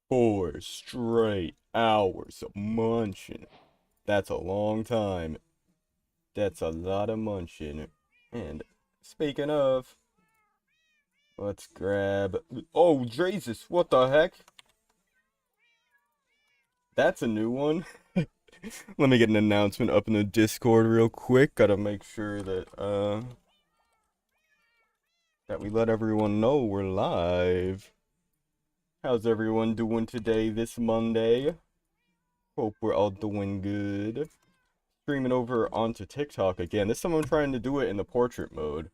4 straight hours of munching. That's a long time. That's a lot of munching. And speaking of, let's grab. Oh, Jesus, what the heck? That's a new one. Let me get an announcement up in the Discord real quick. Gotta make sure that we let everyone know we're live. How's everyone doing today, this Monday? Hope we're all doing good. Streaming over onto TikTok again. This time I'm trying to do it in the portrait mode.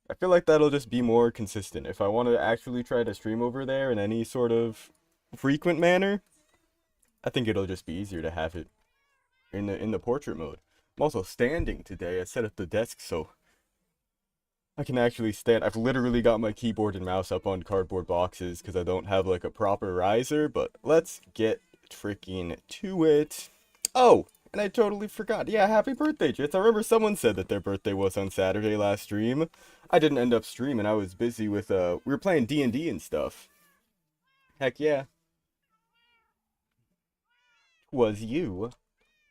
I feel like that'll just be more consistent. If I want to actually try to stream over there in any sort of frequent manner, I think it'll just be easier to have it in the portrait mode. I'm also standing today. I set up the desk so I can actually stand. I've literally got my keyboard and mouse up on cardboard boxes because I don't have like a proper riser, but let's get freaking to it. Oh, and I totally forgot. Yeah, happy birthday, Jits. I remember someone said that their birthday was on Saturday last stream. I didn't end up streaming. I was busy with we were playing D&D and stuff. Heck yeah. Was you?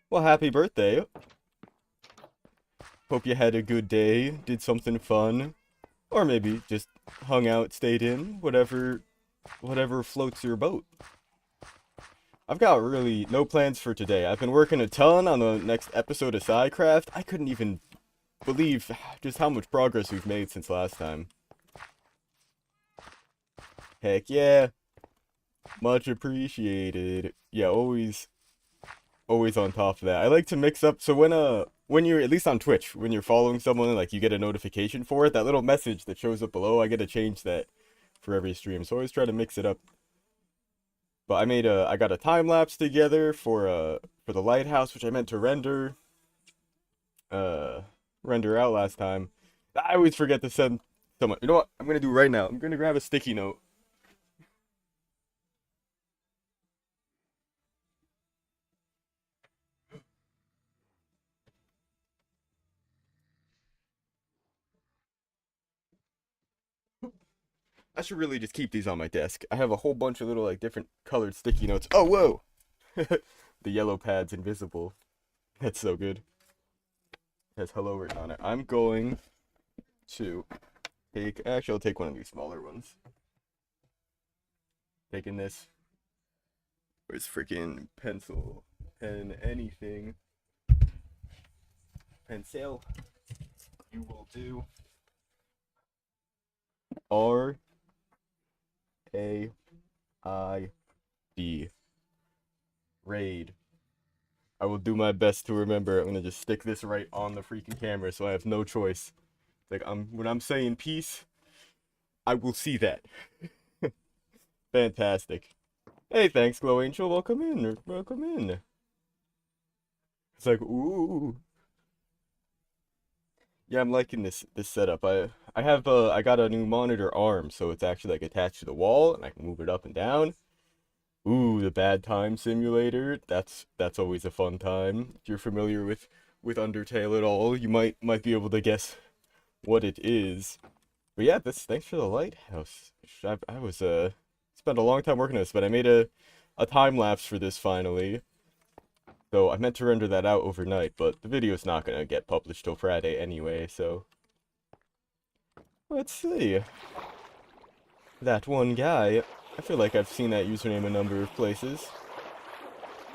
Well, happy birthday. Hope you had a good day, did something fun, or maybe just hung out, stayed in, whatever floats your boat. I've got really no plans for today. I've been working a ton on the next episode of SciCraft. I couldn't even believe just how much progress we've made since last time. Heck yeah. Much appreciated. Yeah, always on top of that. I like to mix up, so when you're, at least on Twitch, when you're following someone, like, you get a notification for it, that little message that shows up below, I get to change that for every stream, so I always try to mix it up. But I got a time lapse together for the lighthouse, which I meant to render out last time. I always forget to send someone. You know what? I'm gonna do right now. I'm gonna grab a sticky note. I should really just keep these on my desk. I have a whole bunch of little, like, different colored sticky notes. Oh, whoa! The yellow pad's invisible. That's so good. It has hello written on it. I'm going to actually, I'll take one of these smaller ones. Taking this. Where's freaking pencil? Pen, anything. Pencil. You will do. R-A-I-D. Raid. I will do my best to remember. I'm gonna just stick this right on the freaking camera so I have no choice. Like, when I'm saying peace, I will see that. Fantastic. Hey, thanks, Glow Angel. Welcome in. Welcome in. It's like, ooh. Yeah, I'm liking this setup. I got a new monitor arm, so it's actually like attached to the wall, and I can move it up and down. Ooh, the bad time simulator. That's always a fun time. If you're familiar with Undertale at all, you might be able to guess what it is. But yeah, thanks for the lighthouse. I was spent a long time working on this, but I made a time lapse for this finally. So I meant to render that out overnight, but the video's not gonna get published till Friday anyway, so let's see. That one guy, I feel like I've seen that username a number of places,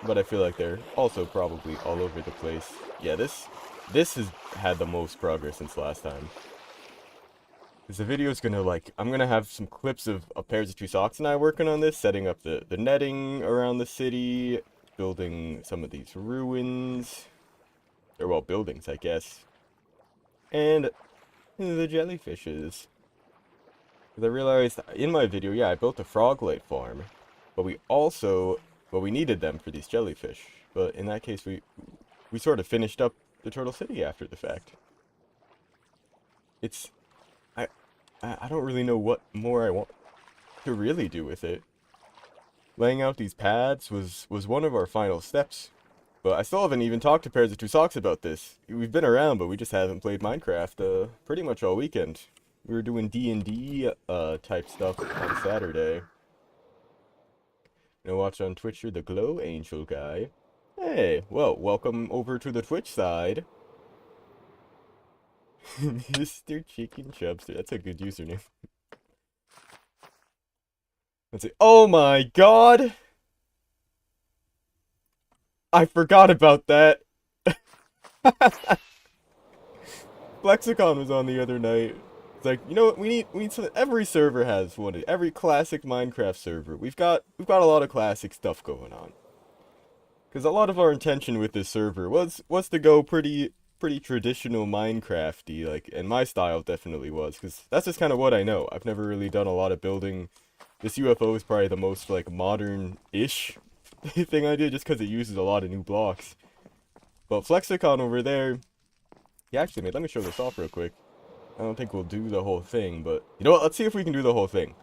but I feel like they're also probably all over the place. Yeah, this has had the most progress since last time. Because the video's gonna, like, I'm gonna have some clips of Pairs of Two Socks and I working on this, setting up the netting around the city, building some of these ruins, or, well, buildings, I guess, and the jellyfishes. Because I realized in my video, yeah, I built a frog light farm, but we needed them for these jellyfish. But in that case, we sort of finished up the Turtle City after the fact. It's, I don't really know what more I want to really do with it. Laying out these paths was one of our final steps, but I still haven't even talked to Pairs of Two Socks about this. We've been around, but we just haven't played Minecraft pretty much all weekend. We were doing D&D type stuff on Saturday. You know, watch on Twitch, you're the Glow Angel guy. Hey, well, welcome over to the Twitch side. Mr. Chicken Chubster. That's a good username. Let's see. Oh my god! I forgot about that. Flexicon was on the other night. It's like, you know what, we need some, every server has one. Every classic Minecraft server. We've got a lot of classic stuff going on. Cause a lot of our intention with this server was to go pretty traditional Minecrafty, like, and my style definitely was, cause that's just kind of what I know. I've never really done a lot of building. This UFO is probably the most like modern-ish thing I did, just cause it uses a lot of new blocks. But Flexicon over there, yeah, actually, mate, let me show this off real quick. I don't think we'll do the whole thing, but you know what? Let's see if we can do the whole thing.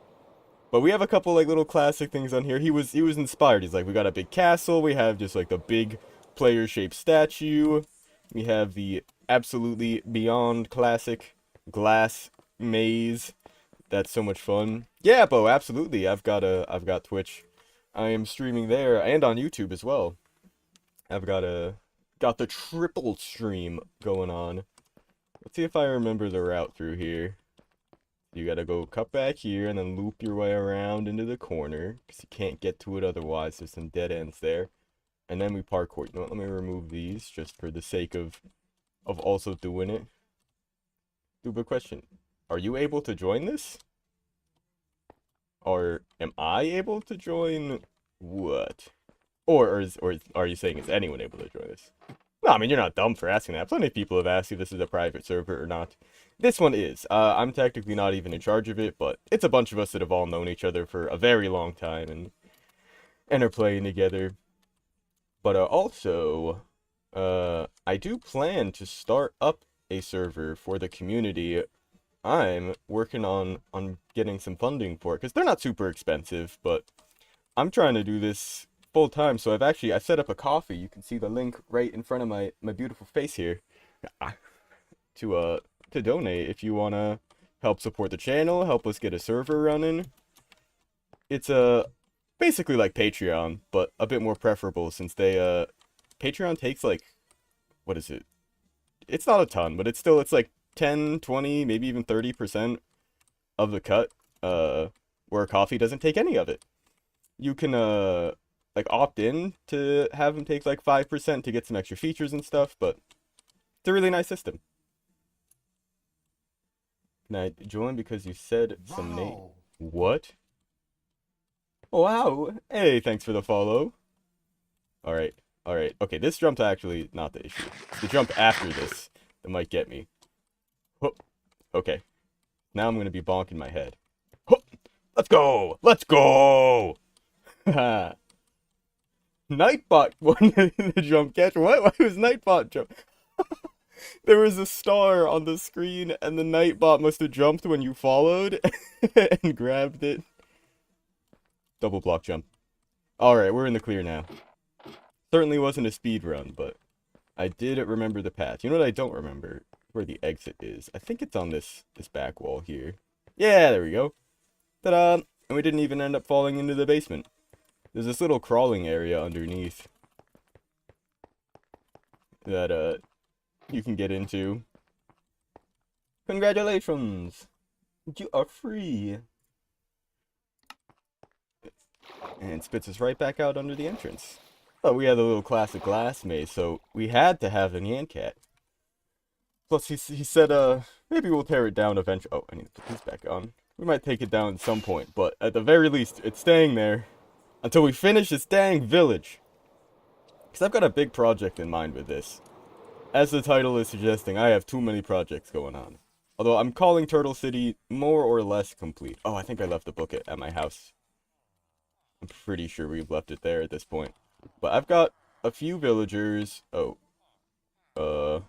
But we have a couple like little classic things on here. He was inspired. He's like, we got a big castle. We have just like the big player-shaped statue. We have the absolutely beyond classic glass maze. That's so much fun. Yeah, Bo, absolutely. I've got Twitch. I am streaming there and on YouTube as well. I've got the triple stream going on. Let's see if I remember the route through here. You gotta go cut back here and then loop your way around into the corner, because you can't get to it otherwise. There's some dead ends there. And then we parkour. You know what? Let me remove these just for the sake of also doing it. Stupid question. Are you able to join this? Or am I able to join what? Or are you saying is anyone able to join this? No, I mean, you're not dumb for asking that. Plenty of people have asked if this is a private server or not. This one is. I'm technically not even in charge of it, but it's a bunch of us that have all known each other for a very long time and are playing together. But also, I do plan to start up a server for the community. I'm working on getting some funding for it, because they're not super expensive, but I'm trying to do this full time. So I set up a coffee. You can see the link right in front of my beautiful face here. To donate if you wanna help support the channel, help us get a server running. It's basically like Patreon, but a bit more preferable, since they Patreon takes like, what is it? It's not a ton, but it's like 10, 20, maybe even 30% of the cut, where coffee doesn't take any of it. You can like opt in to have them take like 5% to get some extra features and stuff, but it's a really nice system. Can I join because you said some name? What? Oh, wow. Hey, thanks for the follow. Alright. Alright. Okay, this jump's actually not the issue. It's the jump after this that might get me. Oh, okay. Now I'm going to be bonking my head. Oh, let's go! Let's go! Nightbot won the jump catch. What? Why was Nightbot jump? There was a star on the screen, and the Nightbot must have jumped when you followed and grabbed it. Double block jump. Alright, we're in the clear now. Certainly wasn't a speed run, but I did remember the path. You know what I don't remember? Where the exit is. I think it's on this back wall here. Yeah, there we go. Ta-da! And we didn't even end up falling into the basement. There's this little crawling area underneath that you can get into. Congratulations! You are free! And it spits us right back out under the entrance. Oh, we had a little classic glass maze, so we had to have an ant cat. Plus, he said, maybe we'll tear it down eventually. Oh, I need to put these back on. We might take it down at some point, but at the very least, it's staying there until we finish this dang village. Because I've got a big project in mind with this. As the title is suggesting, I have too many projects going on. Although I'm calling Turtle City more or less complete. Oh, I think I left the book at my house. I'm pretty sure we've left it there at this point. But I've got a few villagers. Oh. I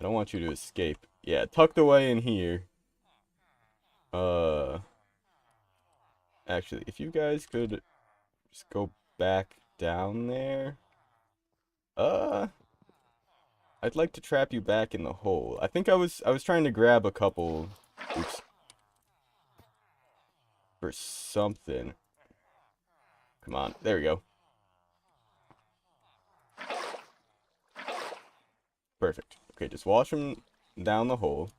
don't want you to escape. Yeah, tucked away in here. Actually, if you guys could just go back down there. I'd like to trap you back in the hole. I think I was trying to grab a couple. Oops. For something. Come on. There we go. Perfect. Okay, just wash them down the hole.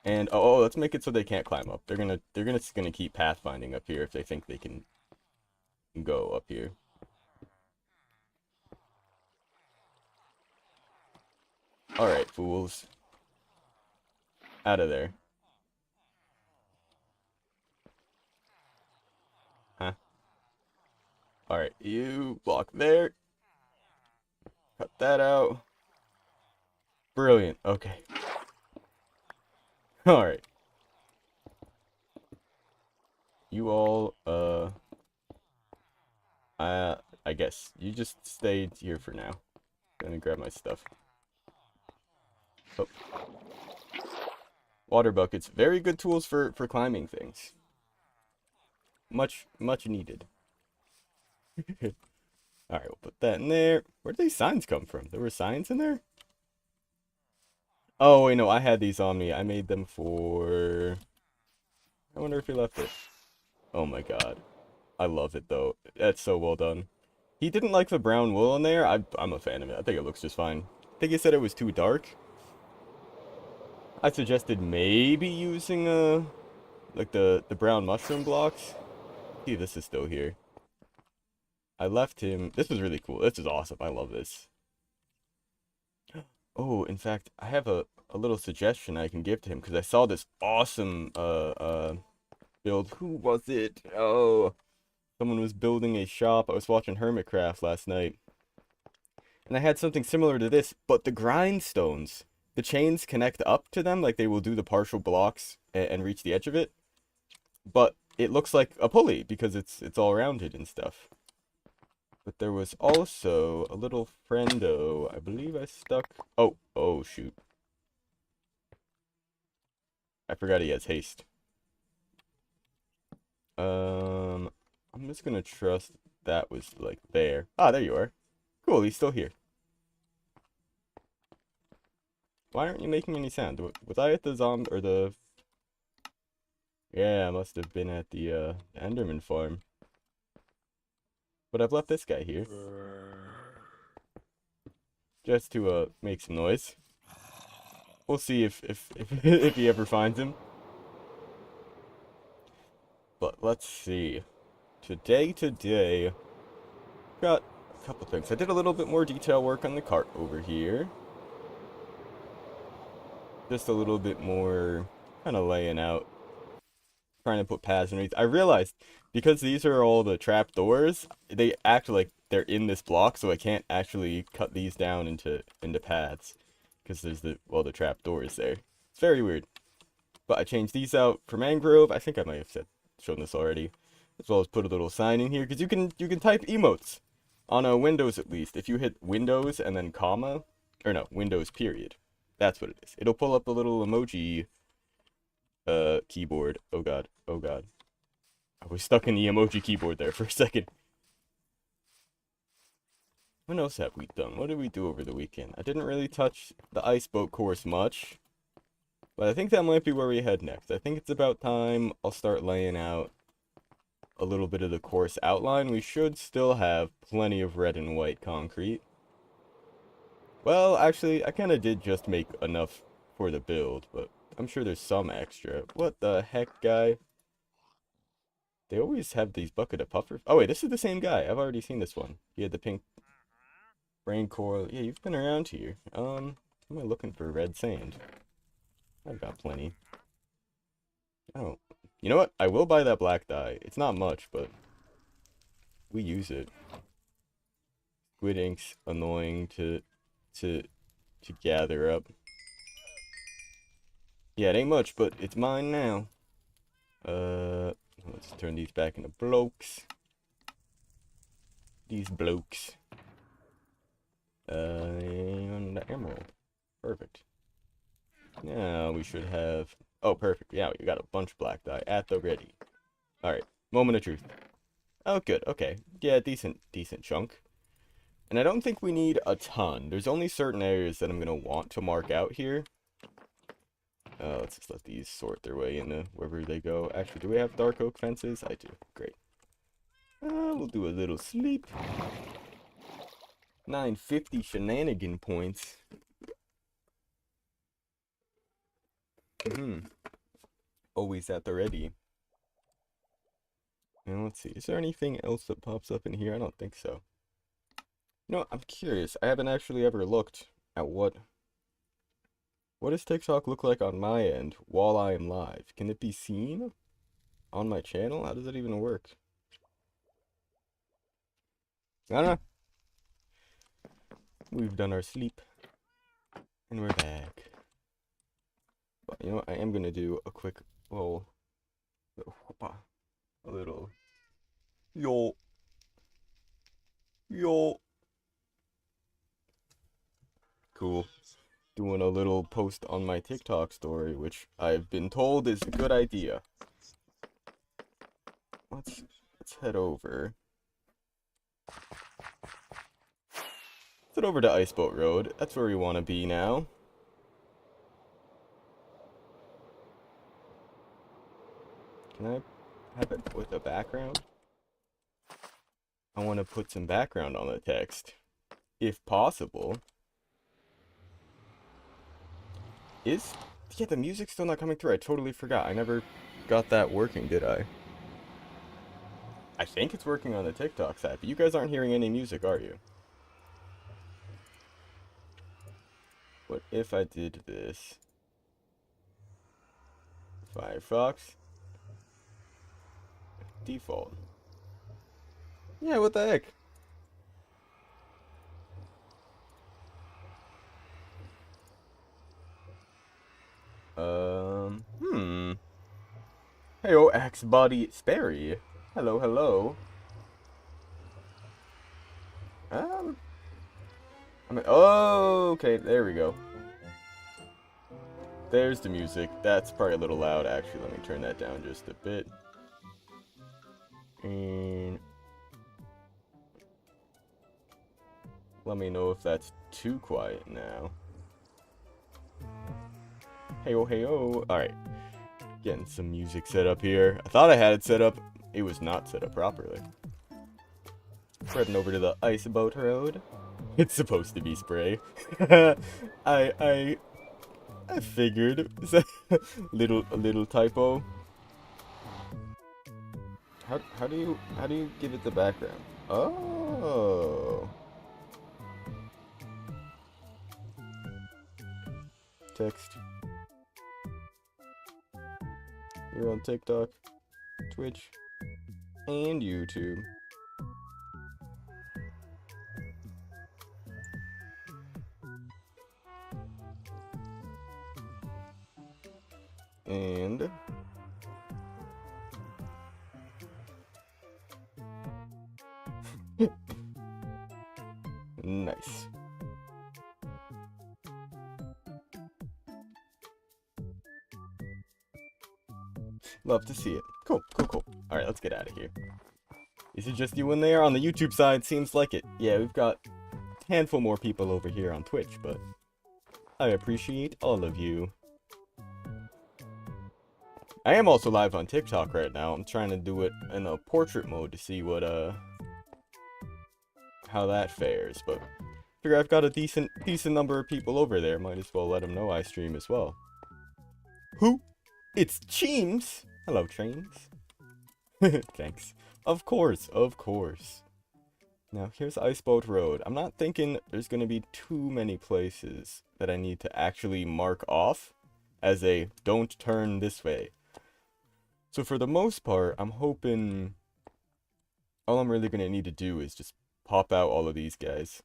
And let's make it so they can't climb up. They're gonna keep pathfinding up here if they think they can go up here. Alright, fools. Out of there. Huh? Alright, you block there. Cut that out. Brilliant. Okay. Alright. You all, I guess. You just stay here for now. I'm gonna grab my stuff. Oh. Water buckets. Very good tools for climbing things. Much needed. Alright, we'll put that in there. Where did these signs come from? There were signs in there? Oh, wait, no, I had these on me. I made them for... I wonder if he left it. Oh my god. I love it, though. That's so well done. He didn't like the brown wool in there. I'm a fan of it. I think it looks just fine. I think he said it was too dark. I suggested maybe using, like the brown mushroom blocks. See, this is still here. I left him... This was really cool. This is awesome. I love this. Oh, in fact, I have a little suggestion I can give to him, because I saw this awesome, build. Who was it? Oh, someone was building a shop. I was watching Hermitcraft last night. And I had something similar to this, but the grindstones, the chains connect up to them, like they will do the partial blocks and reach the edge of it. But it looks like a pulley, because it's all rounded and stuff. But there was also a little friendo. I believe I stuck... Oh, shoot. I forgot he has haste. I'm just gonna trust that was, like, there. Ah, there you are. Cool, he's still here. Why aren't you making any sound? Was I at the zombie... or the... Yeah, I must have been at the, Enderman farm. But I've left this guy here. Just to, make some noise. We'll see if if he ever finds him. But let's see. Today, got a couple things. I did a little bit more detail work on the cart over here. Just a little bit more kind of laying out. Trying to put paths underneath. I realized, because these are all the trap doors, they act like they're in this block, so I can't actually cut these down into paths. Because there's the trap doors there. It's very weird. But I changed these out for mangrove. I think I might have shown this already. As well as put a little sign in here, because you can type emotes. On Windows at least. If you hit Windows and then comma, or no, Windows period. That's what it is. It'll pull up a little emoji keyboard. Oh god. Oh god. I was stuck in the emoji keyboard there for a second. What else have we done? What did we do over the weekend? I didn't really touch the ice boat course much. But I think that might be where we head next. I think it's about time I'll start laying out a little bit of the course outline. We should still have plenty of red and white concrete. Well, actually, I kind of did just make enough for the build, but I'm sure there's some extra. What the heck, guy? They always have these bucket of puffers. Oh, wait, this is the same guy. I've already seen this one. He had the pink brain coral. Yeah, you've been around here. Am I looking for red sand? I've got plenty. Oh, you know what? I will buy that black dye. It's not much, but we use it. Squid ink's annoying to gather up. Yeah, it ain't much, but it's mine now. Let's turn these back into blokes. These blokes. And the emerald. Perfect. Now we should have... Oh, perfect. Yeah, we got a bunch of black dye at the ready. Alright, moment of truth. Oh, good. Okay. Yeah, decent chunk. And I don't think we need a ton. There's only certain areas that I'm going to want to mark out here. Let's just let these sort their way into wherever they go. Actually, do we have dark oak fences? I do. Great. We'll do a little sleep. 950 shenanigan points. Always at the ready. And let's see, is there anything else that pops up in here? I don't think so. You know, I'm curious. I haven't actually ever looked at what does TikTok look like on my end while I am live? Can it be seen on my channel? How does that even work? I don't know. We've done our sleep. And we're back. But you know what? I am gonna do a quick little yo. Cool. Doing a little post on my TikTok story, which I've been told is a good idea. Let's head over. Let's head over to Iceboat Road. That's where we want to be now. Can I have it with a background? I want to put some background on the text, if possible. Yeah, the music's still not coming through. I totally forgot. I never got that working, did I? I think it's working on the TikTok side, but you guys aren't hearing any music, are you? What if I did this? Firefox. Default. Yeah, what the heck? Heyo, Axebody Sperry. Hello, hello. Oh, okay, there we go. There's the music. That's probably a little loud, actually. Let me turn that down just a bit. And let me know if that's too quiet now. Heyo, heyo. Alright. Getting some music set up here. I thought I had it set up. It was not set up properly. Heading over to the Iceboat Road. It's supposed to be spray. I figured. Is that a little typo? How do you give it the background? Oh. Text. You're on TikTok, Twitch, and YouTube. And nice. Love to see it. Cool. Alright, let's get out of here. Is it just you in there? On the YouTube side, seems like it. Yeah, we've got a handful more people over here on Twitch, but I appreciate all of you. I am also live on TikTok right now. I'm trying to do it in a portrait mode to see what, how that fares, but figure I've got a decent number of people over there. Might as well let them know I stream as well. Who? It's Cheems! Hello, Trains. Thanks. Of course. Now, here's Iceboat Road. I'm not thinking there's gonna be too many places that I need to actually mark off as a don't turn this way. So for the most part, I'm hoping all I'm really gonna need to do is just pop out all of these guys.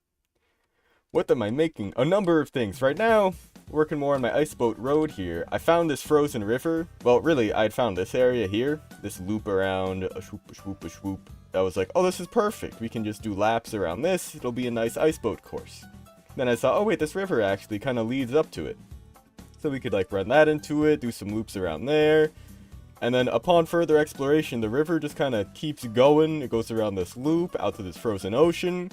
What am I making? A number of things. Right now, working more on my Iceboat Road here. I found this frozen river. Well, really, I'd found this area here. This loop around, a swoop. I was like, oh, this is perfect. We can just do laps around this. It'll be a nice iceboat course. Then I saw, oh wait, this river actually kind of leads up to it. So we could like run that into it, do some loops around there. And then upon further exploration, the river just kind of keeps going. It goes around this loop, out to this frozen ocean,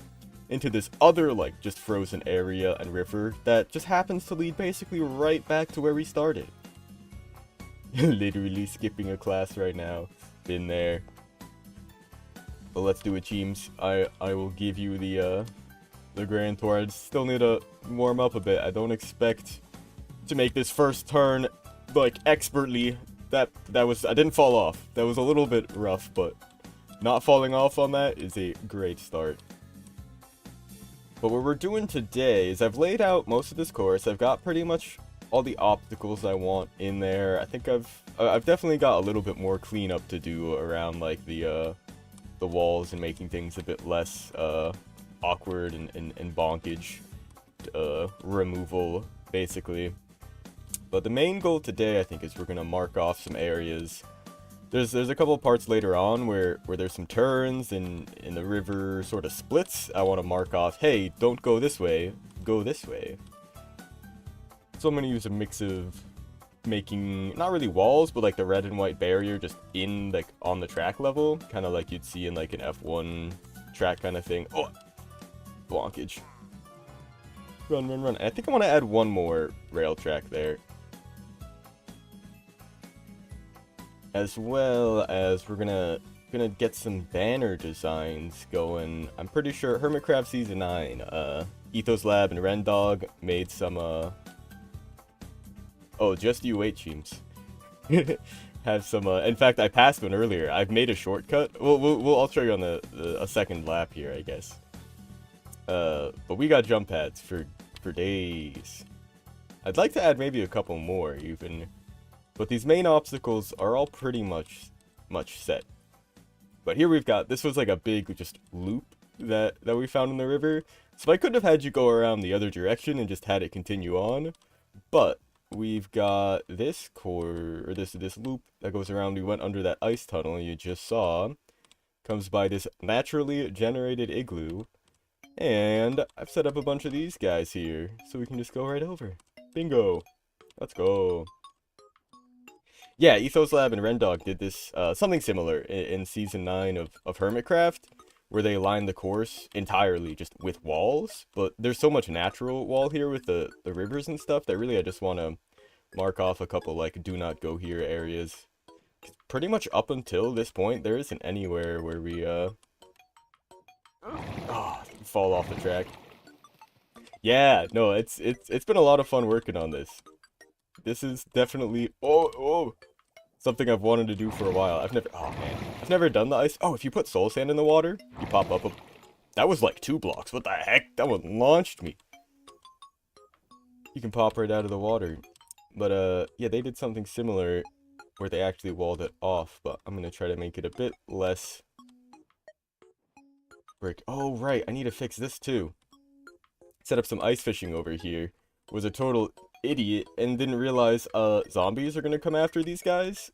into this other, like, just frozen area and river that just happens to lead basically right back to where we started. Literally skipping a class right now. Been there. But let's do it, teams. I will give you the Grand Tour. I still need to warm up a bit. I don't expect to make this first turn like expertly. That was, I didn't fall off. That was a little bit rough, but not falling off on that is a great start. But what we're doing today is I've laid out most of this course. I've got pretty much all the obstacles I want in there. I think I've definitely got a little bit more cleanup to do around like the walls and making things a bit less awkward and bonkage removal, basically. But the main goal today, I think, is we're gonna mark off some areas. There's a couple of parts later on where there's some turns and the river sort of splits. I want to mark off, hey, don't go this way, go this way. So I'm gonna use a mix of making not really walls, but like the red and white barrier just in like on the track level, kind of like you'd see in like an F1 track kind of thing. Oh, blockage. Run, run, run. I think I want to add one more rail track there. As well as we're gonna get some banner designs going. I'm pretty sure Hermitcraft Season 9, Ethos Lab and Rendog made some oh, just you wait, teams. Have some in fact, I passed one earlier. I've made a shortcut. I'll show you on a second lap here, I guess. But we got jump pads for days. I'd like to add maybe a couple more even. But these main obstacles are all pretty much set. But here we've got, this was like a big just loop that we found in the river. So I could have had you go around the other direction and just had it continue on. But we've got this core, or this loop that goes around. We went under that ice tunnel you just saw. Comes by this naturally generated igloo. And I've set up a bunch of these guys here. So we can just go right over. Bingo. Let's go. Yeah, Ethos Lab and Rendog did this, something similar in Season 9 of Hermitcraft, where they lined the course entirely just with walls, but there's so much natural wall here with the rivers and stuff that really I just want to mark off a couple, like, do not go here areas. Pretty much up until this point, there isn't anywhere where we, fall off the track. Yeah, no, it's been a lot of fun working on this. This is definitely something I've wanted to do for a while. I've never done the ice. Oh, if you put soul sand in the water, you pop up that was like 2 blocks. What the heck? That one launched me. You can pop right out of the water. But yeah, they did something similar where they actually walled it off, but I'm gonna try to make it a bit less brick. Oh right, I need to fix this too. Set up some ice fishing over here. Was a total idiot and didn't realize zombies are gonna come after these guys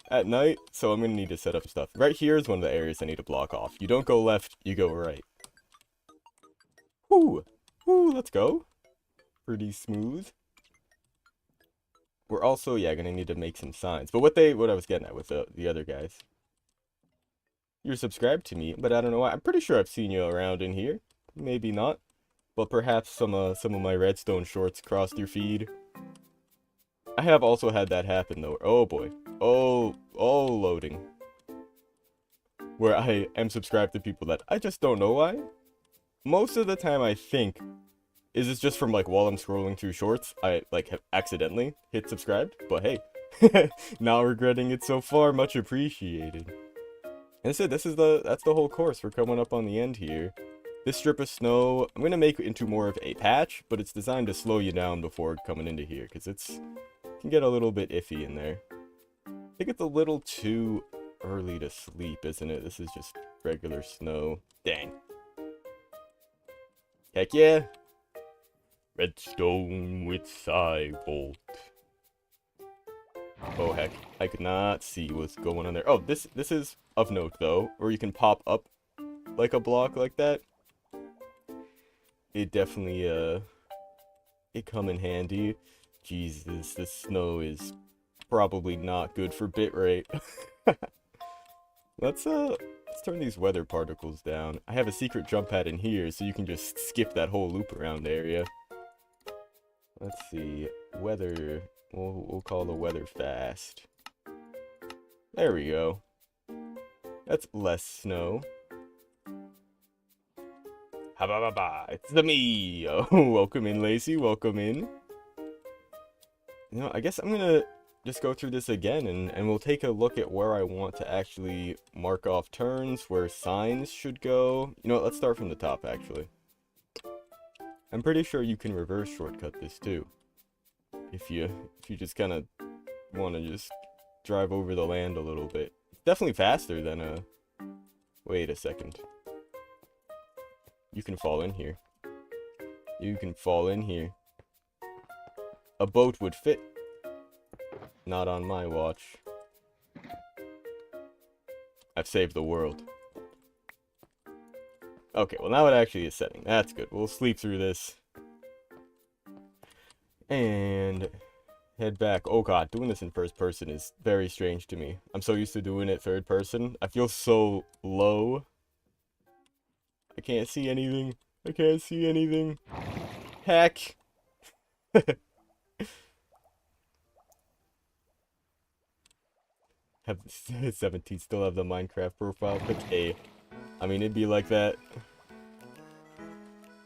at night, so I'm gonna need to set up stuff. Right here is one of the areas I need to block off. You don't go left, you go right. Woo! Woo, let's go. Pretty smooth. We're also, yeah, gonna need to make some signs. But what I was getting at with the other guys. You're subscribed to me, but I don't know why. I'm pretty sure I've seen you around in here. Maybe not. But perhaps some of my redstone shorts crossed your feed. I have also had that happen though. Oh boy. Oh, loading. Where I am subscribed to people that I just don't know why. Most of the time I think, is this just from like while I'm scrolling through shorts, I like have accidentally hit subscribed. But hey, not regretting it so far, much appreciated. And I said, that's the whole course. We're coming up on the end here. This strip of snow, I'm going to make it into more of a patch, but it's designed to slow you down before coming into here, because it can get a little bit iffy in there. I think it's a little too early to sleep, isn't it? This is just regular snow. Dang. Heck yeah. Redstone with Cybolt. Oh heck, I could not see what's going on there. Oh, this is of note though, where you can pop up like a block like that. It definitely, it come in handy. Jesus, this snow is probably not good for bitrate. Let's turn these weather particles down. I have a secret jump pad in here, so you can just skip that whole loop around area. Let's see, weather, we'll call the weather fast. There we go. That's less snow. Ha ba ba ba. It's the me. Oh, welcome in, Lacey. Welcome in. You know, I guess I'm gonna just go through this again, and we'll take a look at where I want to actually mark off turns, where signs should go. You know what, let's start from the top, actually. I'm pretty sure you can reverse shortcut this, too. If you just kind of want to just drive over the land a little bit. It's definitely faster than, Wait a second. You can fall in here. You can fall in here. A boat would fit. Not on my watch. I've saved the world. Okay, well now it actually is setting. That's good. We'll sleep through this. And head back. Oh god, doing this in first person is very strange to me. I'm so used to doing it third person. I feel so low. I can't see anything. I can't see anything. Heck. Have 17 still have the Minecraft profile pic? Hey, I mean, it'd be like that.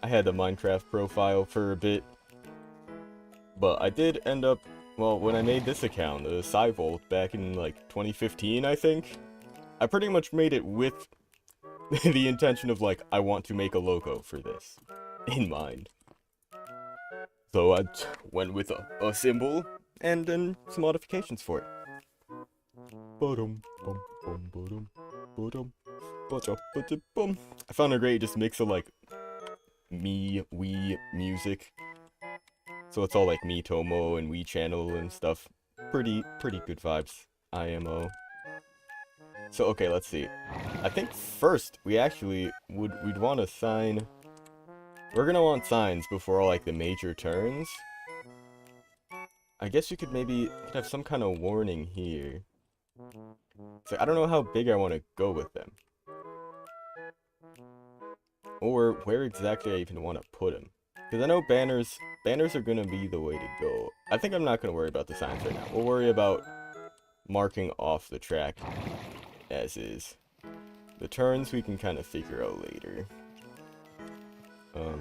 I had the Minecraft profile for a bit. But I did end up, well, when I made this account, the Cyvolt, back in, like, 2015, I think, I pretty much made it with the intention of, like, I want to make a logo for this in mind. So I went with a symbol, and then some modifications for it. I found a great just mix of, like, Wii music. So it's all like Me Tomo and Wii Channel and stuff. Pretty good vibes. IMO. So okay, let's see. I think first we actually we'd want a sign. We're gonna want signs before like the major turns. I guess you could maybe have some kind of warning here. So I don't know how big I want to go with them. Or where exactly I even want to put them. Because I know banners are going to be the way to go. I think I'm not going to worry about the signs right now. We'll worry about marking off the track as is. The turns we can kind of figure out later.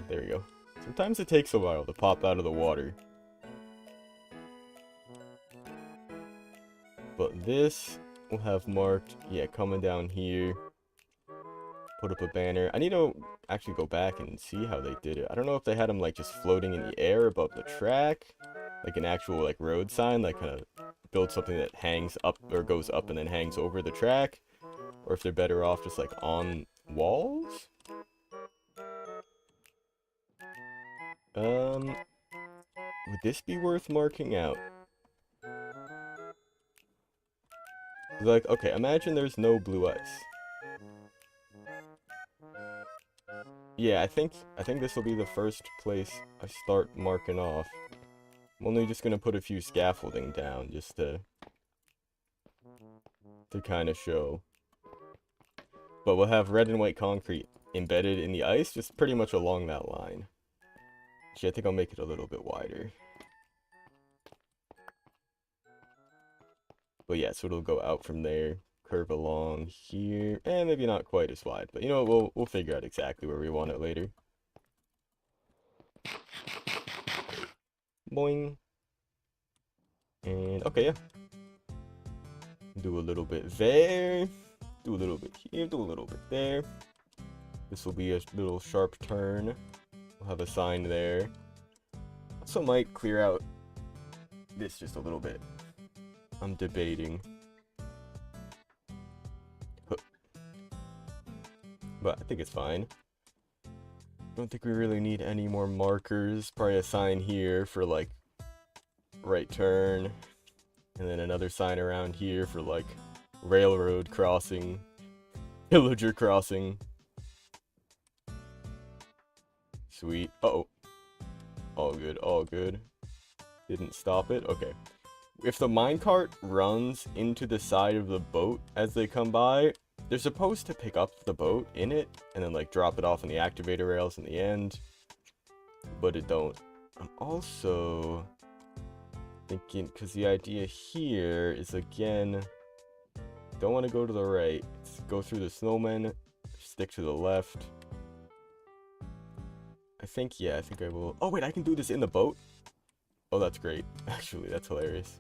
There we go. Sometimes it takes a while to pop out of the water. But this we'll have marked, yeah, coming down here. Put up a banner. I need to actually go back and see how they did it. I don't know if they had them like just floating in the air above the track, like an actual like road sign, like kind of build something that hangs up or goes up and then hangs over the track, or if they're better off just like on walls. Would this be worth marking out? Like, okay, imagine there's no blue ice. Yeah, I think this will be the first place I start marking off. I'm only just gonna put a few scaffolding down just to kind of show. But we'll have red and white concrete embedded in the ice, just pretty much along that line. Actually, I think I'll make it a little bit wider. But yeah, so it'll go out from there, curve along here, and maybe not quite as wide, but you know what, we'll figure out exactly where we want it later. Boing. And okay, yeah. Do a little bit there, do a little bit here, do a little bit there. This will be a little sharp turn. We'll have a sign there. Also might clear out this just a little bit. I'm debating. But I think it's fine. Don't think we really need any more markers. Probably a sign here for like right turn. And then another sign around here for like railroad crossing. Villager crossing. Sweet. Uh-oh. All good, all good. Didn't stop it? Okay. If the minecart runs into the side of the boat as they come by, they're supposed to pick up the boat in it and then like drop it off on the activator rails in the end, but it don't. I'm also thinking, because the idea here is again, don't want to go to the right. It's go through the snowmen, stick to the left. I think I will. Oh wait, I can do this in the boat? Oh, that's great. Actually, that's hilarious.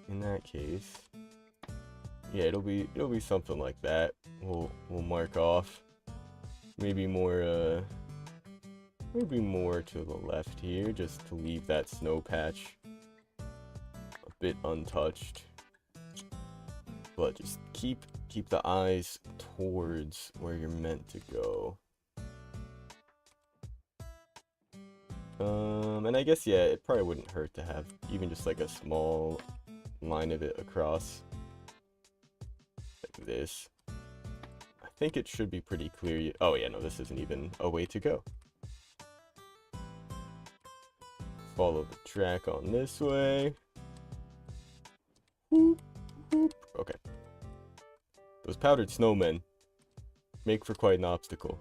In that case, yeah, it'll be something like that. We'll mark off. Maybe more to the left here, just to leave that snow patch a bit untouched. But just keep the eyes towards where you're meant to go. And I guess, yeah, it probably wouldn't hurt to have even just like a small line of it across. Like this. I think it should be pretty clear. Oh yeah, no, this isn't even a way to go. Follow the track on this way. Whoop, whoop. Okay. Those powdered snowmen make for quite an obstacle.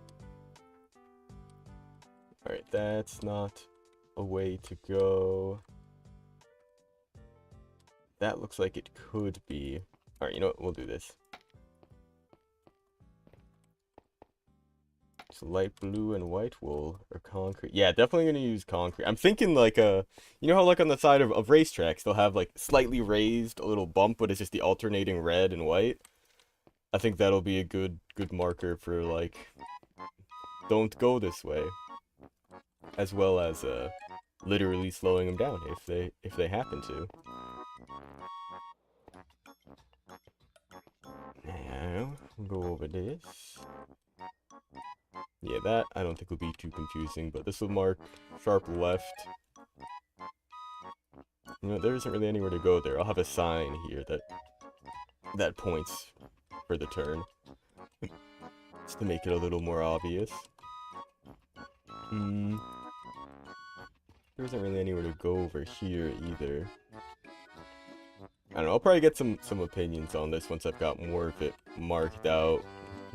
Alright, that's not a way to go. That looks like it could be. Alright, you know what? We'll do this. So light blue and white wool or concrete. Yeah, definitely gonna use concrete. I'm thinking like you know how like on the side of racetracks they'll have like slightly raised a little bump, but it's just the alternating red and white. I think that'll be a good marker for like don't go this way, as well as literally slowing them down if they happen to. Now we'll go over this. Yeah, that I don't think will be too confusing, but this will mark sharp left. You know, there isn't really anywhere to go there. I'll have a sign here that points for the turn, just to make it a little more obvious. There isn't really anywhere to go over here either. I don't know, I'll probably get some opinions on this once I've got more of it marked out,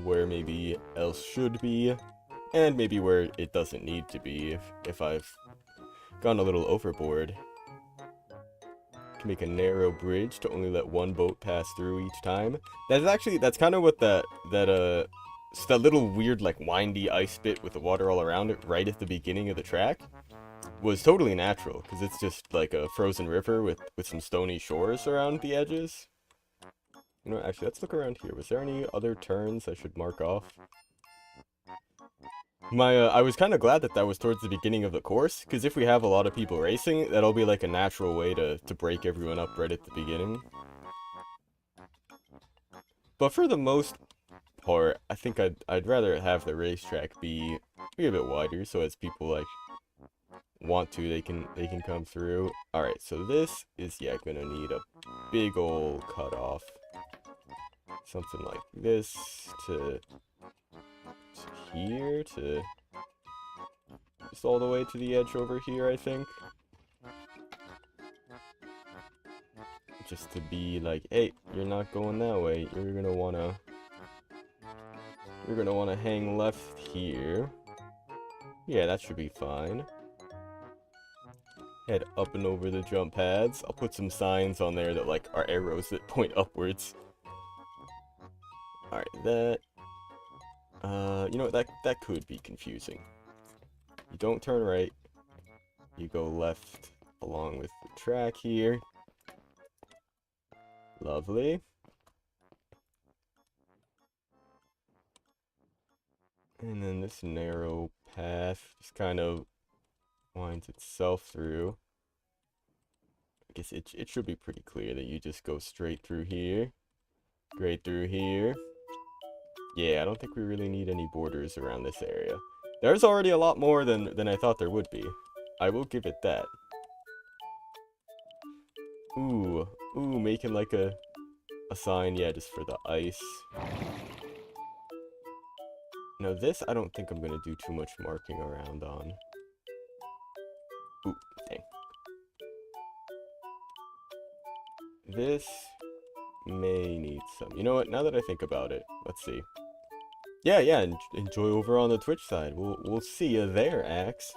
where maybe else should be, and maybe where it doesn't need to be if I've gone a little overboard. Can make a narrow bridge to only let one boat pass through each time. That's kind of what that little weird like windy ice bit with the water all around it right at the beginning of the track was totally natural, because it's just like a frozen river with some stony shores around the edges. You know, actually, let's look around here. Was there any other turns I should mark off? I was kind of glad that was towards the beginning of the course, because if we have a lot of people racing, that'll be like a natural way to break everyone up right at the beginning. But for the most part, I think I'd rather have the racetrack be a bit wider, so as people like want to, they can come through. All right, so this is gonna need a big old cutoff, something like this to here, to just all the way to the edge over here, I think. Just to be like, hey, you're not going that way. You're gonna wanna hang left here. Yeah, that should be fine. Head up and over the jump pads. I'll put some signs on there that like are arrows that point upwards. Alright, that you know what, that could be confusing. You don't turn right, you go left along with the track here. Lovely. And then this narrow path just kind of winds itself through. I guess it should be pretty clear that you just go straight through here. Straight through here. Yeah, I don't think we really need any borders around this area. There's already a lot more than I thought there would be. I will give it that. Ooh, making like a sign, yeah, just for the ice. Now this, I don't think I'm gonna do too much marking around on. Ooh, dang. This may need some. You know what? Now that I think about it, let's see. Yeah, enjoy over on the Twitch side. We'll see you there, Axe.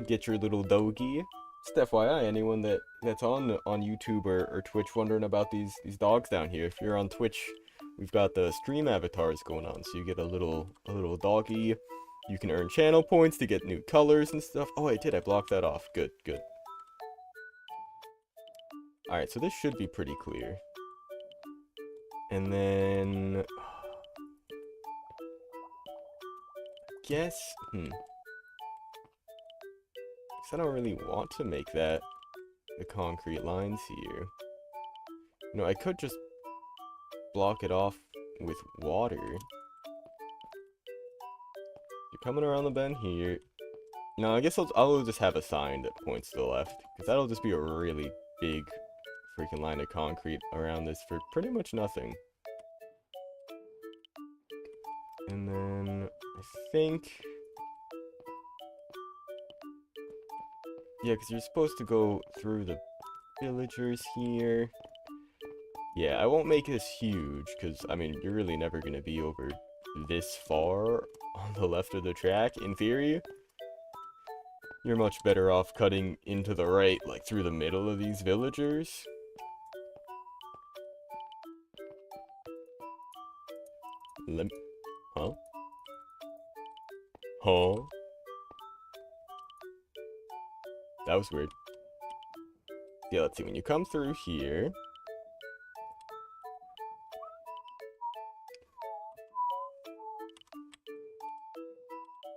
Get your little doggy. Just FYI, anyone that's on YouTube or Twitch wondering about these dogs down here. If you're on Twitch, we've got the stream avatars going on, so you get a little doggy. You can earn channel points to get new colors and stuff. Oh, I did. I blocked that off. Good, good. All right, so this should be pretty clear. And then guess I don't really want to make that the concrete lines here. You know, I could just block it off with water. You're coming around the bend here. No, I guess I'll just have a sign that points to the left, because that'll just be a really big freaking line of concrete around this for pretty much nothing. And then I think, yeah, because you're supposed to go through the villagers here. Yeah, I won't make this huge, because, I mean, you're really never going to be over this far on the left of the track, in theory. You're much better off cutting into the right, like, through the middle of these villagers. Huh? Huh? That was weird. Yeah, let's see, when you come through here...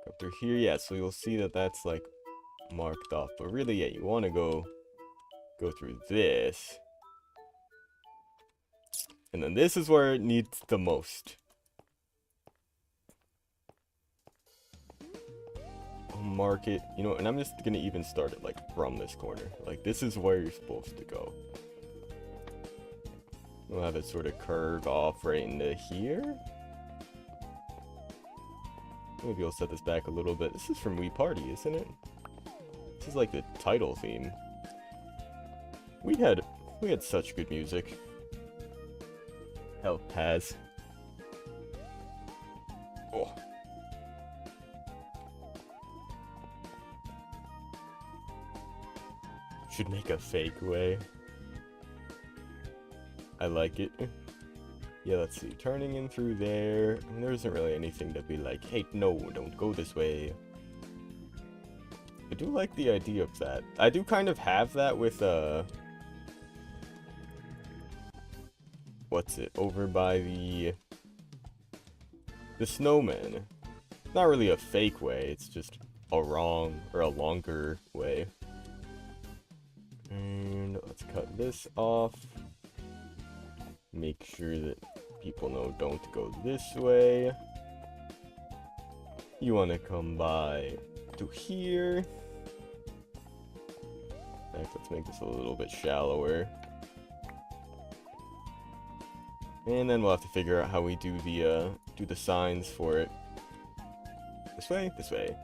Come through here, yeah, so you'll see that that's, like, marked off. But really, yeah, you want to go through this. And then this is where it needs the most. I'll mark it, you know, and I'm just gonna even start it, like, from this corner. Like, this is where you're supposed to go. We'll have it sort of curve off right into here. Maybe I'll set this back a little bit. This is from Wii Party, isn't it? This is like the title theme. We had such good music. Hell, has. Oh. Should make a fake way. I like it. Yeah, let's see. Turning in through there. I mean, there isn't really anything to be like, hey, no, don't go this way. I do like the idea of that. I do kind of have that with, what's it? Over by the snowman. Not really a fake way, it's just a wrong, or a longer way. And let's cut this off. Make sure that people know don't go this way. You want to come by to here. In fact, let's make this a little bit shallower. And then we'll have to figure out how we do the signs for it. This way, this way.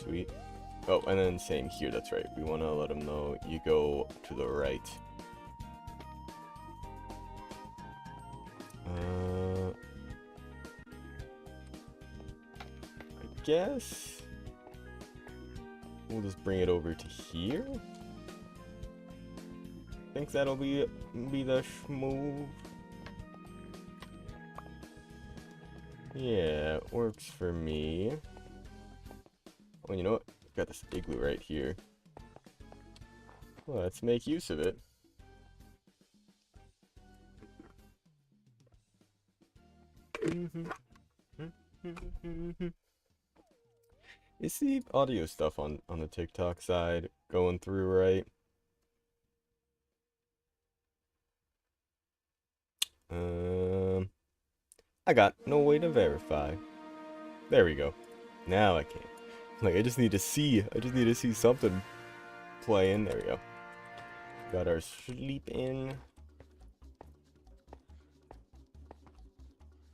Sweet. Oh, and then same here, that's right. We want to let them know you go to the right. I guess we'll just bring it over to here. Think that'll be the move. Yeah, works for me. Well, you know what? Got this igloo right here. Well, let's make use of it. Is the audio stuff on the TikTok side going through right? I got no way to verify. There we go. Now I can. Like, I just need to see something playing. There we go. Got our sleep in.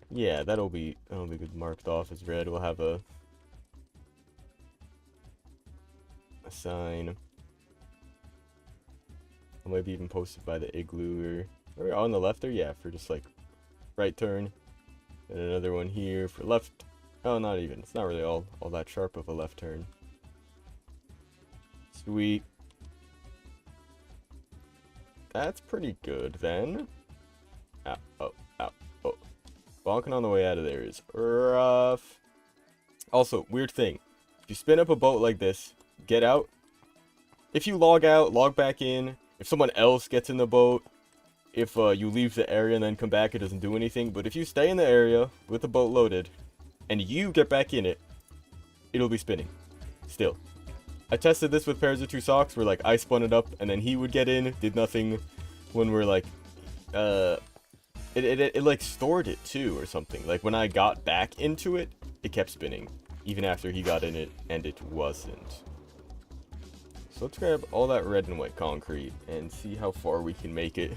Yeah, that'll be good, marked off as red. We'll have a sign. Or maybe even posted by the igloo or on the left there, yeah, for just like right turn. And another one here for left Oh, not even. It's not really all that sharp of a left turn. Sweet. That's pretty good, then. Ow, oh, ow, oh. Bonking on the way out of there is rough. Also, weird thing. If you spin up a boat like this, get out. If you log out, log back in. If someone else gets in the boat, if you leave the area and then come back, it doesn't do anything. But if you stay in the area with the boat loaded, and you get back in it, it'll be spinning. Still. I tested this with pairs of 2 socks where, like, I spun it up, and then he would get in, did nothing. When we're, like, it like, stored it, too, or something. Like, when I got back into it, it kept spinning. Even after he got in it, and it wasn't. So let's grab all that red and white concrete, and see how far we can make it.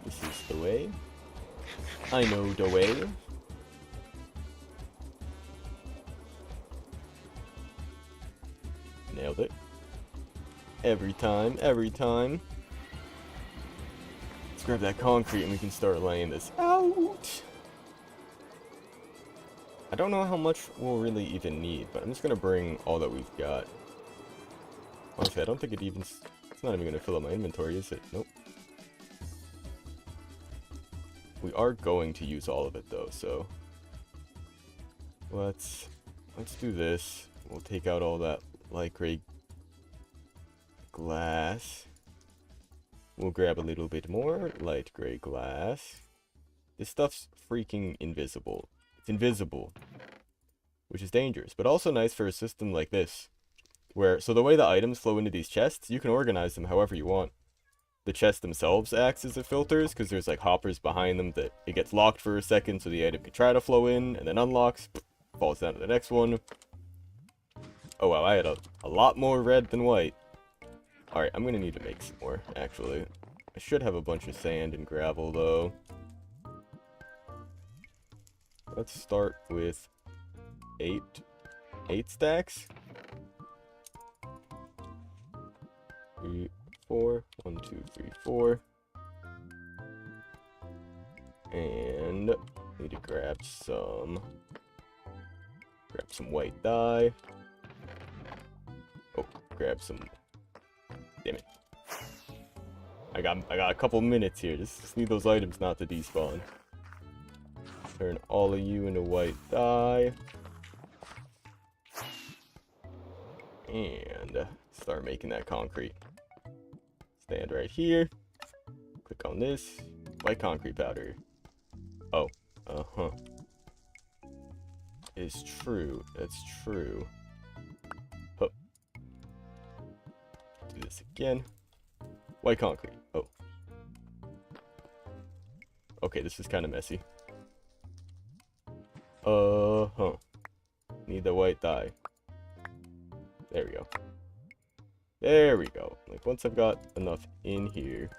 This is the way. I know the way. Nailed it. Every time, every time. Let's grab that concrete and we can start laying this out. I don't know how much we'll really even need, but I'm just gonna bring all that we've got. Honestly, I don't think it's not even gonna fill up my inventory, is it? Nope. We are going to use all of it though, so let's do this. We'll take out all that light gray glass. We'll grab a little bit more light gray glass. This stuff's freaking invisible. It's invisible, which is dangerous, but also nice for a system like this, where, so the way the items flow into these chests, you can organize them however you want. The chests themselves acts as the filters, because there's like hoppers behind them that it gets locked for a second, so the item can try to flow in, and then unlocks, falls down to the next one. Oh wow, I had a lot more red than white. Alright, I'm gonna need to make some more, actually. I should have a bunch of sand and gravel, though. Let's start with 8 stacks. 3, 4. 1, 2, 3, 4. And need to grab some white dye. Oh, grab some. Damn it! I got a couple minutes here. Just need those items not to despawn. Turn all of you into white dye. And start making that concrete. Stand right here. Click on this. White concrete powder. Oh, uh-huh. It's true. That's true. Huh. Do this again. White concrete. Oh. Okay, this is kind of messy. Uh-huh. Need the white dye. There we go. There we go. Like, once I've got enough in here.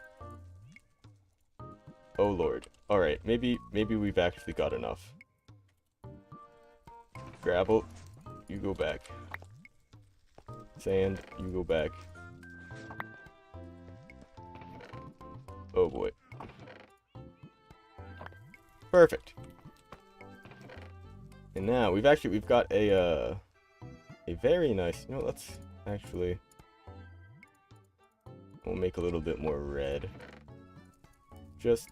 Oh, Lord. Alright, maybe we've actually got enough. Gravel, you go back. Sand, you go back. Oh, boy. Perfect. And now, we've got a very nice, you know, let's actually, we'll make a little bit more red. Just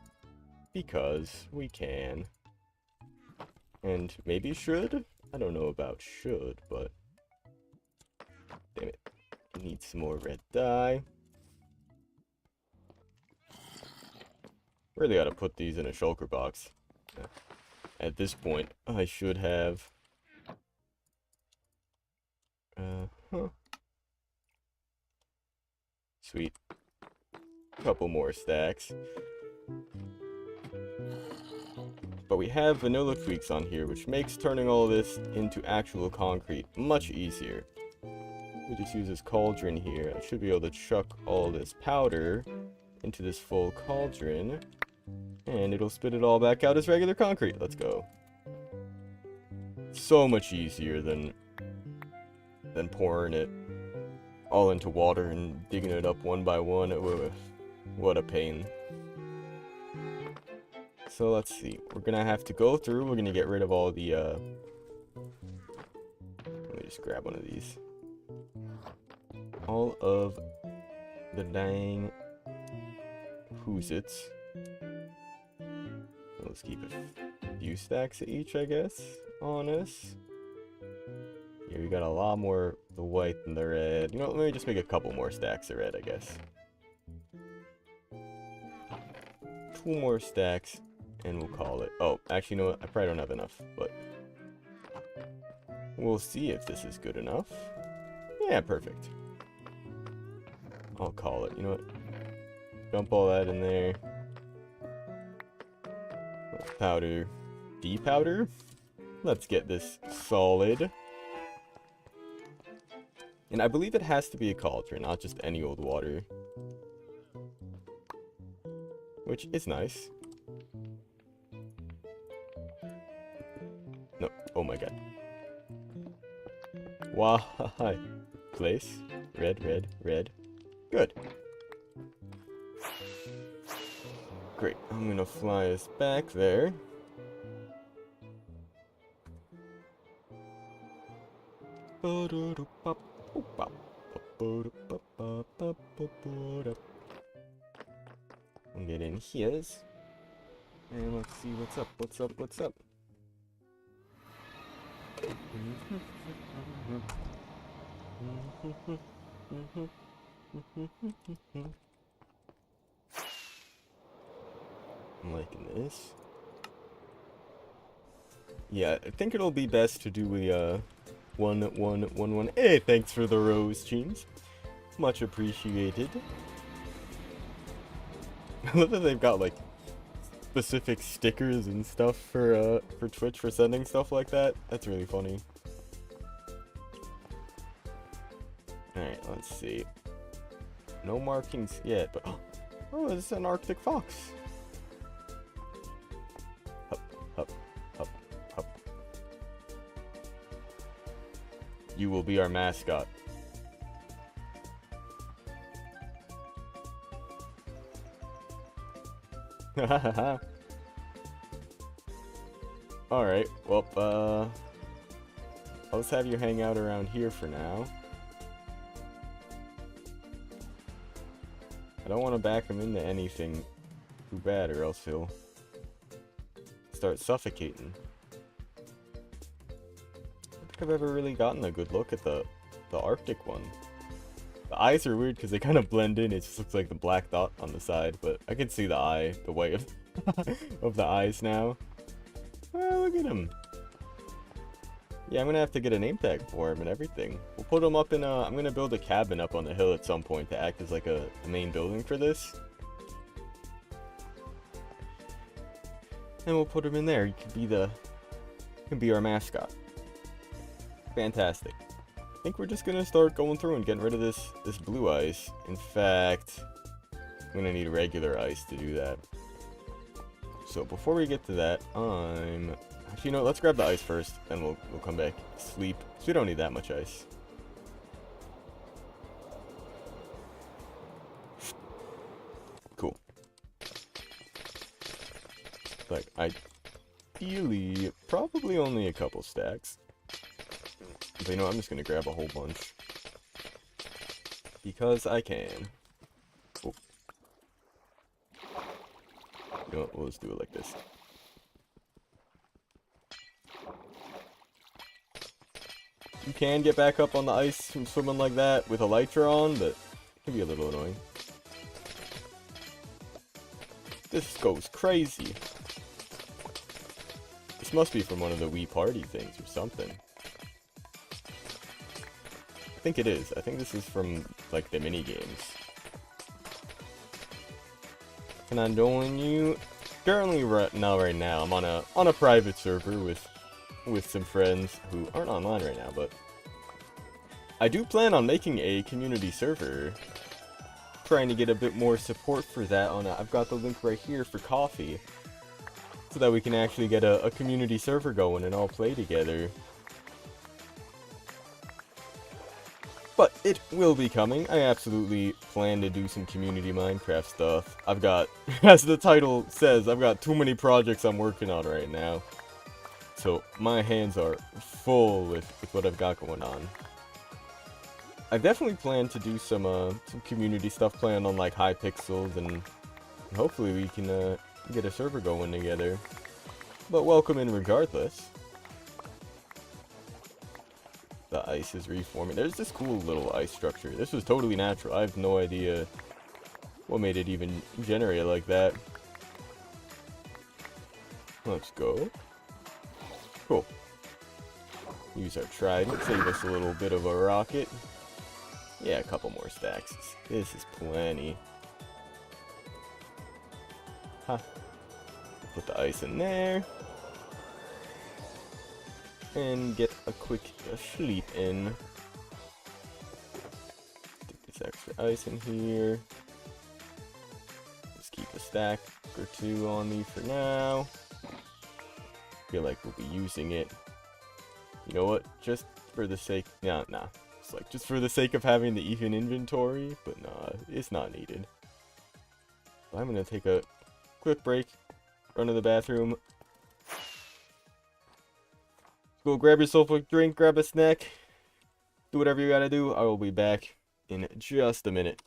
because we can. And maybe should? I don't know about should, but damn it. Need some more red dye. Really ought to put these in a shulker box. At this point, I should have Sweet. Couple more stacks. But we have vanilla tweaks on here, which makes turning all this into actual concrete much easier. We just use this cauldron here. I should be able to chuck all this powder into this full cauldron, and it'll spit it all back out as regular concrete. Let's go. So much easier than pouring it all into water and digging it up one by one. What a pain. So let's see. We're gonna have to go through. We're gonna get rid of all the, let me just grab one of these. All of the dang who's-its. Let's keep a few stacks of each, I guess, on us. Yeah, we got a lot more the white than the red. You know what, let me just make a couple more stacks of red, I guess. 2 more stacks, and we'll call it. Oh, actually, you know what? I probably don't have enough, but we'll see if this is good enough. Yeah, perfect. I'll call it. You know what? Dump all that in there. Powder. Depowder? Let's get this solid. And I believe it has to be a cauldron, not just any old water. Which is nice. No. Oh my god. Why? Place. Red, red, red. Good. Great. I'm gonna fly us back there. And get in here. And let's see what's up, what's up, what's up. I'm liking this. Yeah, I think it'll be best to do a 1-1-1-1. Hey, thanks for the rose, James. Much appreciated. I love that they've got like specific stickers and stuff for Twitch for sending stuff like that. That's really funny. Alright, let's see. No markings yet, but oh, it's an Arctic fox. Hup, hup, hup, hup. You will be our mascot. Alright, well, I'll just have you hang out around here for now. I don't want to back him into anything too bad, or else he'll start suffocating. I don't think I've ever really gotten a good look at the Arctic one. The eyes are weird because they kind of blend in. It just looks like the black dot on the side, but I can see the eye, the white of, of the eyes now. Look at him. Yeah, I'm gonna have to get a name tag for him and everything. We'll put him up in I'm gonna build a cabin up on the hill at some point to act as like a main building for this. And we'll put him in there. He can be our mascot. Fantastic. I think we're just gonna start going through and getting rid of this blue ice. In fact, I'm gonna need regular ice to do that. So before we get to that, actually, you know, let's grab the ice first, then we'll come back, sleep. So we don't need that much ice. Cool. Like, ideally, probably only a couple stacks. But you know, I'm just gonna grab a whole bunch. Because I can. Cool. You know what, we'll just do it like this. You can get back up on the ice from swimming like that with a Elytra on, but it can be a little annoying. This goes crazy. This must be from one of the Wii Party things or something. I think it is. I think this is from, like, the mini games. Can I join you? Currently, right now, I'm on a private server with some friends who aren't online right now, but I do plan on making a community server. Trying to get a bit more support for that I've got the link right here for coffee, so that we can actually get a community server going and all play together. But it will be coming. I absolutely plan to do some community Minecraft stuff. I've got, as the title says, I've got too many projects I'm working on right now. So my hands are full with what I've got going on. I definitely plan to do some community stuff, playing on like Hypixels, and hopefully we can get a server going together. But welcome in regardless. The ice is reforming. There's this cool little ice structure. This was totally natural. I have no idea what made it even generate like that. Let's go. Cool. Use our trident. Save us a little bit of a rocket. Yeah, a couple more stacks. This is plenty. Huh. Put the ice in there. And get a quick sleep in. Get this extra ice in here. Just keep a stack or two on me for now. Feel like we'll be using it. You know what? Just for the sake... Nah. It's like, just for the sake of having the even inventory. But nah, it's not needed. I'm gonna take a quick break. Run to the bathroom. Go grab yourself a drink, grab a snack. Do whatever you gotta do. I will be back in just a minute.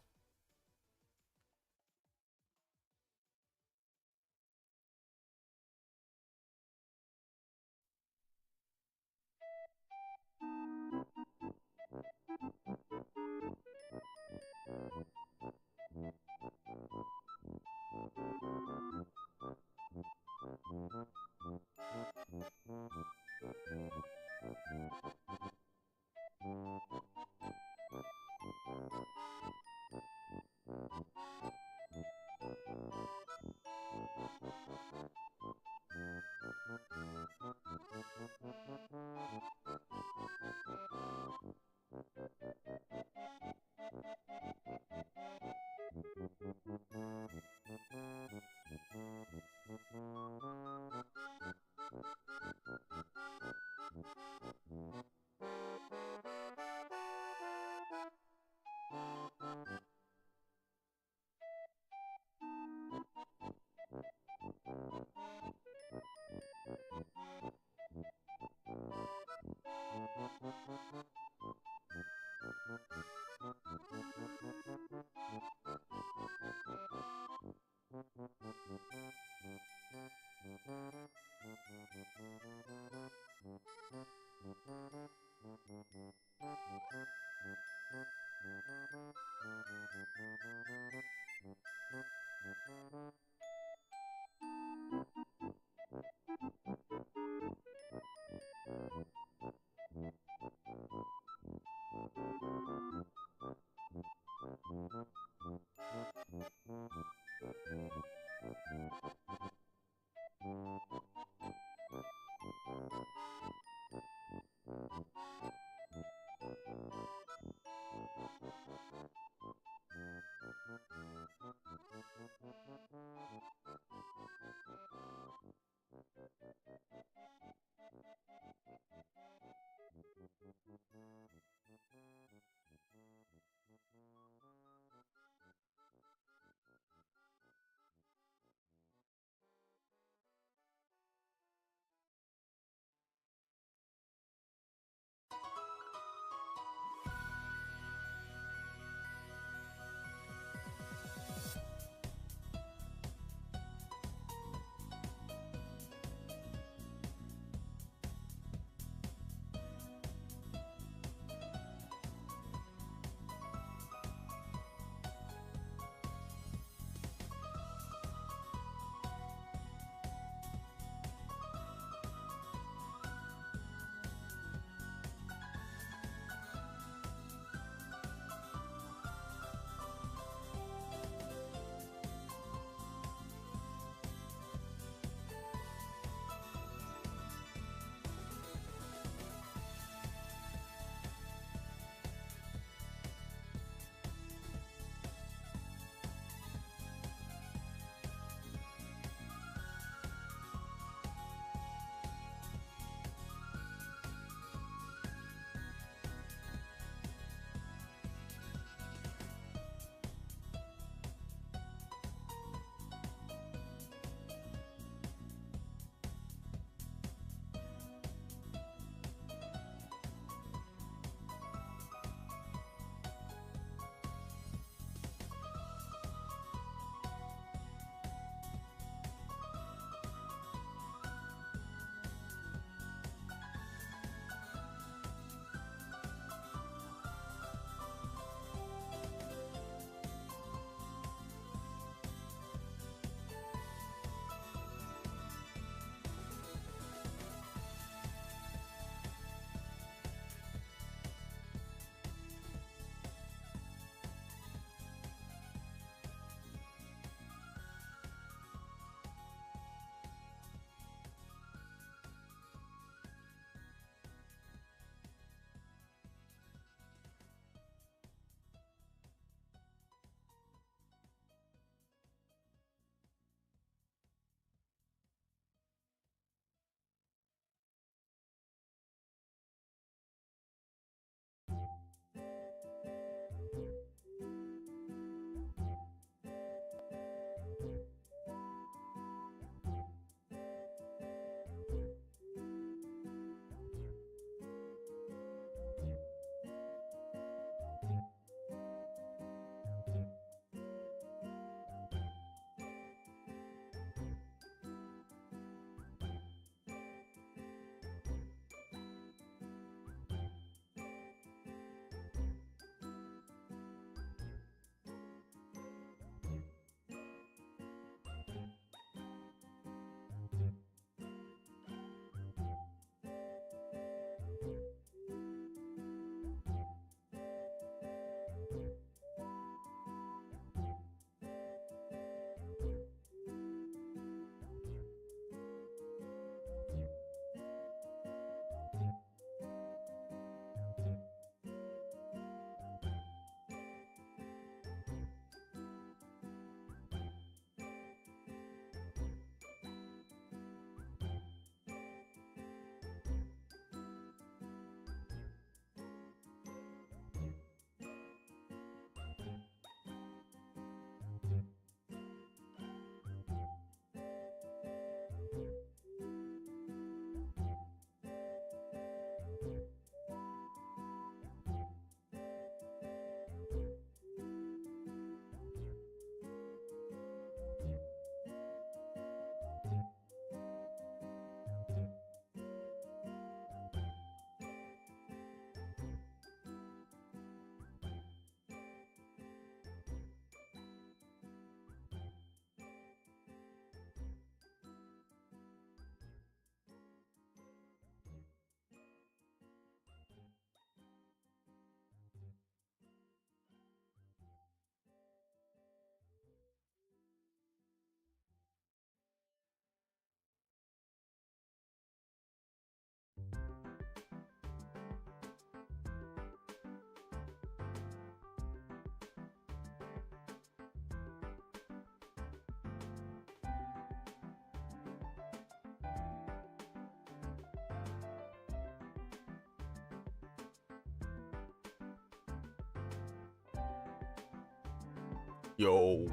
Yo.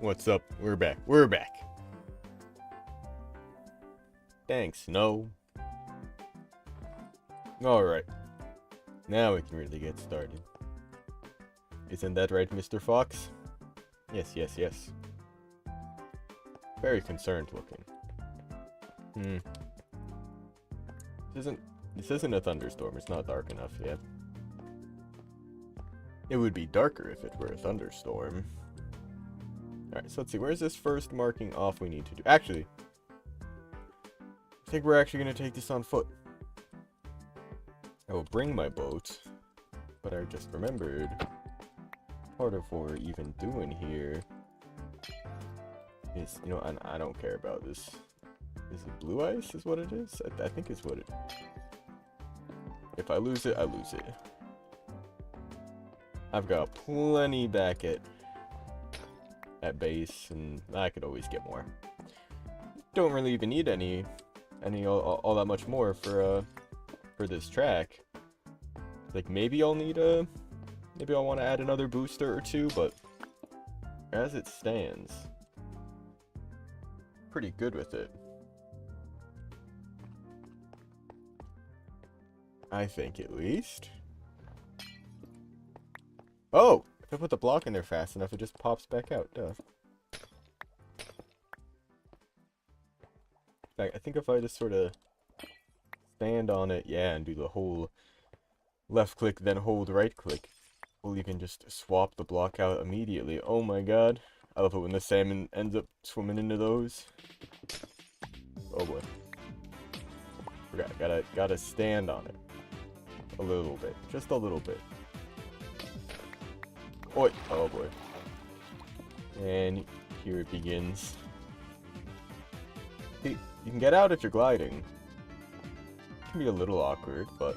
What's up? We're back. We're back. Thanks, no. Alright. Now we can really get started. Isn't that right, Mr. Fox? Yes, yes, yes. Very concerned looking. This isn't a thunderstorm. It's not dark enough yet. It would be darker if it were a thunderstorm. Alright, so let's see. Where's this first marking off we need to do? Actually, I think we're actually going to take this on foot. I will bring my boat, but I just remembered part of what we're even doing here is, you know, and I don't care about this. Is it blue ice is what it is? I think it's what it... If I lose it, I lose it. I've got plenty back at base, and I could always get more. Don't really even need any all that much more for this track. Like maybe I'll need maybe I'll want to add another booster or two, but as it stands, pretty good with it. I think at least. Oh! If I put the block in there fast enough, it just pops back out. Duh. I think if I just sort of stand on it, yeah, and do the whole left click, then hold right click, we'll even just swap the block out immediately. Oh my god. I love it when the salmon ends up swimming into those. Oh boy. Gotta stand on it. A little bit. Just a little bit. Oi! Oh boy. And here it begins. See, you can get out if you're gliding. It can be a little awkward, but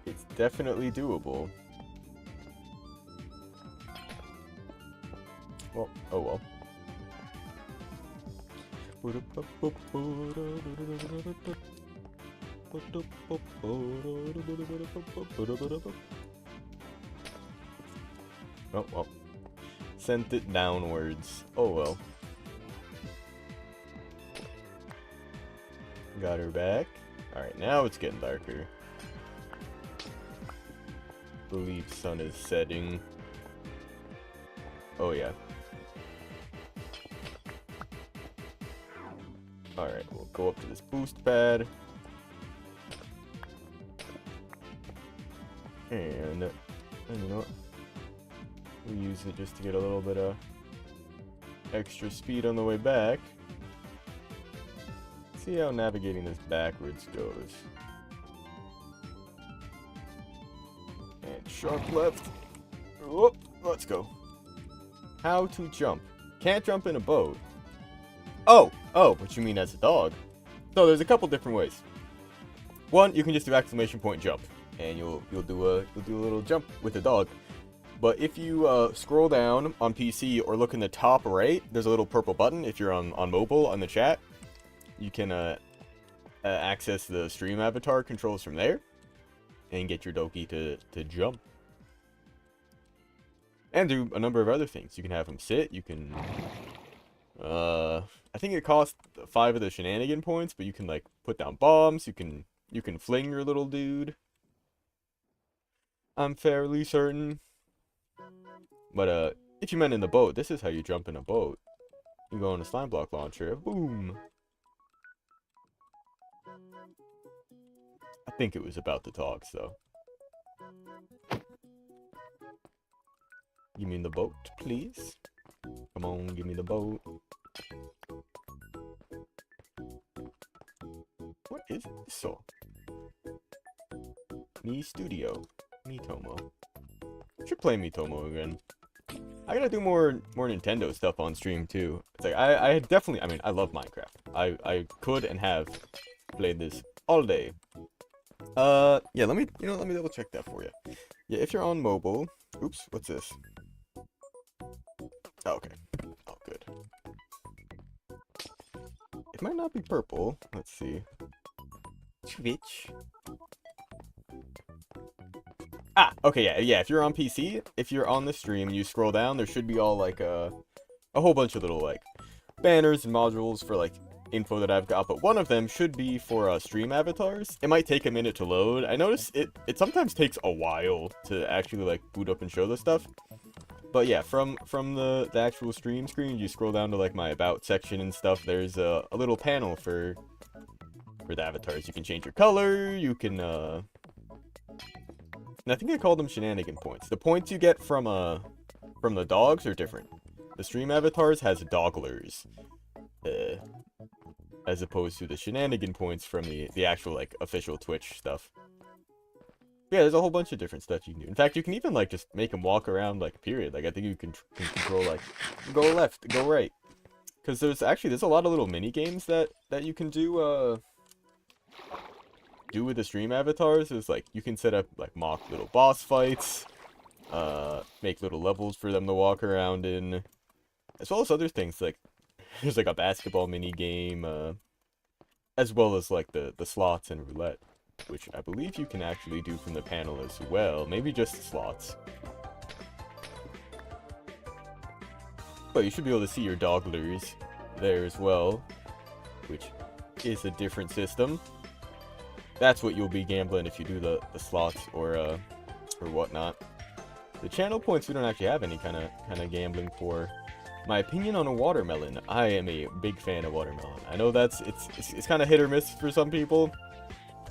it's definitely doable. Well, oh well. Oh well. Sent it downwards. Oh well. Got her back. Alright, now it's getting darker. Believe sun is setting. Oh yeah. Alright, we'll go up to this boost pad. And you know what? We'll use it just to get a little bit of extra speed on the way back. See how navigating this backwards goes. And sharp left. Whoop, let's go. How to jump. Can't jump in a boat. Oh, what you mean as a dog? So there's a couple different ways. One, you can just do exclamation point jump, and you'll do a little jump with a dog. But if you scroll down on PC or look in the top right, there's a little purple button. If you're on mobile on the chat, you can access the stream avatar controls from there and get your Doki to jump. And do a number of other things. You can have him sit, you can... I think it costs 5 of the shenanigan points, but you can, like, put down bombs, you can fling your little dude. I'm fairly certain. But, if you meant in the boat, this is how you jump in a boat. You go on a slime block launcher, boom! I think it was about the dogs, though. Give me the boat, please. Come on, give me the boat. What is this song? Studio. Miitomo. Should play Miitomo again. I gotta do more Nintendo stuff on stream too. It's like I definitely, I mean, I love Minecraft. I could and have played this all day. Yeah, let me double check that for you. Yeah, if you're on mobile, oops, what's this? Oh, okay. Oh, good. It might not be purple. Let's see. Twitch. Ah, okay, yeah, if you're on PC, if you're on the stream and you scroll down, there should be all, like, a whole bunch of little, like, banners and modules for, like, info that I've got, but one of them should be for, stream avatars. It might take a minute to load. I notice it sometimes takes a while to actually, like, boot up and show this stuff. But yeah, from the actual stream screen, you scroll down to, like, my about section and stuff, there's a little panel for the avatars. You can change your color, you can, and I think I call them shenanigan points. The points you get from the dogs are different. The stream avatars has dogglers, as opposed to the shenanigan points from the actual, like, official Twitch stuff. Yeah, there's a whole bunch of different stuff you can do. In fact, you can even, like, just make them walk around, like, period. Like, I think you can control, like, go left, go right. Because there's a lot of little mini games that you can do with the stream avatars. Is like, you can set up, like, mock little boss fights, make little levels for them to walk around in, as well as other things, like, there's, like, a basketball mini game, as well as, like, the slots and roulette, which I believe you can actually do from the panel as well. Maybe just the slots. But you should be able to see your dogglers there as well, which is a different system. That's what you'll be gambling if you do the slots or whatnot. The channel points we don't actually have any kind of gambling for. My opinion on a watermelon. I am a big fan of watermelon. I know it's kind of hit or miss for some people,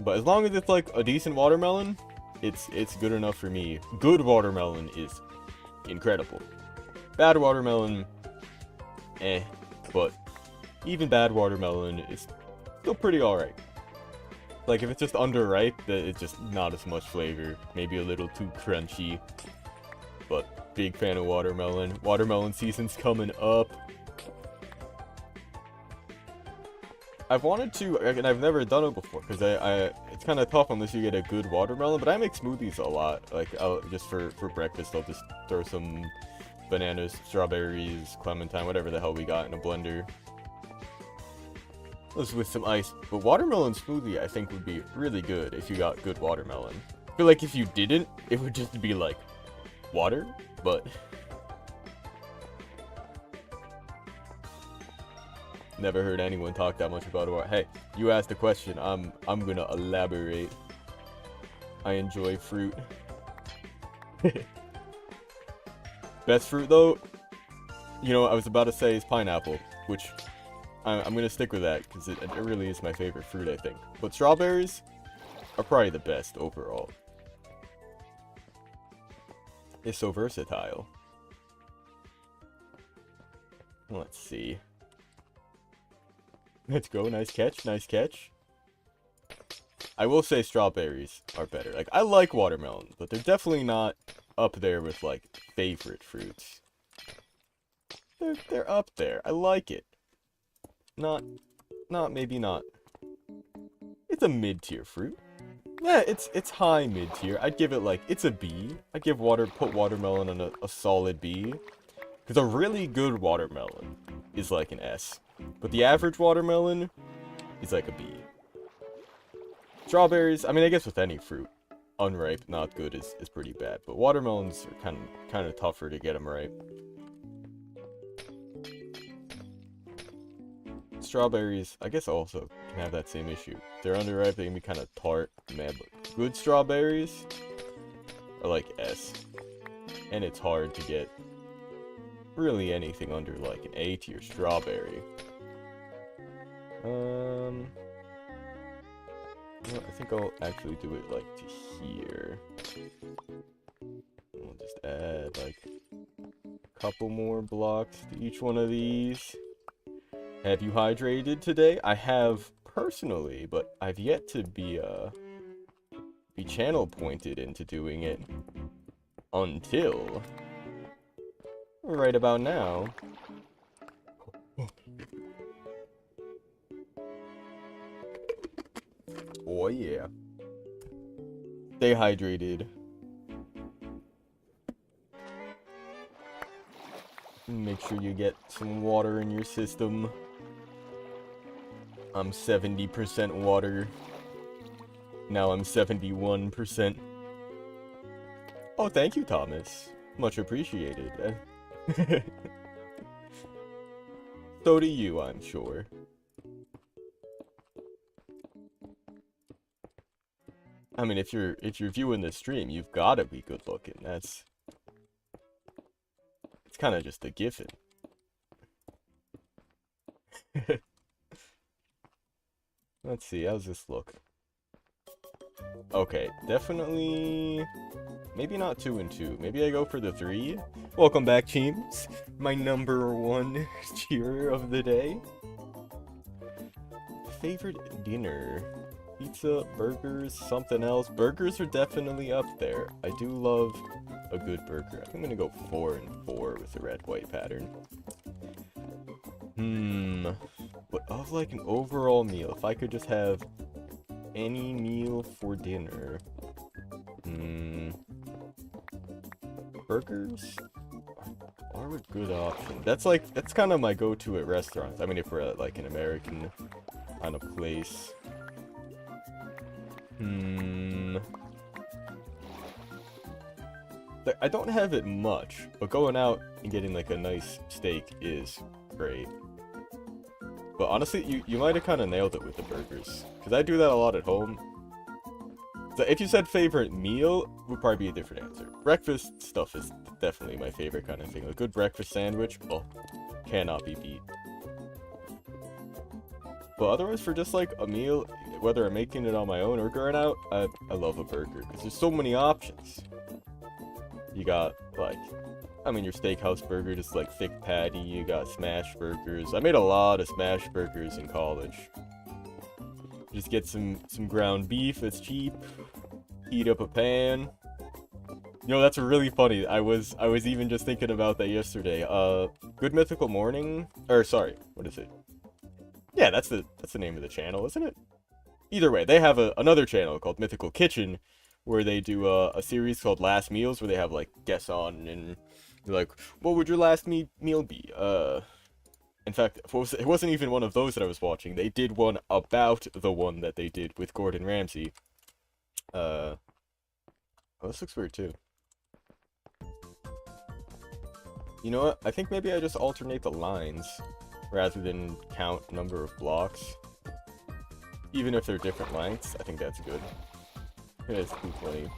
but as long as it's like a decent watermelon, it's good enough for me. Good watermelon is incredible. Bad watermelon, but even bad watermelon is still pretty alright. Like, if it's just underripe, it's just not as much flavor. Maybe a little too crunchy. But big fan of watermelon. Watermelon season's coming up. I've wanted to, and I've never done it before, because it's kind of tough unless you get a good watermelon, but I make smoothies a lot. Like, just for breakfast, I'll just throw some bananas, strawberries, clementine, whatever the hell we got in a blender. Those with some ice. But watermelon smoothie, I think, would be really good if you got good watermelon. I feel like if you didn't, it would just be like water, but never heard anyone talk that much about it. Hey, you asked a question. I'm gonna elaborate. I enjoy fruit. Best fruit though, you know, I was about to say is pineapple, which I'm gonna stick with that because it really is my favorite fruit, I think. But strawberries are probably the best overall. It's so versatile. Let's see. Let's go. Nice catch. Nice catch. I will say strawberries are better. Like, I like watermelon, but they're definitely not up there with, like, favorite fruits. They're up there. I like it. Maybe not. It's a mid-tier fruit. Yeah, it's high mid-tier. I'd give it, like, it's a B. I'd give put watermelon on a solid B. Because a really good watermelon is like an S. But the average watermelon is like a B. Strawberries, I mean, I guess with any fruit, unripe, not good is pretty bad. But watermelons are kind of tougher to get them right. Strawberries, I guess also can have that same issue. They're underripe, they can be kind of tart, man, but good strawberries are like S. And it's hard to get really anything under like an A tier strawberry. Well, I think I'll actually do it like to here. We'll just add like a couple more blocks to each one of these. Have you hydrated today? I have personally, but I've yet to be channel pointed into doing it until right about now. Oh yeah. Stay hydrated. Make sure you get some water in your system. I'm 70% water. Now I'm 71%. Oh, thank you, Thomas. Much appreciated. So do you, I'm sure. I mean, if you're viewing this stream, you've got to be good looking. It's kind of just a given. Let's see, how's this look? Okay, definitely. Maybe not 2 and 2. Maybe I go for the 3. Welcome back, teams. My #1 cheerer of the day. Favorite dinner? Pizza, burgers, something else. Burgers are definitely up there. I do love a good burger. I think I'm gonna go 4 and 4 with the red-white pattern. But of like an overall meal, if I could just have any meal for dinner. Burgers are a good option. That's kind of my go-to at restaurants. I mean, if we're at like an American kind of place. I don't have it much, but going out and getting like a nice steak is great. But honestly, you might have kind of nailed it with the burgers, because I do that a lot at home. So if you said favorite meal, would probably be a different answer. Breakfast stuff is definitely my favorite kind of thing. A good breakfast sandwich, oh, cannot be beat. But otherwise, for just like a meal, whether I'm making it on my own or going out, I love a burger, because there's so many options. You got, like, I mean, your steakhouse burger, just like thick patty. You got smash burgers. I made a lot of smash burgers in college. Just get some ground beef, it's cheap. Heat up a pan. You know, that's really funny. I was even just thinking about that yesterday. Good Mythical Morning, or sorry, what is it? Yeah, that's the name of the channel, isn't it? Either way, they have another channel called Mythical Kitchen, where they do a series called Last Meals, where they have like guests on and they're like, what would your last meal be? In fact, it wasn't even one of those that I was watching. They did one about the one that they did with Gordon Ramsay. Oh, this looks weird too. You know what? I think maybe I just alternate the lines rather than count number of blocks. Even if they're different lengths, I think that's good. It's 220.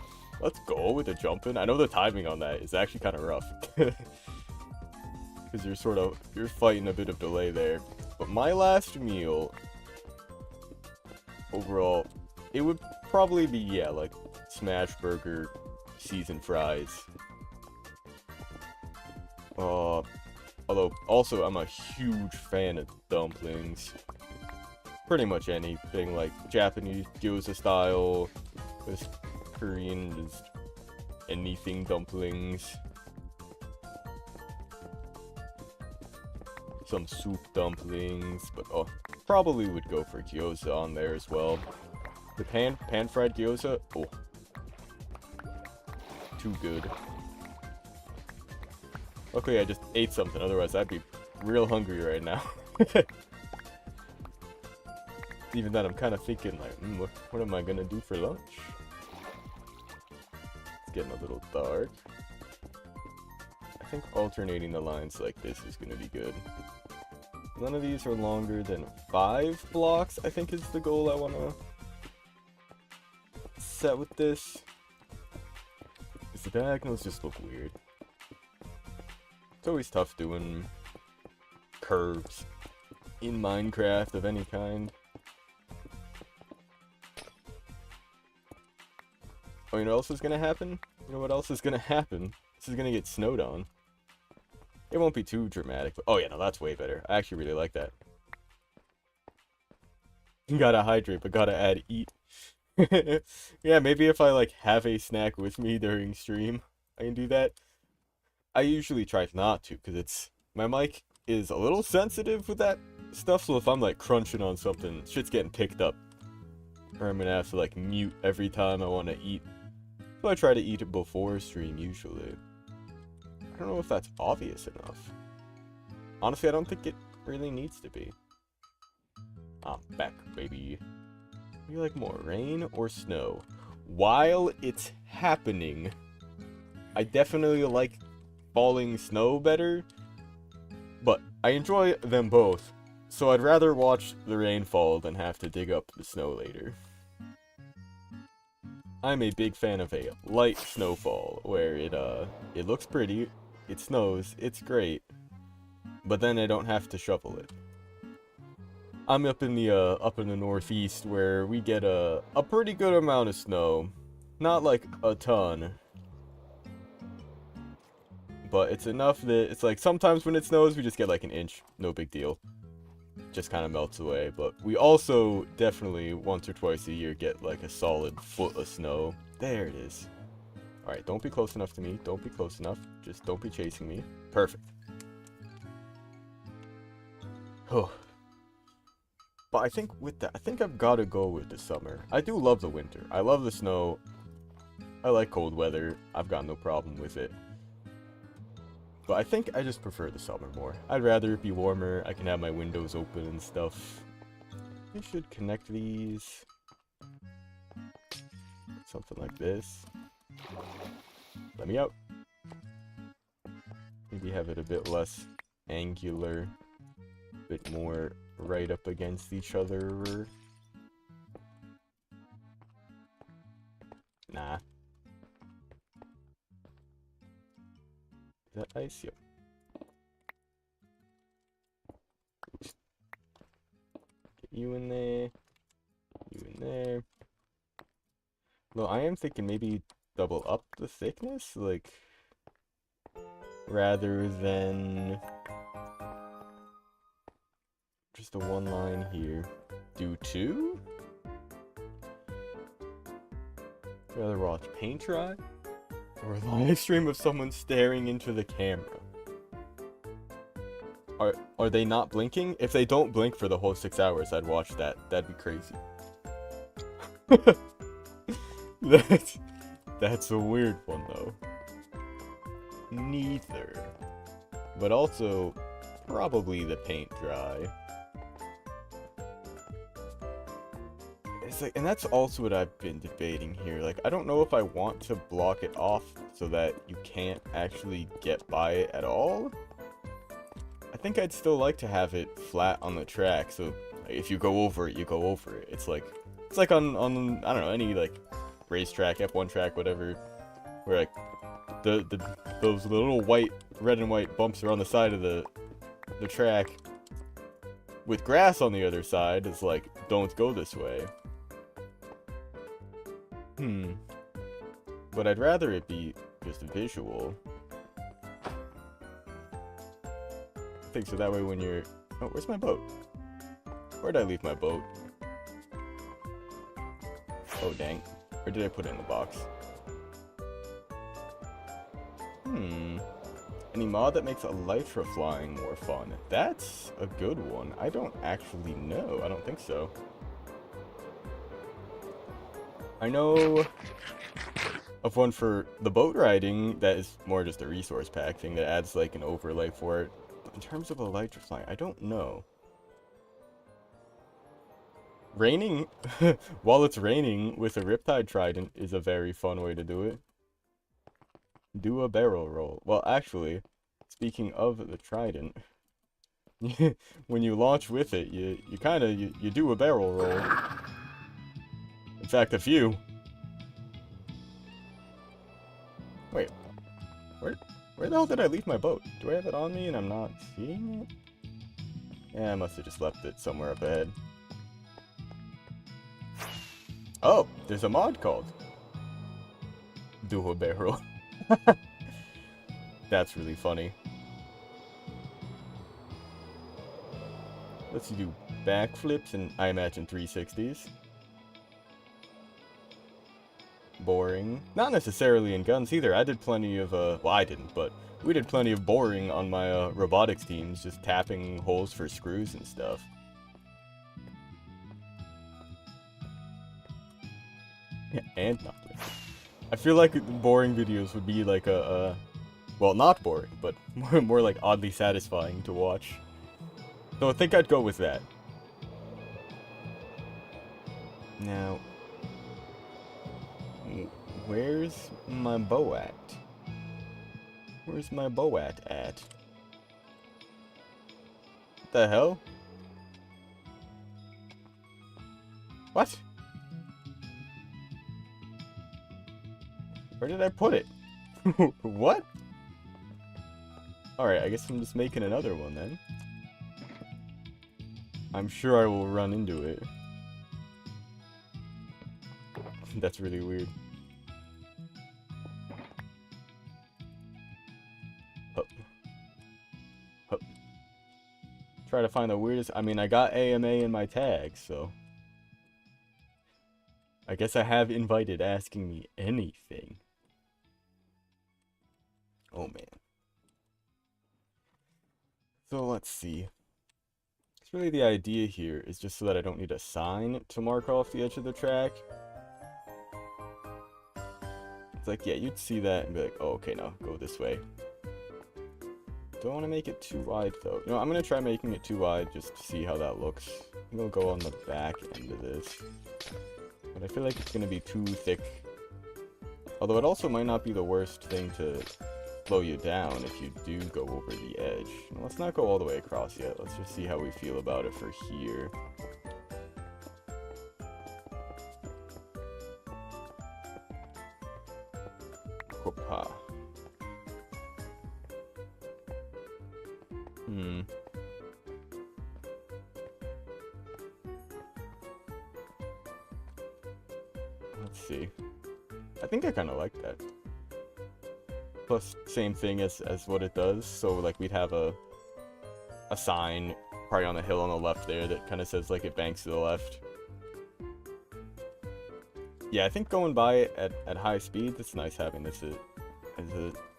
Let's go with the jumping. I know the timing on that is actually kind of rough. Because you're fighting a bit of delay there. But my last meal, overall, it would probably be, yeah, like smash burger, seasoned fries. Although, also, I'm a huge fan of dumplings. Pretty much anything, like Japanese gyoza style, with Korean, just anything dumplings. Some soup dumplings, but probably would go for gyoza on there as well. The pan-fried gyoza, oh, too good. Luckily I just ate something, otherwise I'd be real hungry right now. Even then, I'm kind of thinking like, what am I gonna do for lunch? It's getting a little dark. I think alternating the lines like this is gonna be good. None of these are longer than 5 blocks, I think is the goal I wanna set with this. Because the diagonals just look weird. It's always tough doing curves in Minecraft of any kind. Oh, you know what else is gonna happen? You know what else is gonna happen? This is gonna get snowed on. It won't be too dramatic, but oh yeah, no, that's way better. I actually really like that. Gotta hydrate, but gotta add eat. Yeah, maybe if I like have a snack with me during stream, I can do that. I usually try not to, because my mic is a little sensitive with that stuff, so if I'm like crunching on something, shit's getting picked up. Or I'm gonna have to like mute every time I want to eat. So I try to eat it before stream usually. I don't know if that's obvious enough. Honestly, I don't think it really needs to be. I'm back, baby. You like more rain or snow? While it's happening, I definitely like falling snow better, but I enjoy them both. So I'd rather watch the rain fall than have to dig up the snow later. I'm a big fan of a light snowfall, where it looks pretty, it snows, it's great, but then I don't have to shovel it. I'm up in the northeast where we get a pretty good amount of snow. Not like a ton, but it's enough that it's like sometimes when it snows we just get like an inch, no big deal. Just kind of melts away, but we also definitely once or twice a year get like a solid foot of snow. There it is. Alright, don't be close enough to me. Don't be close enough. Just don't be chasing me. Perfect. Oh. But I think with that, I think I've got to go with the summer. I do love the winter. I love the snow. I like cold weather. I've got no problem with it. But I think I just prefer the summer more. I'd rather it be warmer. I can have my windows open and stuff. I should connect these. Something like this. Let me out. Maybe have it a bit less angular. A bit more right up against each other. Nah. Is that ice? Yep. Get you in there. You in there. Well, I am thinking maybe double up the thickness, like, rather than just a one line here. Do two? Rather watch paint dry? Or a live stream of someone staring into the camera? Are they not blinking? If they don't blink for the whole 6 hours, I'd watch that. That'd be crazy. That's a weird one, though. Neither. But also, probably the paint dry. It's like, and that's also what I've been debating here. Like, I don't know if I want to block it off so that you can't actually get by it at all. I think I'd still like to have it flat on the track, so if you go over it, you go over it. It's like on I don't know, any like racetrack, F1 track, whatever, where like those little red and white bumps are on the side of the track with grass on the other side. It's like, don't go this way. But I'd rather it be just visual. I think so that way when you're... Oh, where's my boat? Where'd I leave my boat? Oh, dang. Or did I put it in the box? Any mod that makes elytra flying more fun? That's a good one. I don't actually know. I don't think so. I know of one for the boat riding that is more just a resource pack thing that adds like an overlay for it. But in terms of elytra flying, I don't know. Raining, while it's raining with a Riptide Trident is a very fun way to do it. Do a barrel roll. Well, actually, speaking of the Trident, when you launch with it, you do a barrel roll. In fact, a few. Wait, where the hell did I leave my boat? Do I have it on me and I'm not seeing it? Yeah, I must have just left it somewhere up ahead. Oh, there's a mod called Do a Barrel. That's really funny. Let's do backflips and I imagine 360s. Boring. Not necessarily in guns either. I did plenty of, well, I didn't, but we did plenty of boring on my robotics teams, just tapping holes for screws and stuff. Yeah, and not blinking. I feel like boring videos would be like well, not boring, but more like oddly satisfying to watch. So I think I'd go with that. Now, where's my bow at? Where's my boat at? What the hell? What? Where did I put it? What? Alright, I guess I'm just making another one then. I'm sure I will run into it. That's really weird. Hup. Hup. Try to find the weirdest... I mean, I got AMA in my tag, so... I guess I have invited asking me anything. Oh, man. So, let's see. It's really the idea here is just so that I don't need a sign to mark off the edge of the track. It's like, yeah, you'd see that and be like, oh, okay, no, go this way. Don't want to make it too wide, though. You know, I'm going to try making it too wide just to see how that looks. I'm going to go on the back end of this. But I feel like it's going to be too thick. Although it also might not be the worst thing to slow you down if you do go over the edge. Now, let's not go all the way across yet. Let's just see how we feel about it for here. Hoppa. Let's see. I think I kind of like that. Plus, same thing as what it does. So, like, we'd have a sign probably on the hill on the left there that kind of says, like, it banks to the left. Yeah, I think going by it at high speed, it's nice having this as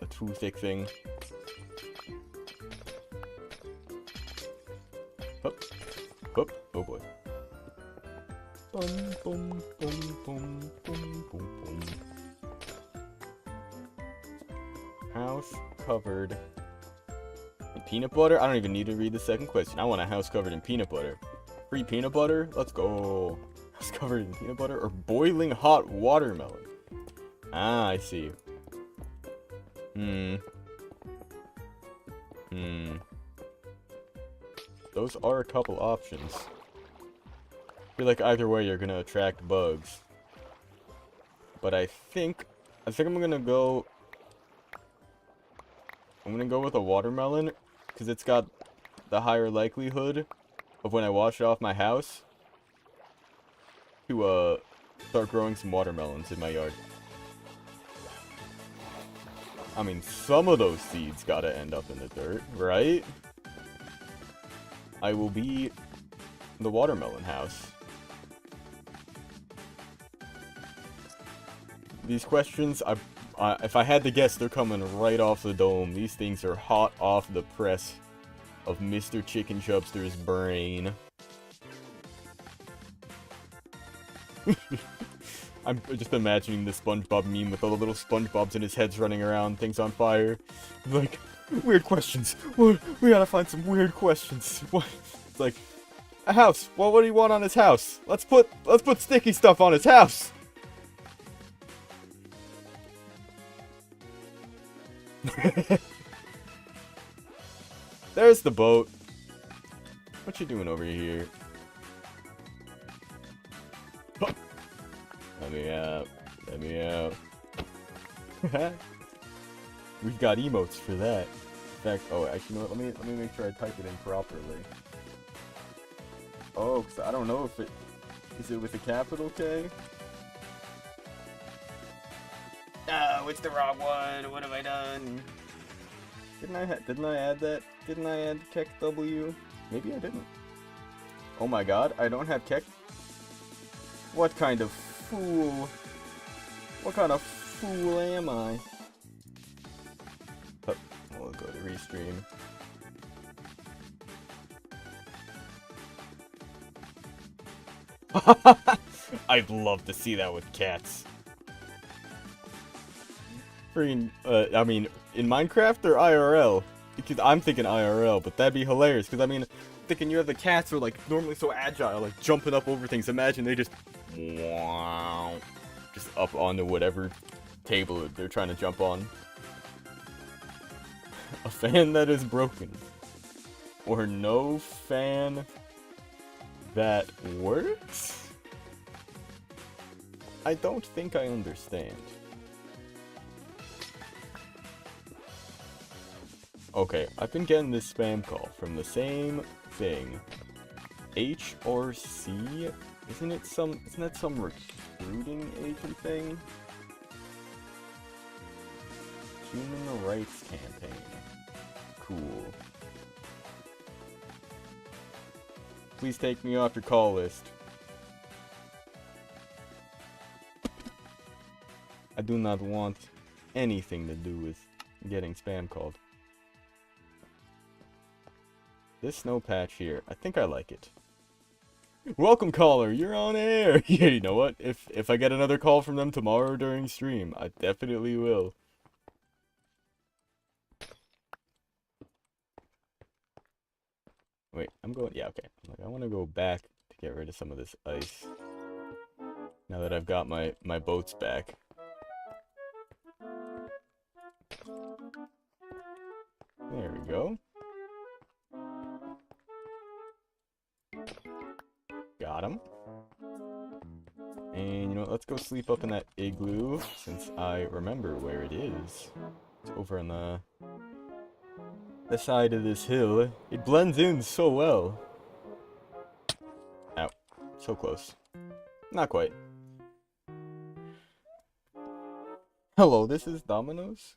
a too thick thing. Hup. Hup. Oh boy. Boom, boom, boom, boom, boom, boom, boom. House covered in peanut butter? I don't even need to read the second question. I want a house covered in peanut butter. Free peanut butter? Let's go. House covered in peanut butter or boiling hot watermelon? Ah, I see. Those are a couple options. I feel like either way you're gonna attract bugs. But I think I'm gonna go with a watermelon because it's got the higher likelihood of when I wash it off my house to start growing some watermelons in my yard. I mean, some of those seeds gotta end up in the dirt, right? I will be the watermelon house. These questions, if I had to guess, they're coming right off the dome. These things are hot off the press of Mr. Chicken Chubster's brain. I'm just imagining the SpongeBob meme with all the little SpongeBobs in his heads running around, things on fire. Like, weird questions. We gotta find some weird questions. What? It's like, a house. Well, what do you want on his house? Let's put sticky stuff on his house. There's the boat. What you doing over here? Let me out. Let me out. We've got emotes for that. In fact, oh, actually, you know what? Let me make sure I type it in properly. Oh, cause I don't know if it is it with a capital K. Oh, it's the wrong one. What have I done? Didn't I add that? Didn't I add Keck W? Maybe I didn't. Oh my God, I don't have Keck. What kind of fool? What kind of fool am I? Oh, we'll go to restream. I'd love to see that with cats. I mean, in Minecraft or IRL? Because I'm thinking IRL, but that'd be hilarious. Because I mean, thinking you have the cats who are like normally so agile, like jumping up over things. Imagine they just up onto whatever table they're trying to jump on. A fan that is broken. Or no fan that works? I don't think I understand. Okay, I've been getting this spam call from the same thing. H or C? Isn't that some recruiting agent thing? Human rights campaign. Cool. Please take me off your call list. I do not want anything to do with getting spam called. This snow patch here, I think I like it. Welcome caller, you're on air! Yeah, you know what? If I get another call from them tomorrow during stream, I definitely will. Wait, I'm going, yeah, okay. I want to go back to get rid of some of this ice. Now that I've got my boats back. There we go. Got him. And you know what, let's go sleep up in that igloo, since I remember where it is. It's over on the side of this hill. It blends in so well. Ow. So close. Not quite. Hello, this is Domino's.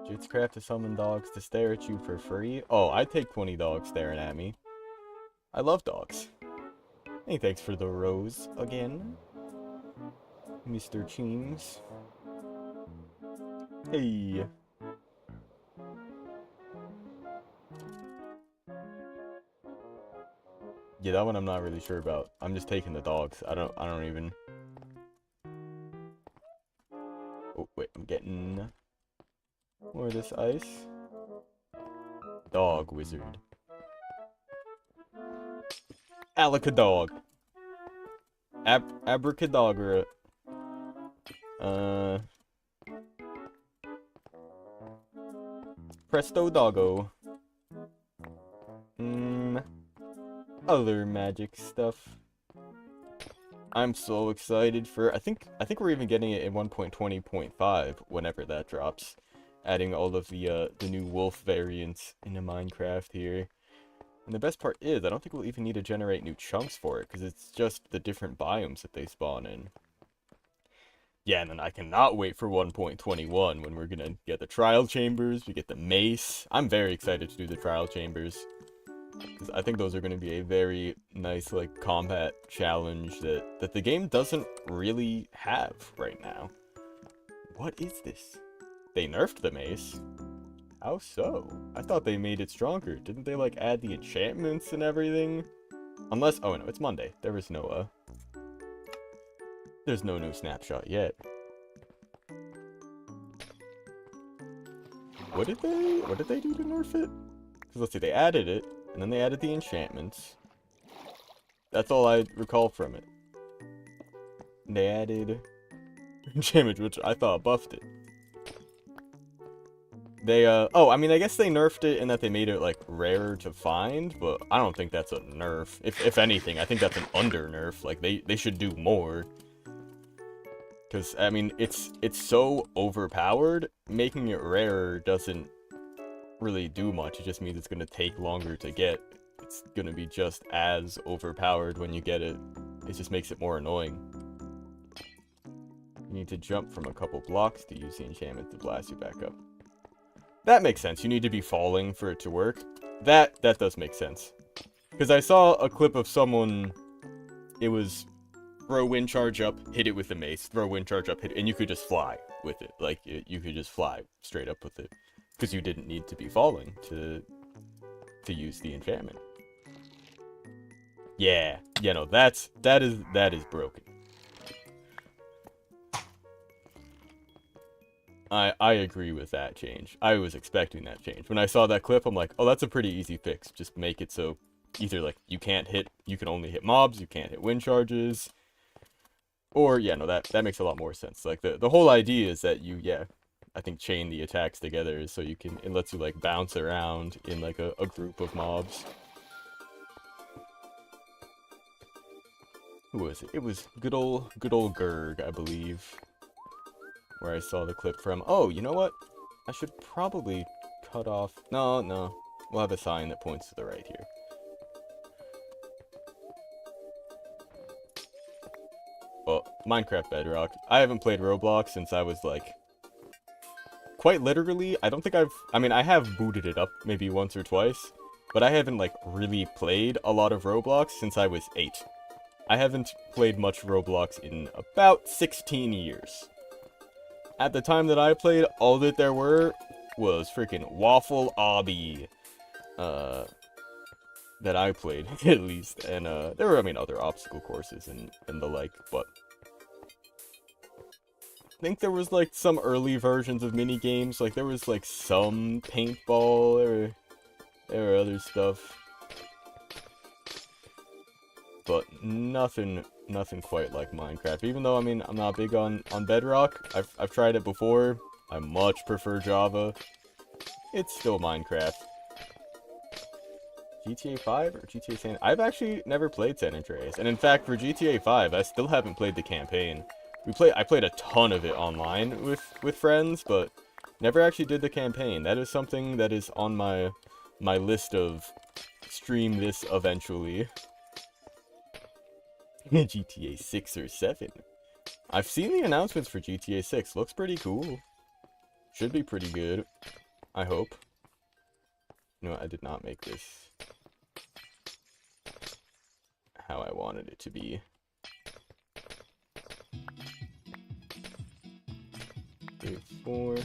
Jitscraft to summon dogs to stare at you for free. Oh, I'd take 20 dogs staring at me. I love dogs. Hey, thanks for the rose again, Mr. Cheems. Hey. Yeah, that one I'm not really sure about. I'm just taking the dogs. I don't even. Oh wait, I'm getting more of this ice. Dog wizard. Alakadog. Abracadabra. Presto doggo. Other magic stuff. I'm so excited for, I think we're even getting it in 1.20.5 whenever that drops. Adding all of the new wolf variants into Minecraft here. And the best part is, I don't think we'll even need to generate new chunks for it, because it's just the different biomes that they spawn in. Yeah, and then I cannot wait for 1.21 when we're gonna get the trial chambers, we get the mace. I'm very excited to do the trial chambers, because I think those are gonna be a very nice, like, combat challenge that the game doesn't really have right now. What is this? They nerfed the mace? How so? I thought they made it stronger. Didn't they, like, add the enchantments and everything? Unless, oh no, it's Monday. There is no, there's no new snapshot yet. What did they do to nerf it? Because let's see, they added it, and then they added the enchantments. That's all I recall from it. And they added enchantments, which I thought buffed it. They, oh, I mean, I guess they nerfed it in that they made it, like, rarer to find, but I don't think that's a nerf. If anything, I think that's an under-nerf. Like, they should do more. Because, I mean, it's so overpowered, making it rarer doesn't really do much. It just means it's gonna take longer to get. It's gonna be just as overpowered when you get it. It just makes it more annoying. You need to jump from a couple blocks to use the enchantment to blast you back up. That makes sense. You need to be falling for it to work. That does make sense. Because I saw a clip of someone, it was throw wind charge up, hit it with the mace, throw wind charge up, hit it, and you could just fly with it. Like, you could just fly straight up with it. Because you didn't need to be falling to use the enchantment. Yeah, you know, that is broken. I agree with that change. I was expecting that change. When I saw that clip, I'm like, oh, that's a pretty easy fix. Just make it so either, like, you can only hit mobs, you can't hit wind charges. Or, yeah, no, that makes a lot more sense. Like, the whole idea is that you, yeah, I think chain the attacks together so you can, it lets you, like, bounce around in, like, a group of mobs. Who was it? It was good old Gerg, I believe, where I saw the clip from. Oh, you know what? I should probably cut off... No, no. We'll have a sign that points to the right here. Well, Minecraft Bedrock. I haven't played Roblox since I was, like... Quite literally, I don't think I mean, I have booted it up maybe once or twice, but I haven't, like, really played a lot of Roblox since I was 8. I haven't played much Roblox in about 16 years. At the time that I played, all that there was freaking Waffle Obby. That I played, at least. And, there were, I mean, other obstacle courses and the like, but... I think there was, like, some early versions of mini-games. Like, there was, like, some paintball, there were other stuff. But nothing quite like Minecraft. Even though, I mean, I'm not big on Bedrock. I've tried it before. I much prefer Java. It's still Minecraft. GTA 5 or GTA San... I've actually never played San Andreas. And in fact, for GTA 5, I still haven't played the campaign. I played a ton of it online with friends, but never actually did the campaign. That is something that is on my list of stream this eventually. GTA 6 or 7. I've seen the announcements for GTA 6. Looks pretty cool. Should be pretty good. I hope. No, I did not make this how I wanted it to be. 3, 4.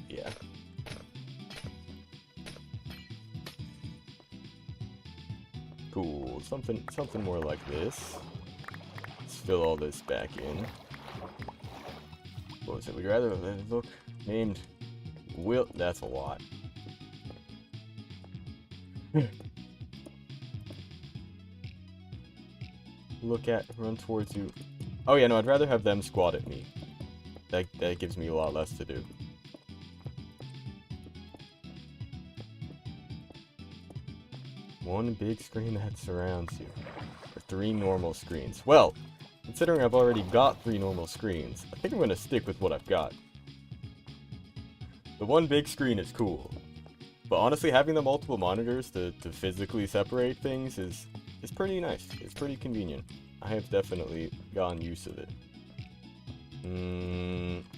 Yeah. Cool. Something more like this. Let's fill all this back in. What was it? We'd rather look named Will. That's a lot. Look at, run towards you. Oh yeah, no, I'd rather have them squat at me. That gives me a lot less to do. One big screen that surrounds you. Or 3 normal screens. Well, considering I've already got 3 normal screens, I think I'm going to stick with what I've got. The one big screen is cool. But honestly, having the multiple monitors to physically separate things is pretty nice. It's pretty convenient. I have definitely gotten used to it.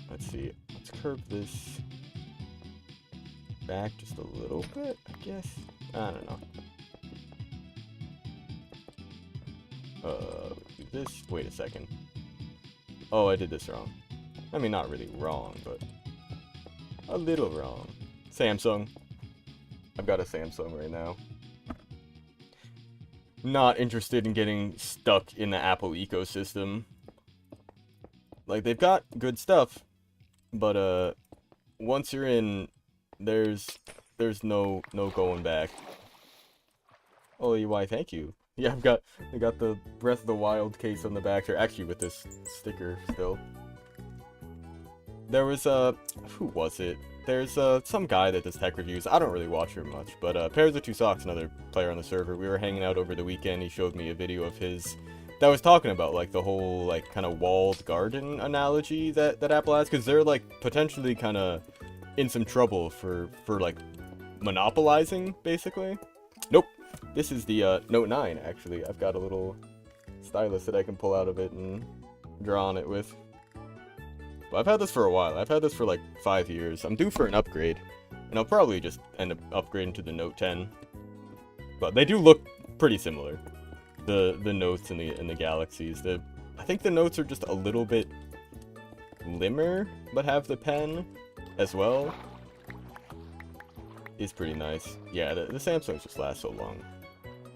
Let's see. Let's curve this back just a little bit, I guess. I don't know. Do this. Wait a second. Oh, I did this wrong. I mean, not really wrong, but a little wrong. Samsung. I've got a Samsung right now. Not interested in getting stuck in the Apple ecosystem. Like, they've got good stuff, but once you're in, there's no going back. Oh, why? Thank you. Yeah, I got the Breath of the Wild case on the back here. Actually, with this sticker still. There was who was it? There's some guy that does tech reviews. I don't really watch her much, but Pairs of Two Socks, another player on the server. We were hanging out over the weekend. He showed me a video of his that was talking about like the whole like kind of walled garden analogy that Apple has, because they're like potentially kind of in some trouble for like monopolizing basically. Nope. This is the Note 9 actually. I've got a little stylus that I can pull out of it and draw on it with. But I've had this for a while. I've had this for like 5 years. I'm due for an upgrade, and I'll probably just end up upgrading to the Note 10. But they do look pretty similar. The Notes and the Galaxies. I think the Notes are just a little bit limmer, but have the pen as well. Is pretty nice. Yeah, the Samsungs just last so long.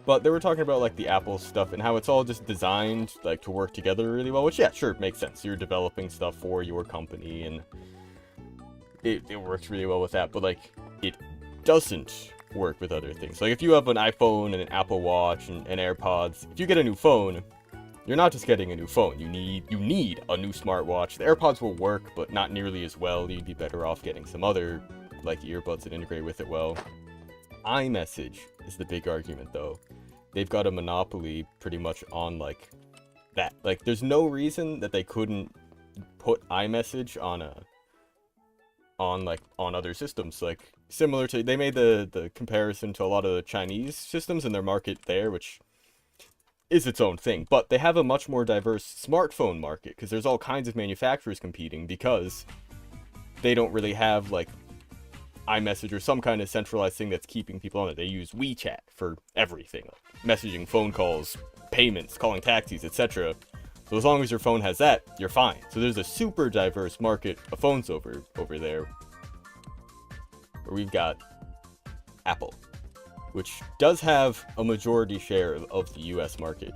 But they were talking about like the Apple stuff and how it's all just designed like to work together really well, which yeah, sure, makes sense. You're developing stuff for your company and it works really well with that, but like it doesn't work with other things. Like if you have an iPhone and an Apple Watch and AirPods, if you get a new phone, you're not just getting a new phone. You need a new smartwatch. The AirPods will work, but not nearly as well. You'd be better off getting some other like earbuds that integrate with it well. iMessage is the big argument though. They've got a monopoly pretty much on like that. Like there's no reason that they couldn't put iMessage on other systems. Like similar to, they made the comparison to a lot of the Chinese systems in their market there, which is its own thing, but they have a much more diverse smartphone market because there's all kinds of manufacturers competing, because they don't really have like iMessage or some kind of centralized thing that's keeping people on it. They use WeChat for everything, like messaging, phone calls, payments, calling taxis, etc. So as long as your phone has that, you're fine. So there's a super diverse market of phones over there, where we've got Apple, which does have a majority share of the US market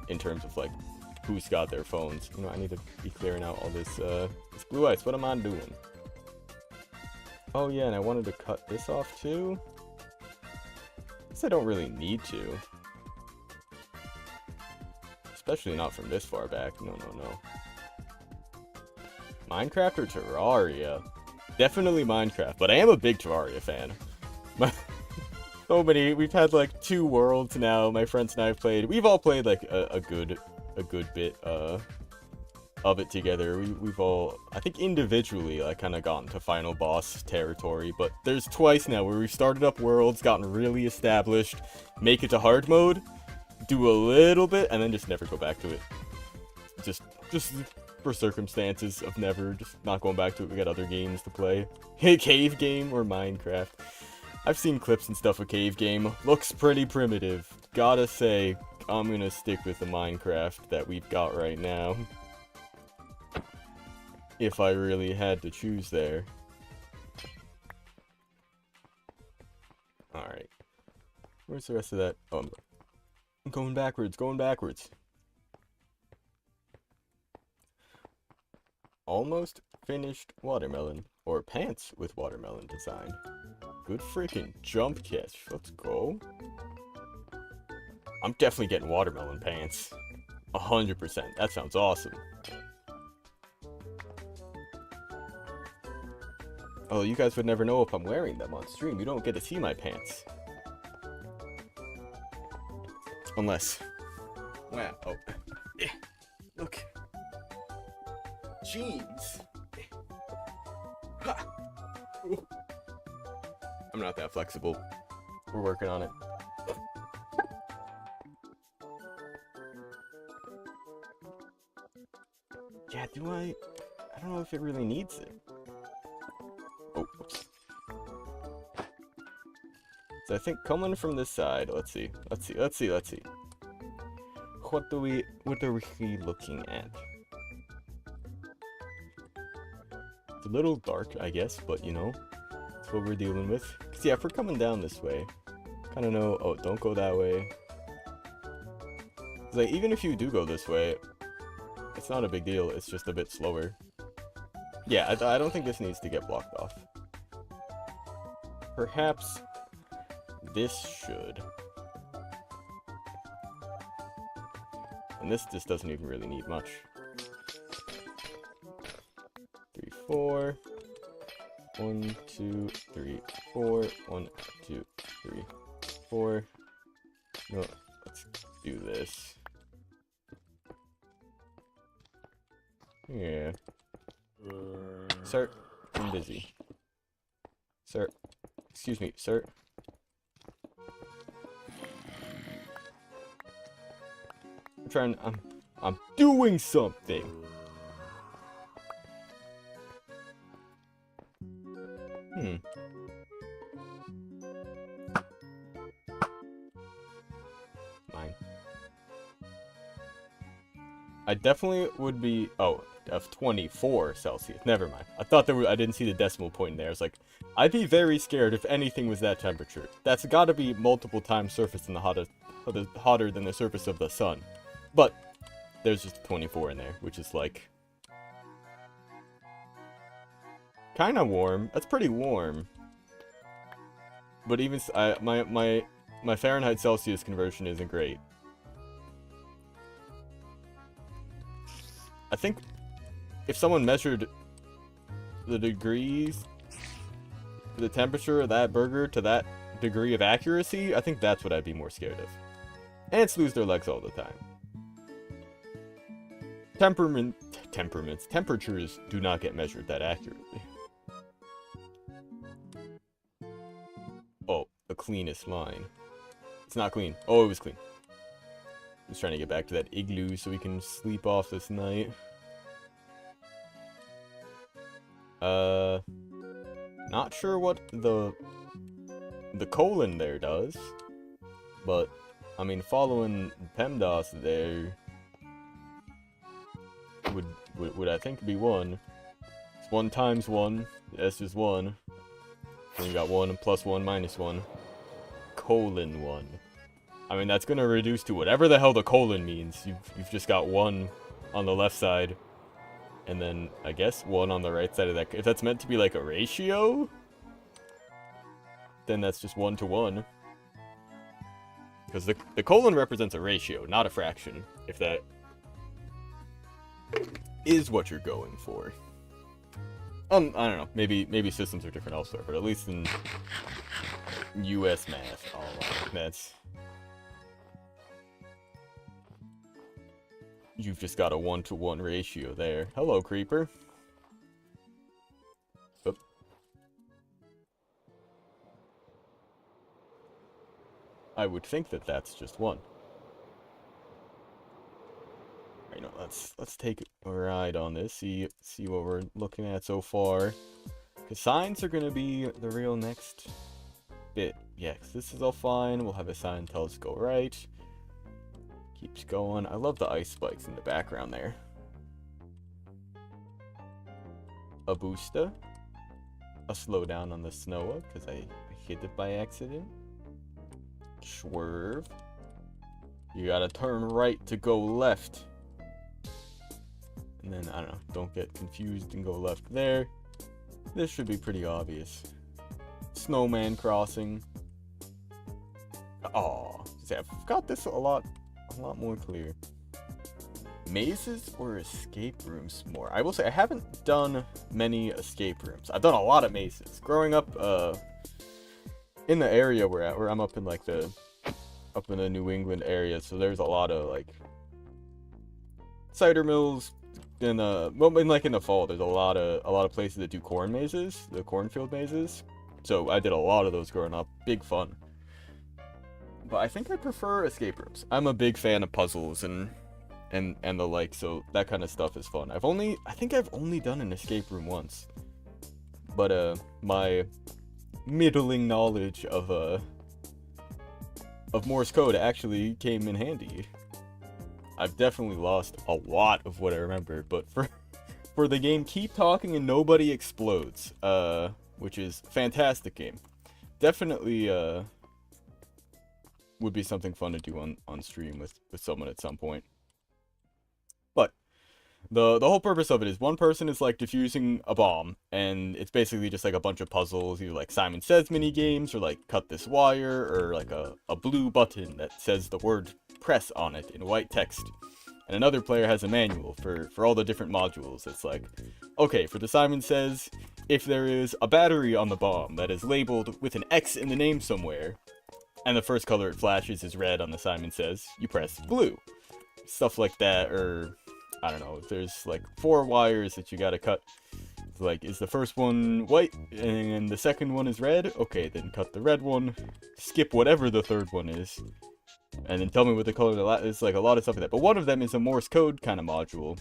in terms of like who's got their phones. You know, I need to be clearing out all this blue ice. What am I doing? Oh yeah, and I wanted to cut this off too. I guess I don't really need to. Especially not from this far back. No. Minecraft or Terraria? Definitely Minecraft, but I am a big Terraria fan. So many, we've had like 2 worlds now, my friends and I have played. We've all played like a good bit of it together. We've all, I think individually, like kind of gotten to final boss territory, but there's twice now where we've started up worlds, gotten really established, make it to hard mode, do a little bit, and then just never go back to it. Just for circumstances of never, just not going back to it. We got other games to play. Cave game or Minecraft. I've seen clips and stuff of Cave Game. Looks pretty primitive. Gotta say, I'm gonna stick with the Minecraft that we've got right now. If I really had to choose there. Alright. Where's the rest of that? Oh, I'm going backwards, Almost finished watermelon. Or pants with watermelon design. Good freaking jump catch. Let's go. I'm definitely getting watermelon pants. 100%. That sounds awesome. Oh, you guys would never know if I'm wearing them on stream. You don't get to see my pants. Unless... Wow. Oh. Look. Jeans. Ha. I'm not that flexible. We're working on it. Yeah, do I don't know if it really needs it. Oh, oops. So I think coming from this side, let's see. What are we looking at? It's a little dark, I guess, but you know, that's what we're dealing with. Cause yeah, if we're coming down this way, kind of know, oh, don't go that way. Like, even if you do go this way, it's not a big deal, it's just a bit slower. Yeah, I don't think this needs to get blocked off. Perhaps this should. And this just doesn't even really need much. 3, 4. 1, 2, 3, 4. 1, 2, 3, 4. No, let's do this. Yeah. Sir, I'm busy. Sir, excuse me, sir. I'm doing something. Mine. I definitely would be, oh, of 24 Celsius. Never mind. I thought I didn't see the decimal point in there. I was like, I'd be very scared if anything was that temperature. That's gotta be multiple times surface in the hotter than the surface of the sun. But there's just 24 in there, which is like kind of warm. That's pretty warm. But even my Fahrenheit Celsius conversion isn't great. I think if someone measured the degrees, the temperature of that burger to that degree of accuracy, I think that's what I'd be more scared of. Ants lose their legs all the time. Temperatures do not get measured that accurately. Oh, the cleanest line. It's not clean. Oh, it was clean. Just trying to get back to that igloo so we can sleep off this night. Not sure what the colon there does, but I mean, following PEMDAS there would I think be 1. It's 1 times 1. The S is 1. Then you got 1 plus 1 minus 1. Colon 1. I mean, that's gonna reduce to whatever the hell the colon means. You've just got 1 on the left side, and then I guess 1 on the right side of that. If that's meant to be like a ratio, then that's just 1 to 1. Because the colon represents a ratio, not a fraction. If that is what you're going for. I don't know. Maybe systems are different elsewhere, but at least in U.S. math, that's. You've just got a 1-to-1 ratio there. Hello, creeper. Oop. I would think that that's just 1. You know, let's take a ride on this. See what we're looking at so far. Because signs are gonna be the real next bit. Yeah, 'cause this is all fine. We'll have a sign tell us go right. Keeps going. I love the ice spikes in the background there. A booster. A slowdown on the snow because I hit it by accident. Swerve. You gotta turn right to go left. And then, I don't know, don't get confused and go left there. This should be pretty obvious. Snowman crossing. Oh, I've got this a lot more clear. Mazes or escape rooms more? I will say I haven't done many escape rooms. I've done a lot of mazes. Growing up in the area where I'm up in like up in the New England area, so there's a lot of like cider mills in the fall there's a lot of places that do corn mazes, the cornfield mazes. So I did a lot of those growing up. Big fun. But I think I prefer escape rooms. I'm a big fan of puzzles and the like, so that kind of stuff is fun. I think I've only done an escape room once. But my middling knowledge of Morse code actually came in handy. I've definitely lost a lot of what I remember, but for the game Keep Talking and Nobody Explodes, which is a fantastic game. Definitely would be something fun to do on stream with someone at some point. But the whole purpose of it is one person is like defusing a bomb, and it's basically just like a bunch of puzzles, either like Simon Says mini games, or like cut this wire, or like a blue button that says the word press on it in white text. And another player has a manual for all the different modules. It's like, okay, for the Simon Says, if there is a battery on the bomb that is labeled with an X in the name somewhere, and the first color it flashes is red on the Simon Says, you press blue. Stuff like that, or I don't know, if there's like 4 wires that you gotta cut. It's like, is the first one white and the second one is red? Okay, then cut the red one, skip whatever the third one is, and then tell me what the color is. Like a lot of stuff like that. But one of them is a Morse code kind of module.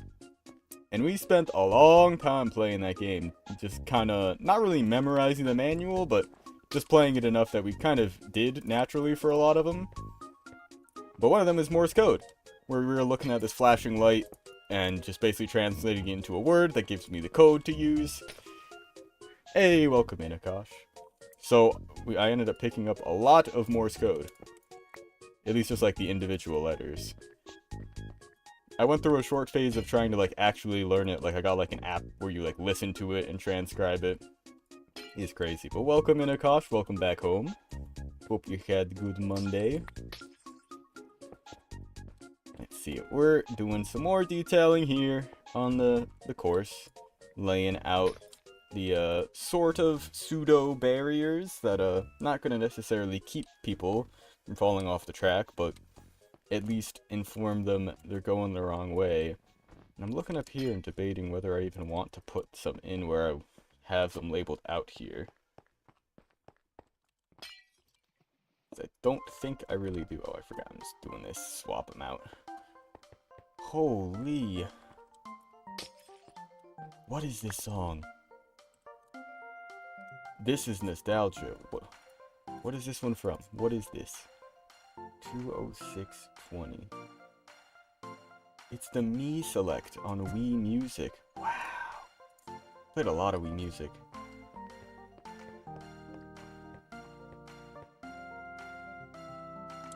And we spent a long time playing that game, just kind of not really memorizing the manual, but just playing it enough that we kind of did naturally for a lot of them. But one of them is Morse code, where we were looking at this flashing light and just basically translating it into a word that gives me the code to use. Hey, welcome in, Akash. So I ended up picking up a lot of Morse code. At least just like the individual letters. I went through a short phase of trying to, like, actually learn it. Like, I got, like, an app where you, like, listen to it and transcribe it. It's crazy. But welcome in, Akash. Welcome back home. Hope you had a good Monday. Let's see. We're doing some more detailing here on the course. Laying out the, sort of pseudo barriers that, not gonna necessarily keep people from falling off the track, but at least inform them they're going the wrong way. And I'm looking up here and debating whether I even want to put some in where I have them labeled out here. I don't think I really do. Oh, I forgot I'm just doing this. Swap them out. Holy. What is this song? This is nostalgia. What is this one from? What is this? 20620. It's the Me Select on Wii Music. Wow. Played a lot of Wii Music.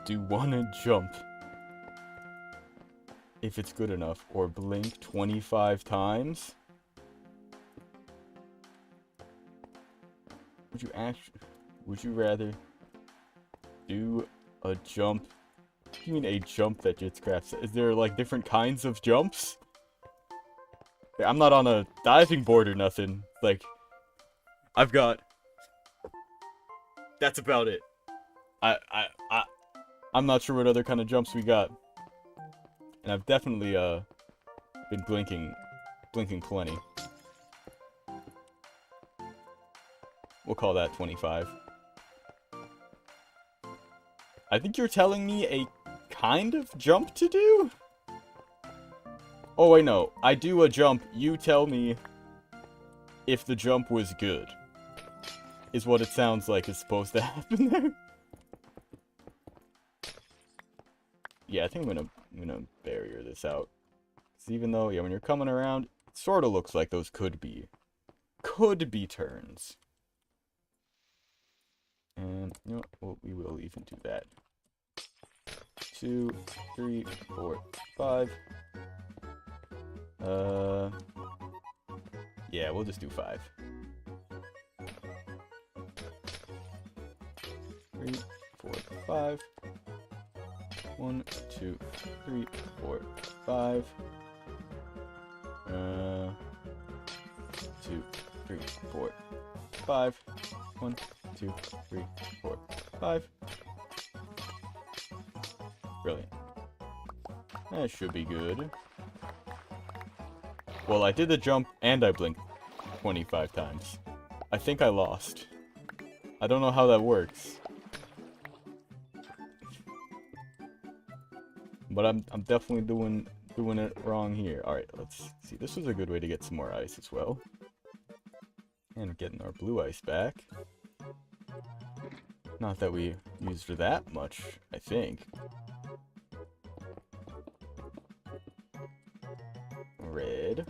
Do wanna jump if it's good enough, or blink 25 times? Would you rather do a jump? What do you mean a jump that gets crafts? Is there, like, different kinds of jumps? I'm not on a diving board or nothing. Like, that's about it. I'm not sure what other kind of jumps we got. And I've definitely, been blinking plenty. We'll call that 25. I think you're telling me a kind of jump to do? Oh, wait, no. I do a jump. You tell me if the jump was good. Is what it sounds like is supposed to happen there. Yeah, I think I'm gonna barrier this out. 'Cause even though, yeah, when you're coming around, it sort of looks like those could be turns. And, you know what? Well, we will even do that. 2, 3, 4, 5. Yeah, we'll just do 5. 3, 4, 5. 1, 2, 3, 4, 5. 2, 3, 4, 5. 1, 2, 3, 4, 5. Brilliant. That should be good. Well, I did the jump and I blinked 25 times. I think I lost. I don't know how that works. But I'm definitely doing it wrong here. Alright, let's see. This was a good way to get some more ice as well. And getting our blue ice back. Not that we used that much, I think. Red.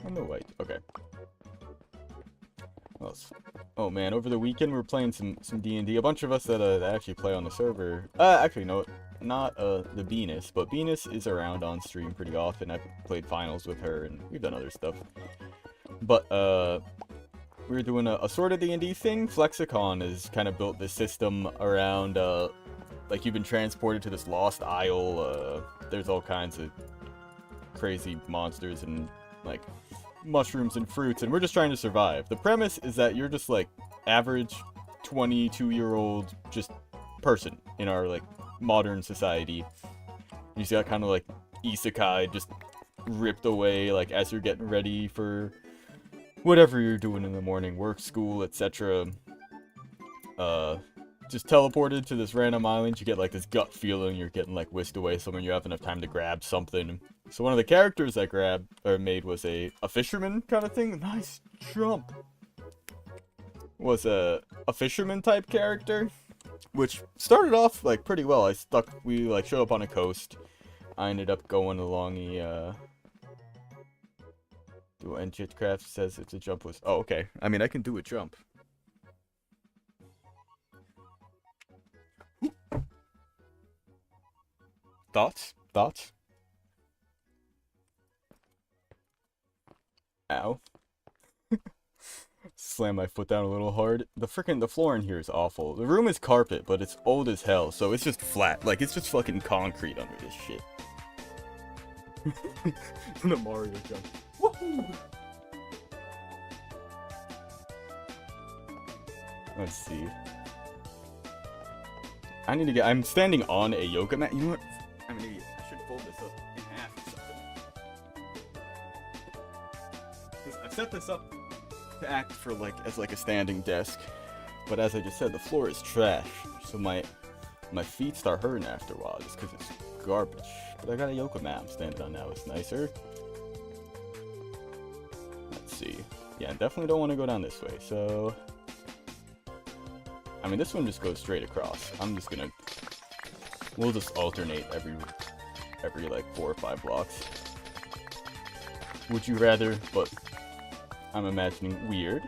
And the white. Okay. What else? Oh man, over the weekend we were playing some D&D. A bunch of us that actually play on the server. Actually no, not the Venus, but Venus is around on stream pretty often. I've played finals with her and we've done other stuff. But we were doing a sort of D&D thing. Flexicon has kind of built this system around like you've been transported to this lost isle. There's all kinds of crazy monsters and like mushrooms and fruits, and we're just trying to survive. The premise is that you're just like average 22-year-old just person in our like modern society. You see that kind of like isekai just ripped away like as you're getting ready for whatever you're doing in the morning, work, school, etc. Just teleported to this random island. You get like this gut feeling you're getting like whisked away somewhere, you have enough time to grab something. So one of the characters I grabbed or made was a fisherman kind of thing. Nice jump. Was a fisherman type character, which started off like pretty well. We like showed up on a coast. I ended up going along the and Jitcraft says it's a jump was. Oh, okay. I mean, I can do a jump. Thoughts? Thoughts? Ow. Slam my foot down a little hard. The floor in here is awful. The room is carpet, but it's old as hell, so it's just flat. Like, it's just fucking concrete under this shit. The Mario jump. Woohoo! Let's see. I need to get... I'm standing on a yoga mat. You know what? I'm an idiot. I should fold this up in half or something. I've set this up to act for as a standing desk, but as I just said, the floor is trash, so my feet start hurting after a while just because it's garbage. But I got a yoga mat I'm standing on now. It's nicer. Let's see. Yeah, I definitely don't want to go down this way, so I mean, this one just goes straight across. We'll just alternate every like 4 or 5 blocks. Would you rather, but I'm imagining weird.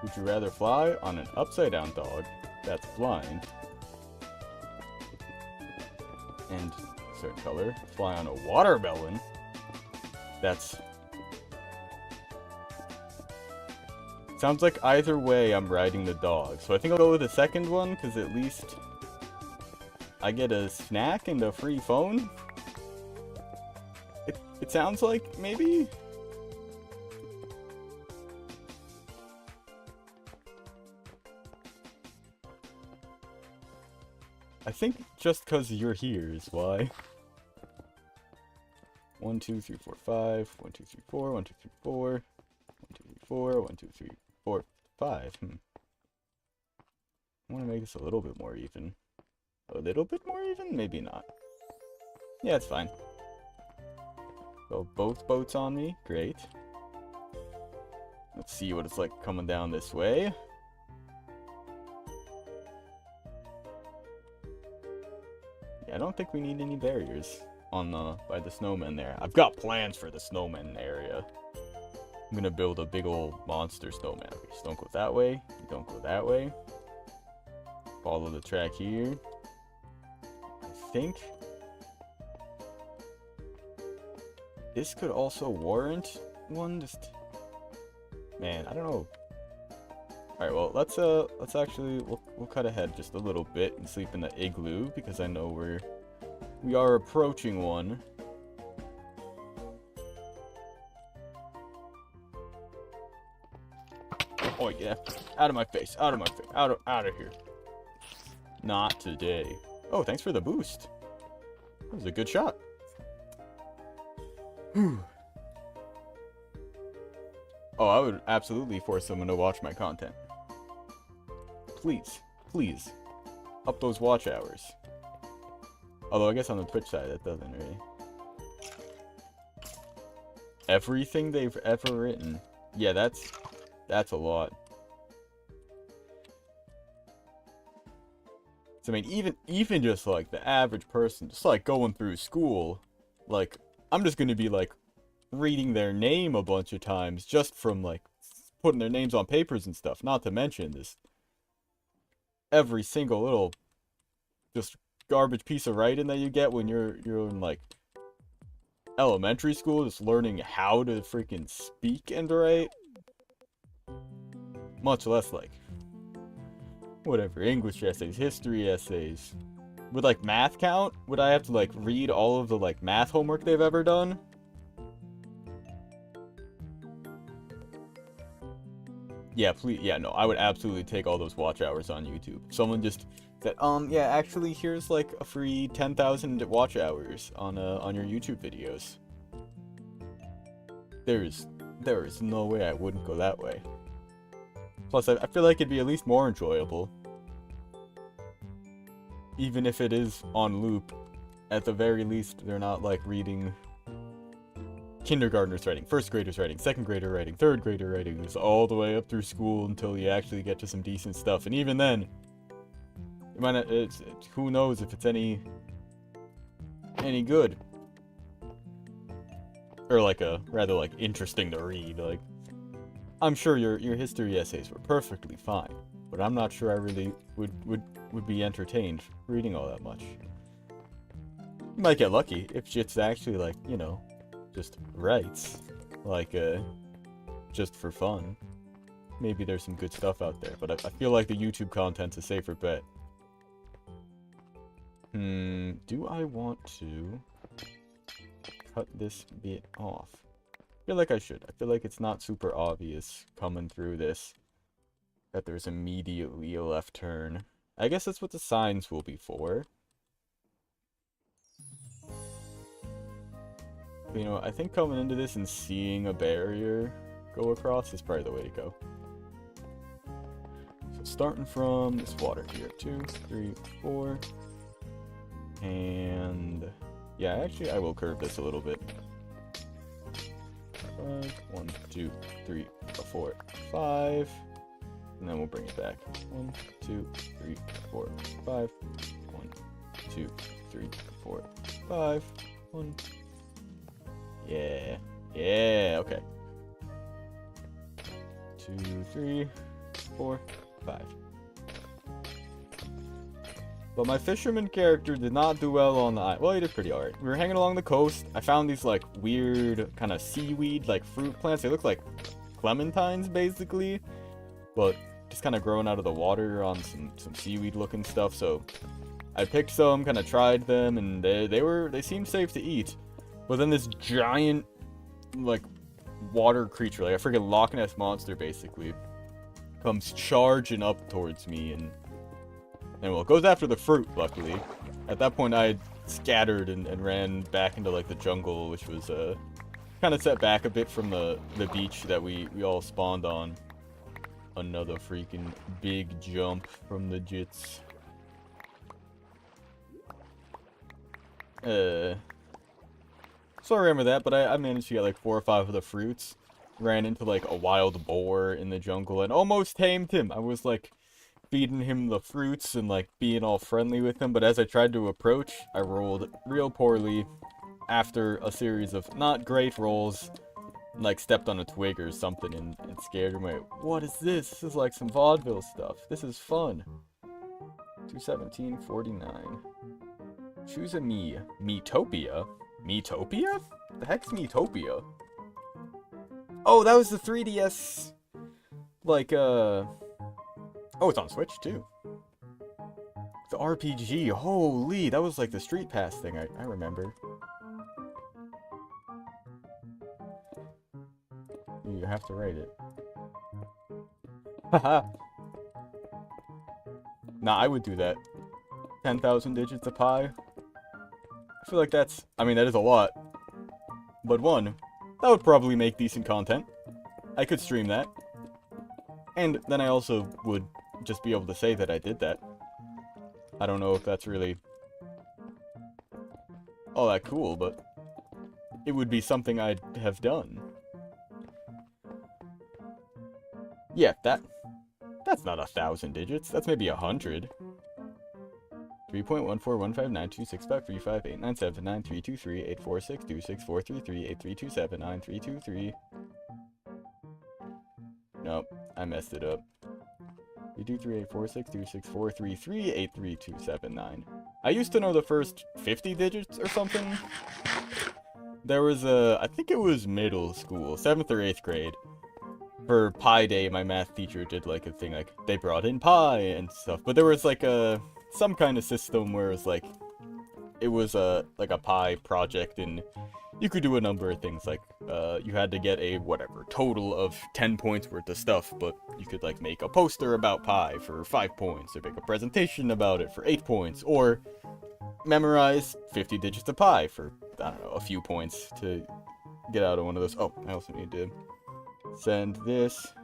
Would you rather fly on an upside down dog that's blind and a certain color, fly on a watermelon that's... Sounds like either way I'm riding the dog. So I think I'll go with the second one, because at least I get a snack and a free phone. It sounds like, maybe? I think just because you're here is why. 1, 2, 3, 4, 5. 1, 2, 3, 4. 1, 2, 3, 4. 1, 2, 3, 4. 1, 2, 3, 4, 5. I want to make this a little bit more even. A little bit more even? Maybe not. Yeah, it's fine. So both boats on me. Great. Let's see what it's like coming down this way. Yeah, I don't think we need any barriers on by the snowmen there. I've got plans for the snowmen area. I'm gonna build a big old monster snowman. Okay, just don't go that way. You don't go that way. Follow the track here. I think this could also warrant one. Just, man, I don't know. All right, well, let's actually we'll cut ahead just a little bit and sleep in the igloo, because I know we are approaching one. Oh yeah, out of my face, out of my face, out of here. Not today. Oh, thanks for the boost. That was a good shot. Whew. Oh, I would absolutely force someone to watch my content. Please, please, up those watch hours. Although I guess on the Twitch side that doesn't really. Everything they've ever written. Yeah, that's a lot. So, I mean, even just like the average person, just like going through school, like I'm just gonna be like reading their name a bunch of times just from like putting their names on papers and stuff. Not to mention this every single little just garbage piece of writing that you get when you're in like elementary school, just learning how to freaking speak and write. Much less like whatever, English essays, history essays. Would like math count? Would I have to like read all of the like math homework they've ever done? Yeah, please. Yeah, no, I would absolutely take all those watch hours on YouTube. Someone just said, yeah, actually, here's like a free 10,000 watch hours on your YouTube videos. There is no way I wouldn't go that way. Plus, I feel like it'd be at least more enjoyable. Even if it is on loop, at the very least, they're not like reading kindergartners writing, first graders writing, second grader writing, third grader writing, just all the way up through school until you actually get to some decent stuff. And even then, you might not, who knows if it's any good. Or like rather like interesting to read. Like, I'm sure your history essays were perfectly fine, but I'm not sure I really would be entertained reading all that much. You might get lucky if shit's actually, like, you know, just rights. Like, just for fun. Maybe there's some good stuff out there, but I feel like the YouTube content's a safer bet. Do I want to cut this bit off? I feel like I should. I feel like it's not super obvious coming through this that there's immediately a left turn. I guess that's what the signs will be for. But, you know, I think coming into this and seeing a barrier go across is probably the way to go. So starting from this water here, 2, 3, 4. And yeah, actually I will curve this a little bit. 5, 1, 2, 3, 4, 5. And then we'll bring it back. 1, 2, 3, 4, 5. 1, 2, 3, 4, 5. 1. Yeah. Yeah, okay. 2, 3, 4, 5. But my fisherman character did not do well on the island. Well, he did pretty alright. We were hanging along the coast. I found these, like, weird kind of seaweed, like, fruit plants. They look like clementines, basically. But just kind of growing out of the water on some seaweed-looking stuff. So I picked some, kind of tried them, and they seemed safe to eat. But then this giant, like, water creature, like a freaking Loch Ness monster, basically, comes charging up towards me, and well, it goes after the fruit, luckily. At that point, I had scattered and ran back into, like, the jungle, which was, kind of set back a bit from the beach that we all spawned on. Another freaking big jump from the jits. So I remember that, but I managed to get, like, 4 or 5 of the fruits. Ran into, like, a wild boar in the jungle and almost tamed him. I was, like, feeding him the fruits and, like, being all friendly with him, but as I tried to approach, I rolled real poorly after a series of not great rolls, like, stepped on a twig or something and scared him away. What is this? This is like some vaudeville stuff. This is fun. 217.49. Choose a me. Metopia? Metopia? The heck's Metopia? Oh, that was the 3DS, like, oh, it's on Switch, too. The RPG, holy, that was like the Street Pass thing, I remember. You have to write it. Haha. Nah, I would do that. 10,000 digits of pi. I feel like that's, I mean, that is a lot. But one, that would probably make decent content. I could stream that. And then I also would just be able to say that I did that. I don't know if that's really all that cool, but it would be something I'd have done. Yeah, that's not 1,000 digits. That's maybe 100. 3.141592653589793238462643383279323. Nope, I messed it up. 32384626433833279. I used to know the first 50 digits or something. There was I think it was middle school, 7th or 8th grade. For Pi Day, my math teacher did like a thing, like, they brought in pi and stuff. But there was like some kind of system where it was like a pi project, and you could do a number of things, like, you had to get a, whatever, total of 10 points worth of stuff, but you could, like, make a poster about pi for 5 points, or make a presentation about it for 8 points, or memorize 50 digits of pi for, I don't know, a few points to get out of one of those. Oh, I also need to send this.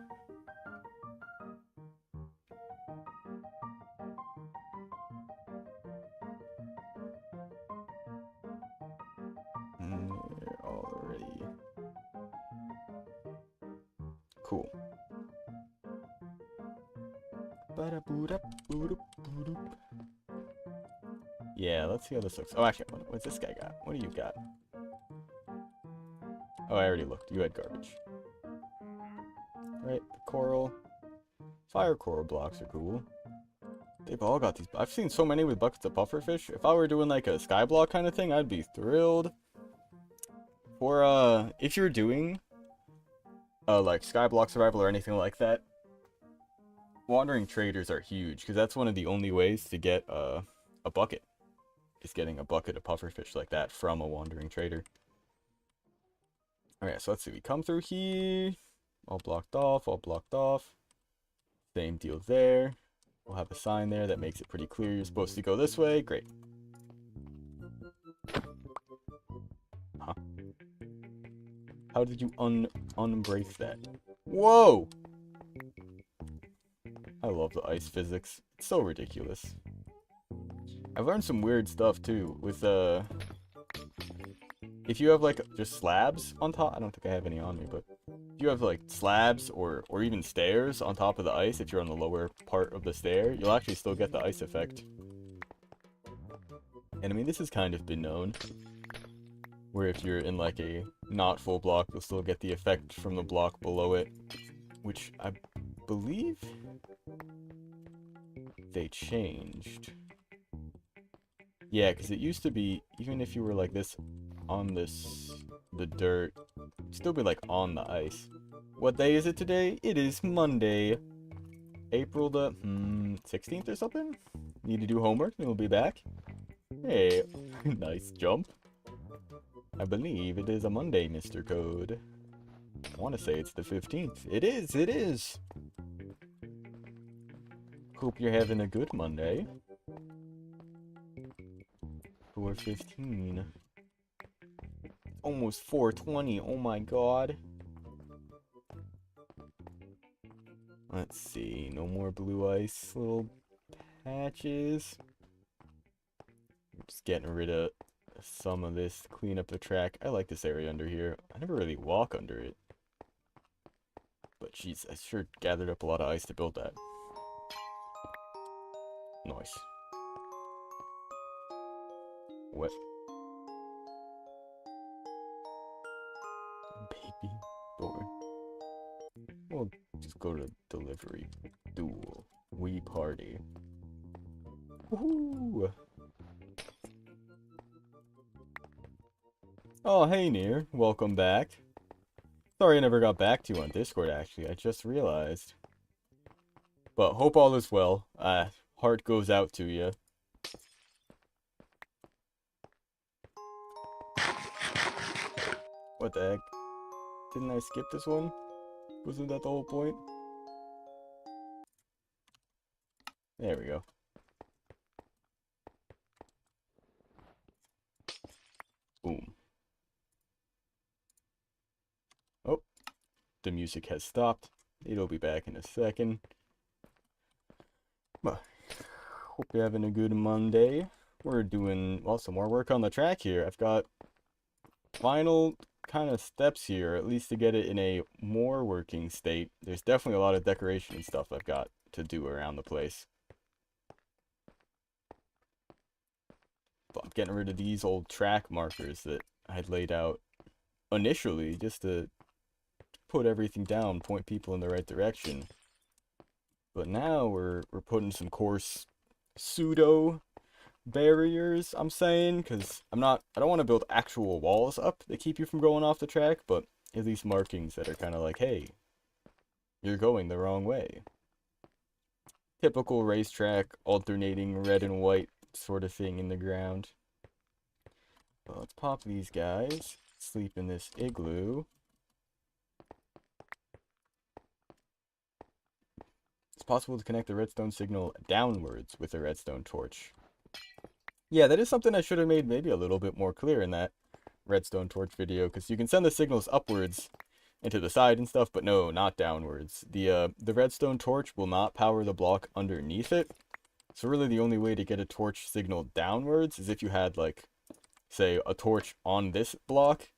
Already. Cool. Yeah, let's see how this looks. Oh, actually, what's this guy got? What do you got? Oh, I already looked. You had garbage. Right, the coral. Fire coral blocks are cool. They've all got these. I've seen so many with buckets of pufferfish. If I were doing like a skyblock kind of thing, I'd be thrilled. For if you're doing like skyblock survival or anything like that, wandering traders are huge because that's one of the only ways to get a bucket. Is getting a bucket of pufferfish like that from a wandering trader. Alright, so let's see. We come through here. All blocked off, all blocked off. Same deal there. We'll have a sign there that makes it pretty clear you're supposed to go this way. Great. Huh? How did you unbrace that? Whoa! I love the ice physics. It's so ridiculous. I've learned some weird stuff too with if you have like just slabs on top, I don't think I have any on me, but if you have like slabs or even stairs on top of the ice, if you're on the lower part of the stair, you'll actually still get the ice effect. And I mean, this has kind of been known, where if you're in like a not full block, you'll still get the effect from the block below it, which I believe they changed. Yeah, because it used to be, even if you were like this on the dirt, it'd still be like on the ice. What day is it today? It is Monday, April the 16th or something? Need to do homework and we'll be back. Hey, nice jump. I believe it is a Monday, Mr. Code. I want to say it's the 15th. It is, it is. Hope you're having a good Monday. 4:15. Almost 4:20. Oh my god. Let's see. No more blue ice little patches. Just getting rid of some of this to clean up the track. I like this area under here. I never really walk under it. But jeez, I sure gathered up a lot of ice to build that. Nice. What? Baby boy. We'll just go to delivery. Duel. We party. Woohoo! Oh, hey, Near. Welcome back. Sorry I never got back to you on Discord, actually. I just realized. But hope all is well. Heart goes out to you. What the heck? Didn't I skip this one? Wasn't that the whole point? There we go. Boom. Oh, the music has stopped. It'll be back in a second. Well, hope you're having a good Monday. We're doing, well, some more work on the track here. I've got final kind of steps here, at least to get it in a more working state. There's definitely a lot of decoration and stuff I've got to do around the place. But I'm getting rid of these old track markers that I had laid out initially just to put everything down, point people in the right direction. But now we're putting some coarse pseudo barriers, I'm saying, because I don't want to build actual walls up that keep you from going off the track, but at least markings that are kind of like, hey, you're going the wrong way. Typical racetrack, alternating red and white sort of thing in the ground. But let's pop these guys, sleep in this igloo. It's possible to connect the redstone signal downwards with a redstone torch. Yeah, that is something I should have made maybe a little bit more clear in that redstone torch video, because you can send the signals upwards and to the side and stuff, but no, not downwards. The redstone torch will not power the block underneath it. So really the only way to get a torch signal downwards is if you had, like, say, a torch on this block.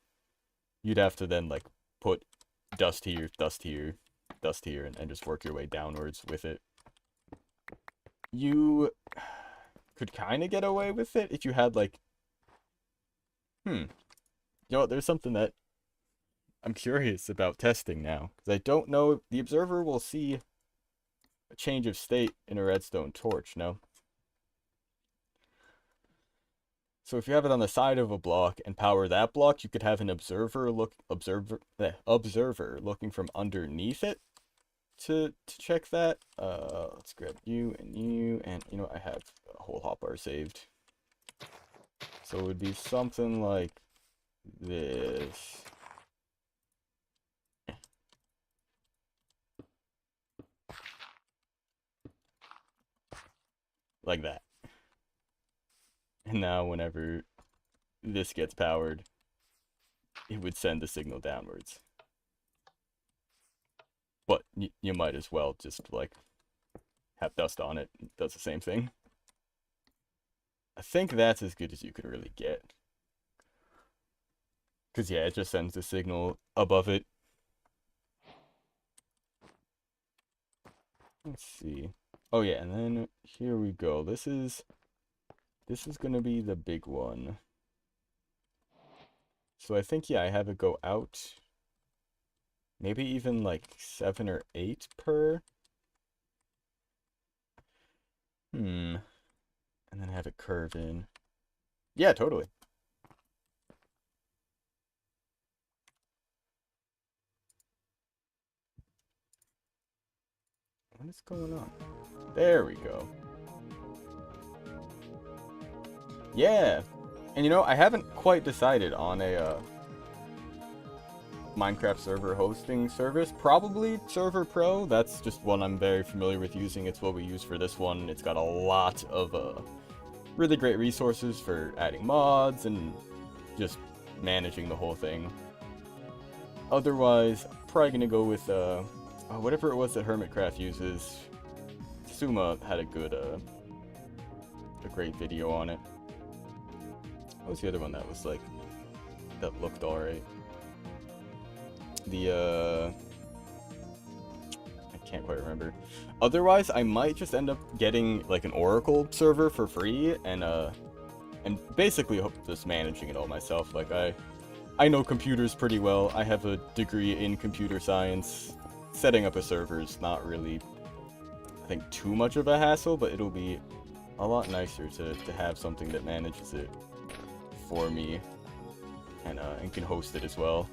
You'd have to then, like, put dust here, dust here, dust here, and just work your way downwards with it. You could kind of get away with it if you had, like, you know what, there's something that I'm curious about testing now, because I don't know, the observer will see change of state in a redstone torch, no? So if you have it on the side of a block and power that block, you could have an observer looking from underneath it to check that. Let's grab you, and you know, I have a whole hotbar saved. So it would be something like this. Like that. And now whenever this gets powered, it would send the signal downwards. But you might as well just, like, have dust on it. It does the same thing. I think that's as good as you could really get. Because, yeah, it just sends the signal above it. Let's see. Oh, yeah, and then here we go. This is gonna be the big one. So I think, yeah, I have it go out. Maybe even like 7 or 8 per. And then have it curve in. Yeah, totally. What is going on? There we go. Yeah. And you know, I haven't quite decided on a Minecraft server hosting service. Probably Server Pro. That's just one I'm very familiar with using. It's what we use for this one. It's got a lot of really great resources for adding mods and just managing the whole thing. Otherwise, I'm probably gonna go with whatever it was that Hermitcraft uses. Suma had a great video on it. What was the other one that was like, that looked alright? I can't quite remember. Otherwise, I might just end up getting like an Oracle server for free and basically just managing it all myself. Like I know computers pretty well. I have a degree in computer science. Setting up a server is not really, I think, too much of a hassle, but it'll be a lot nicer to have something that manages it for me and can host it as well.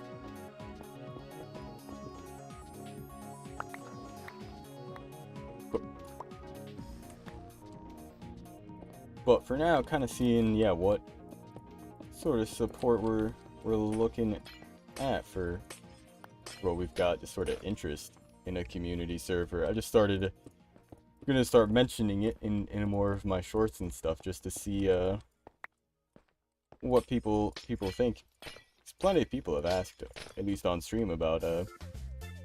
But for now, kind of seeing, yeah, what sort of support we're looking at for what we've got, just sort of interest in a community server. I just gonna start mentioning it in more of my shorts and stuff, just to see what people think. There's plenty of people have asked, at least on stream, about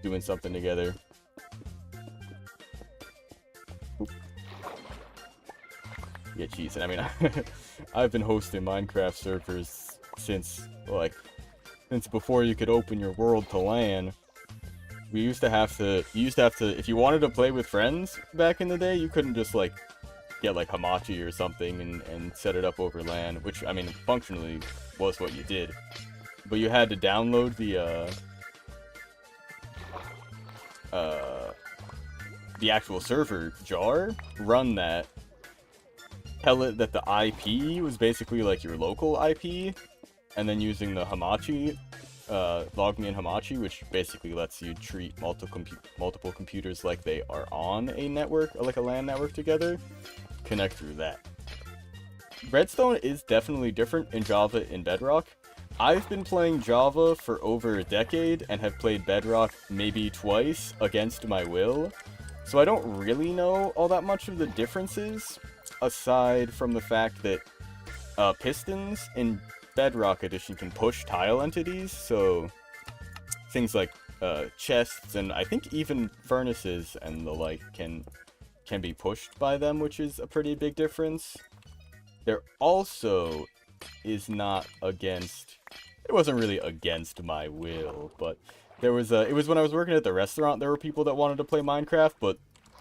doing something together. Oop. Yeah, geez, and I mean, I've been hosting Minecraft servers since before you could open your world to LAN. You used to have to, if you wanted to play with friends back in the day, you couldn't just, like, get, like, Hamachi or something and set it up over LAN, which, I mean, functionally was what you did. But you had to download the actual server jar, run that, tell it that the IP was basically, like, your local IP, and then using the Hamachi, logging in Hamachi, which basically lets you treat multiple computers like they are on a network, or like a LAN network together, connect through that. Redstone is definitely different in Java and Bedrock. I've been playing Java for over a decade and have played Bedrock maybe twice against my will, so I don't really know all that much of the differences, aside from the fact that pistons in Bedrock Edition can push tile entities, so things like chests and I think even furnaces and the like can be pushed by them, which is a pretty big difference. There also is not against, it wasn't really against my will, but there was it was when I was working at the restaurant, there were people that wanted to play Minecraft, but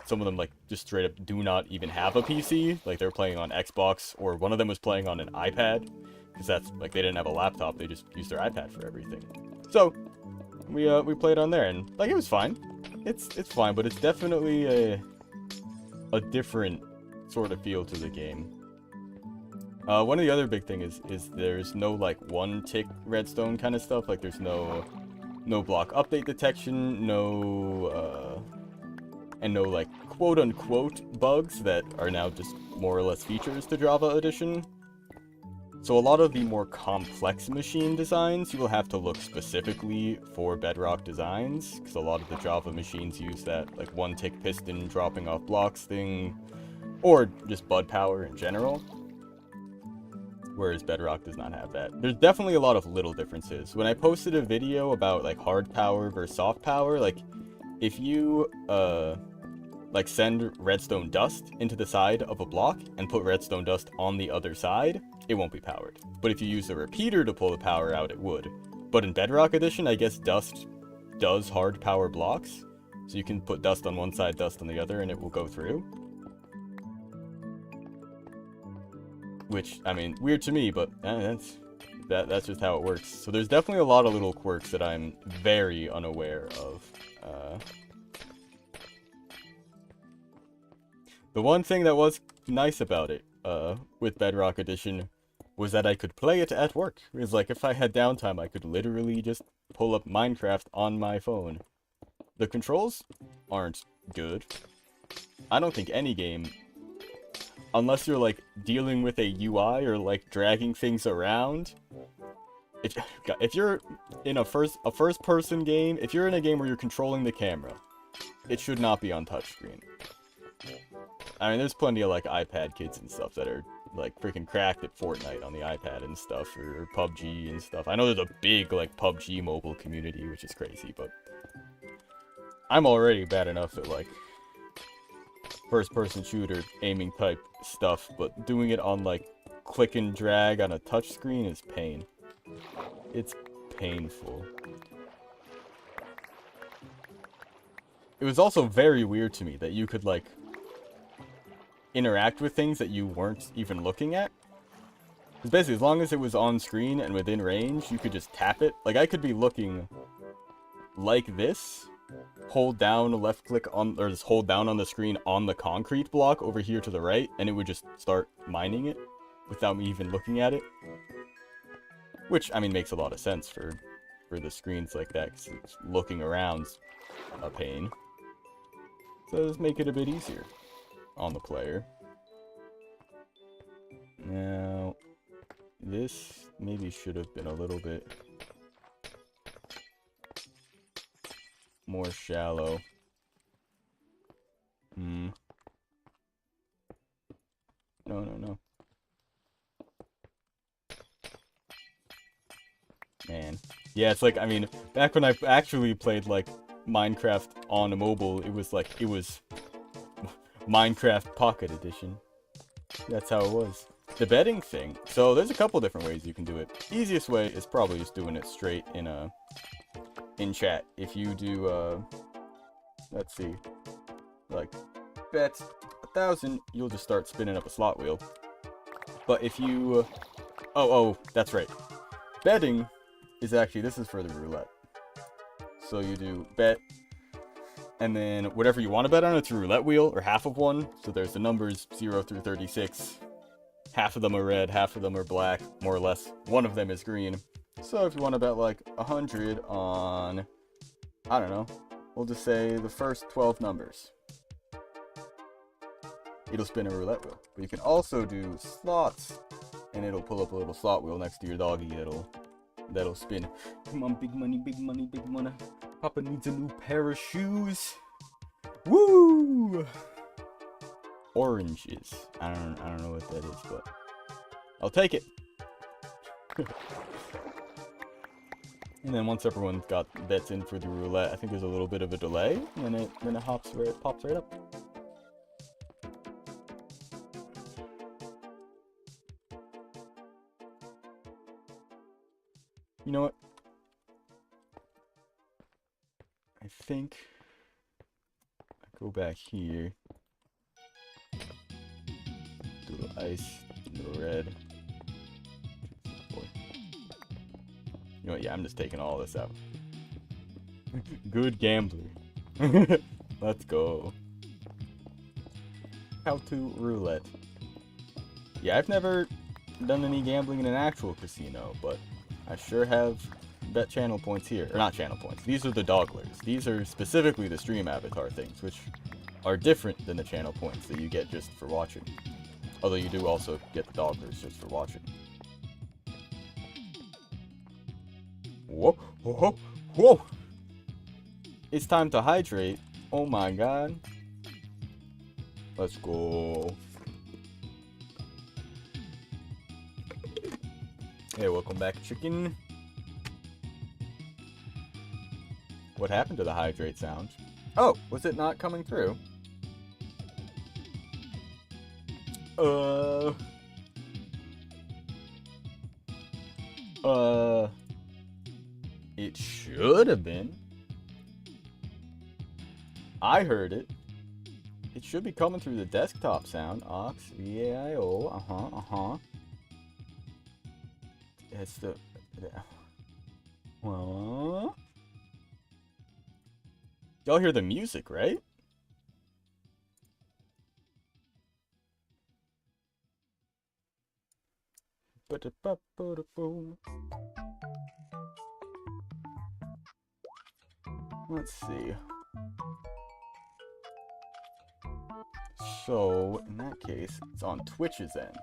some of them, like, just straight up do not even have a PC. Like, they were playing on Xbox, or one of them was playing on an iPad. Because that's, like, they didn't have a laptop, they just used their iPad for everything. So, we played on there, and, like, it was fine. It's fine, but it's definitely a different sort of feel to the game. One of the other big thing is there's no like one tick redstone kind of stuff. Like there's no block update detection, and no like quote unquote bugs that are now just more or less features to Java Edition. So a lot of the more complex machine designs, you will have to look specifically for Bedrock designs, because a lot of the Java machines use that like one tick piston dropping off blocks thing, or just bud power in general. Whereas Bedrock does not have that. There's definitely a lot of little differences. When I posted a video about like hard power versus soft power, like if you like send redstone dust into the side of a block and put redstone dust on the other side, it won't be powered. But if you use a repeater to pull the power out, it would. But in Bedrock Edition, I guess dust does hard power blocks. So you can put dust on one side, dust on the other, and it will go through. Which, I mean, weird to me, but that's just how it works. So there's definitely a lot of little quirks that I'm very unaware of. The one thing that was nice about it, with Bedrock Edition, was that I could play it at work. It was like, if I had downtime, I could literally just pull up Minecraft on my phone. The controls aren't good. I don't think any game, unless you're like dealing with a UI or like dragging things around. If you're in a first-person game, if you're in a game where you're controlling the camera, it should not be on touchscreen. I mean, there's plenty of like iPad kids and stuff that are like freaking cracked at Fortnite on the iPad and stuff, or PUBG and stuff. I know there's a big like PUBG mobile community, which is crazy, but I'm already bad enough at like first-person shooter aiming type stuff, but doing it on like click and drag on a touchscreen is pain. It's painful. It was also very weird to me that you could like interact with things that you weren't even looking at. Because basically, as long as it was on screen and within range, you could just tap it. Like, I could be looking like this, hold down, left click on, or just hold down on the screen on the concrete block over here to the right, and it would just start mining it without me even looking at it. Which, I mean, makes a lot of sense for the screens like that, because looking around's a pain. So let's make it a bit easier on the player. Now, this maybe should have been a little bit more shallow. No. Man. Yeah, it's like, I mean, back when I actually played, like, Minecraft on a mobile, it was Minecraft Pocket Edition. That's how it was. The bedding thing. So there's a couple different ways you can do it. Easiest way is probably just doing it straight in chat. If you do, let's see, like, bet 1,000, you'll just start spinning up a slot wheel. But if you, oh, that's right. Betting is actually, this is for the roulette. So you do bet, and then whatever you want to bet on, it's a roulette wheel, or half of one. So there's the numbers 0 through 36. Half of them are red, half of them are black, more or less. One of them is green. So if you want to bet like 100 on, I don't know, we'll just say the first 12 numbers, it'll spin a roulette wheel. But you can also do slots, and it'll pull up a little slot wheel next to your doggy that'll spin. Come on, big money, big money, big money. Papa needs a new pair of shoes. Woo! Oranges. I don't know what that is, but I'll take it. And then once everyone's got bets in for the roulette, I think there's a little bit of a delay, and then it pops right up. You know what? I think I go back here. Do a little ice, a little red. Boy. You know what? Yeah, I'm just taking all this out. Good gambler. Let's go. How to roulette. Yeah, I've never done any gambling in an actual casino, but I sure have bet channel points here. Or not channel points. These are the dogglers. These are specifically the stream avatar things, which are different than the channel points that you get just for watching. Although you do also get the dogglers just for watching. Whoa, whoa, whoa! It's time to hydrate. Oh my god. Let's go. Hey, welcome back, chicken. What happened to the hydrate sound? Oh, was it not coming through? It should have been. I heard it. It should be coming through the desktop sound. Aux, VAIO, It's the... Y'all hear the music, right? Let's see. So, in that case, it's on Twitch's end.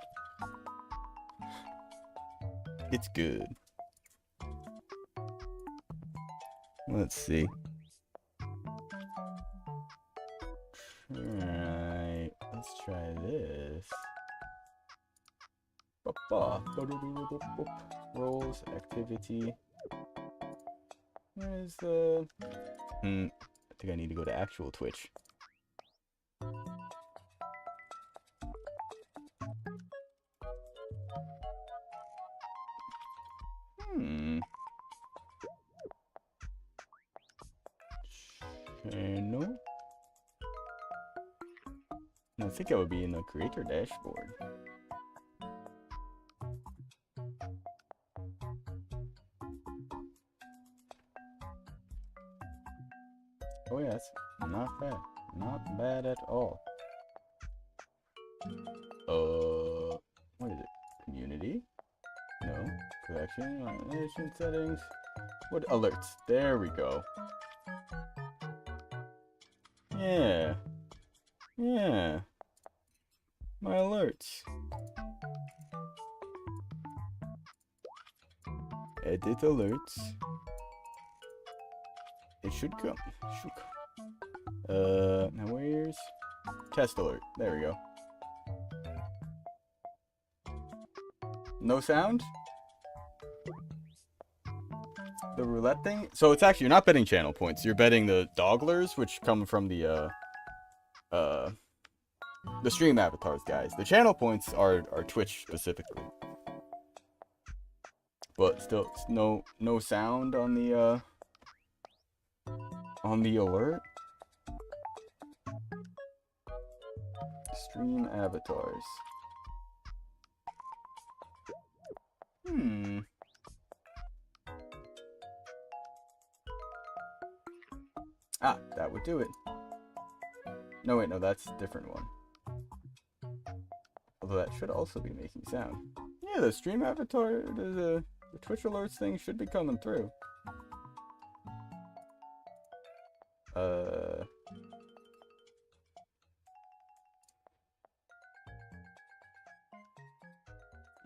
It's good. Let's see. Alright, let's try this. Roles, activity. Where's the... I think I need to go to actual Twitch. Channel. I think I would be in the creator dashboard. Oh yes, not bad. Not bad at all. What is it? Community? No. Collection, organization settings. What alerts? There we go. Yeah. Yeah. My alerts. Edit alerts. It should come. Now where's test alert? There we go. No sound? The roulette thing? So it's actually, you're not betting channel points. You're betting the dogglers, which come from the stream avatars, guys. The channel points are Twitch specifically. But still, no sound on the alert. Stream avatars. Ah, that would do it. No, wait, no, that's a different one. Although that should also be making sound. Yeah, the stream avatar, the Twitch alerts thing should be coming through.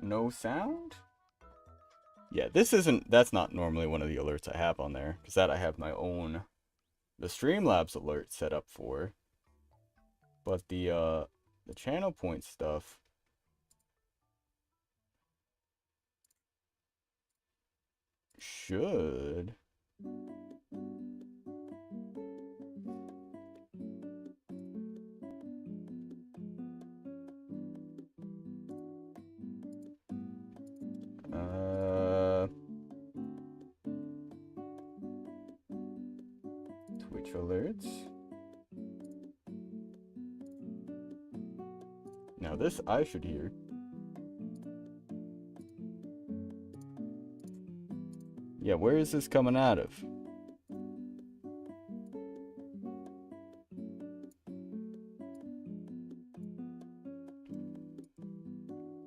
No sound? Yeah, that's not normally one of the alerts I have on there, because that I have my own, the Streamlabs alert set up for. But the channel point stuff should... Twitch alerts. Now this I should hear. Yeah, where is this coming out of?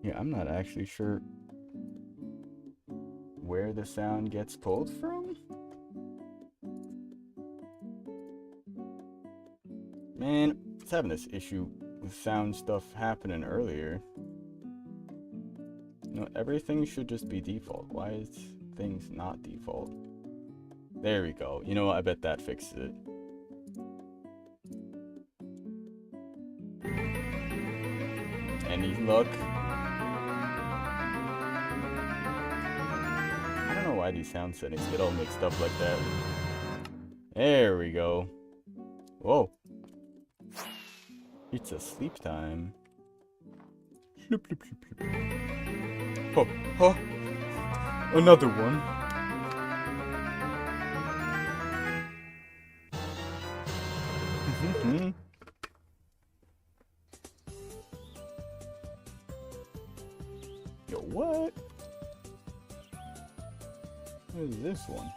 Yeah, I'm not actually sure where the sound gets pulled from. Man, I was having this issue with sound stuff happening earlier. You know, everything should just be default. Why is things not default? There we go. You know what? I bet that fixes it. Any luck? I don't know why these sound settings get all mixed up like that. There we go. Whoa. It's a sleep time. Slip, slip, slip, slip. Oh, oh. Another one. Yo, what? What is this one?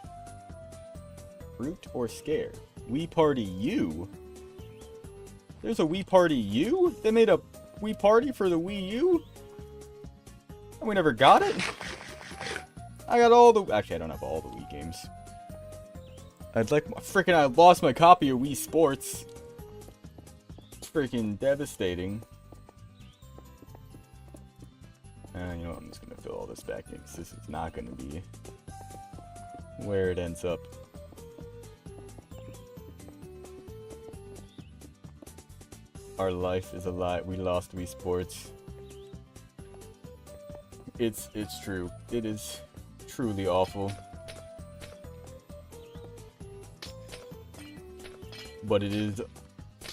Fruit or scare? Wii Party U? There's a Wii Party U? They made a Wii Party for the Wii U? And we never got it? I got all the... Actually, I don't have all the Wii games. I'd like... Freaking, I lost my copy of Wii Sports. It's freaking devastating. You know what? I'm just gonna fill all this back in, because this is not gonna be where it ends up. Our life is a lie. We lost Wii Sports. It's true. It is truly awful. But it is...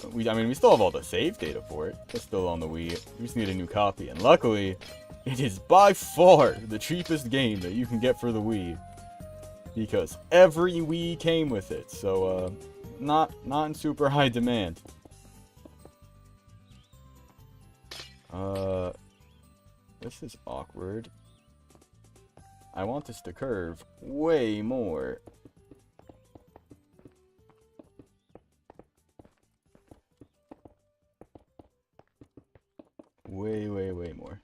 I mean, we still have all the save data for it. It's still on the Wii. We just need a new copy. And luckily, it is by far the cheapest game that you can get for the Wii. Because every Wii came with it. So, not in super high demand. This is awkward. I want this to curve way more. Way more.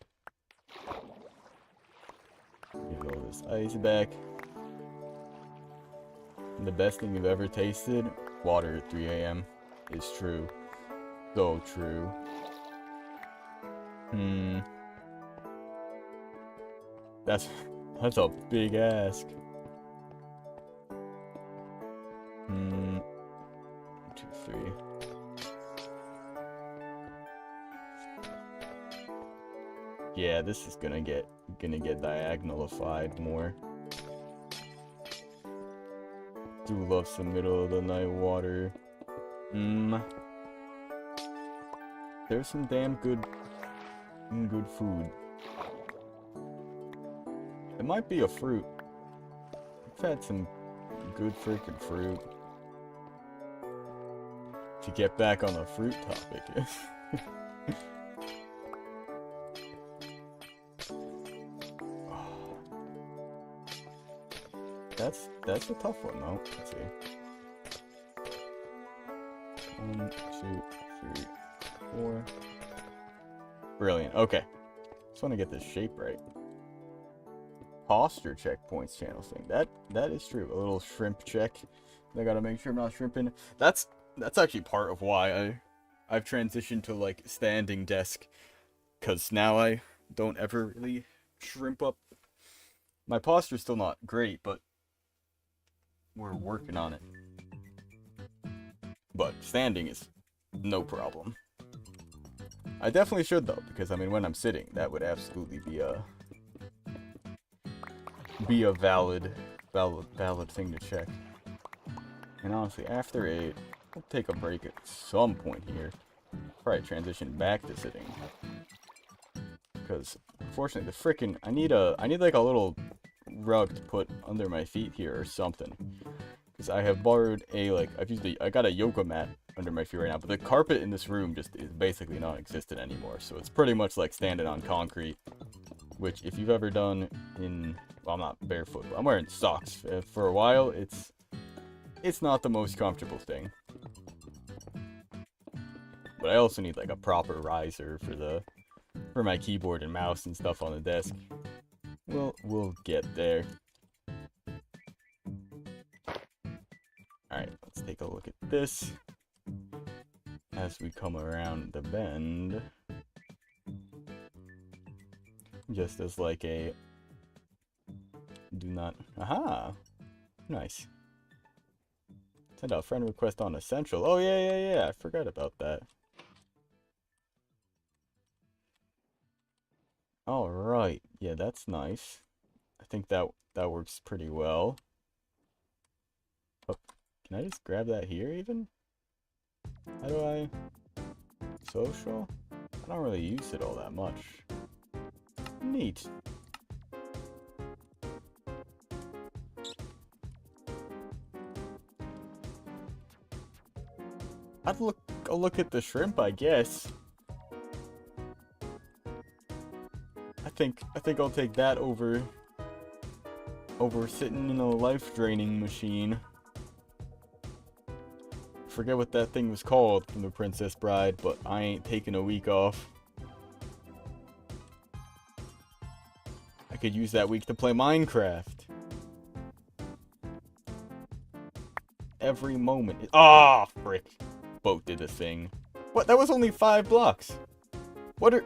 Get all this ice back. And the best thing you've ever tasted? Water at 3 a.m. is true. So true. That's a big ask. 1, 2, 3. Yeah, this is gonna get diagonalified more. Do love some middle of the night water. There's some damn good food. It might be a fruit. I've had some good freaking fruit. To get back on the fruit topic. That's a tough one though. Let's see. 1, 2, 3, 4. Brilliant. Okay. Just want to get this shape right. Posture checkpoints channel thing. That is true. A little shrimp check. I gotta make sure I'm not shrimping. That's actually part of why I've transitioned to like standing desk, cause now I don't ever really shrimp up. My posture's still not great, but we're working on it. But standing is no problem. I definitely should though, because I mean when I'm sitting, that would absolutely be a valid thing to check. And honestly, after 8, we'll take a break at some point here. Probably transition back to sitting. Because unfortunately, the frickin' I need like a little rug to put under my feet here or something. Because I have borrowed I got a yoga mat under my feet right now, but the carpet in this room just is basically non-existent anymore. So it's pretty much like standing on concrete, which if you've ever done well, I'm not barefoot, but I'm wearing socks for a while. It's not the most comfortable thing. But I also need like a proper riser for for my keyboard and mouse and stuff on the desk. We'll get there. Alright, let's take a look at this. As we come around the bend. Just as like a... Do not... Aha! Nice. Send out friend request on Essential. Oh, yeah. I forgot about that. Alright. Yeah, that's nice. I think that works pretty well. Oh, can I just grab that here, even? How do I... Social? I don't really use it all that much. Neat. I'll look at the shrimp, I guess. I think I'll take that over sitting in a life-draining machine. Forget what that thing was called from The Princess Bride, but I ain't taking a week off. I could use that week to play Minecraft. Every moment. Ah, frick. Boat did a thing. What? That was only 5 blocks. What are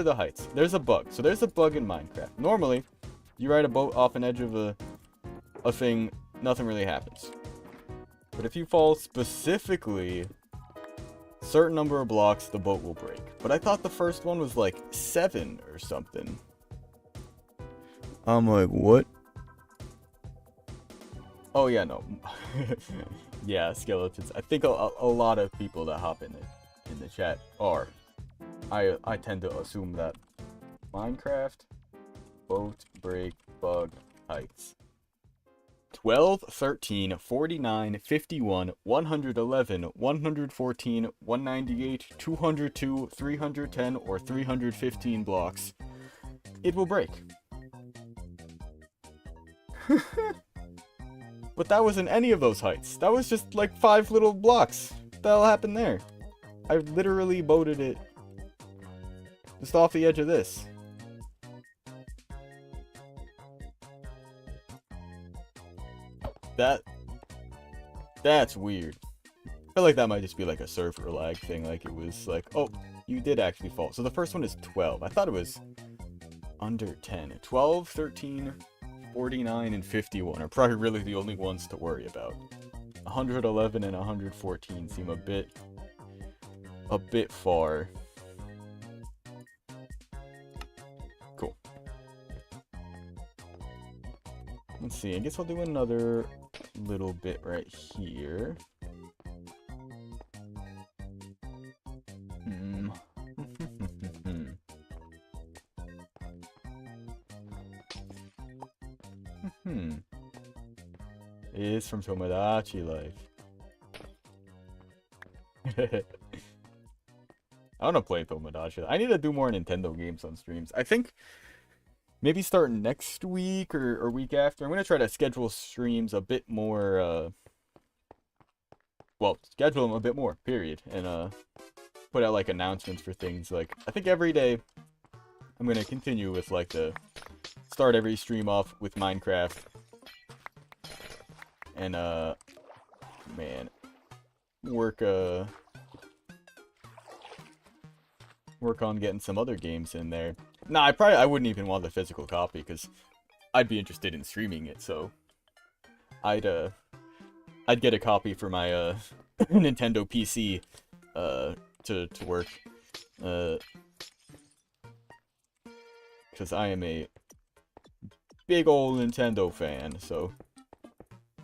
the heights? There's a bug. So there's a bug in Minecraft. Normally, you ride a boat off an edge of a thing, nothing really happens. But if you fall specifically a certain number of blocks, the boat will break. But I thought the first one was like 7 or something. I'm like, what? Oh yeah, no. Yeah, skeletons. I think a lot of people that hop in the chat are. I tend to assume that. Minecraft, boat, break, bug, heights. 12, 13, 49, 51, 111, 114, 198, 202, 310, or 315 blocks. It will break. But that wasn't any of those heights. That was just like 5 little blocks. What the hell happened there? I literally boated it just off the edge of this. That's weird. I feel like that might just be like a server lag thing. Like it was like, oh, you did actually fall. So the first one is 12. I thought it was under 10. 12, 13... 49 and 51 are probably really the only ones to worry about. 111 and 114 seem a bit far. Cool. Let's see, I guess I'll do another little bit right here. It is from Tomodachi Life. I want to play Tomodachi. I need to do more Nintendo games on streams. I think maybe start next week or week after. I'm going to try to schedule streams a bit more, well, schedule them a bit more, period. And put out like announcements for things. Like, I think every day I'm going to continue with like the start every stream off with Minecraft. And, man, work on getting some other games in there. Nah, I wouldn't even want the physical copy, because I'd be interested in streaming it, so I'd get a copy for my, Nintendo PC, to work, because I am a big old Nintendo fan, so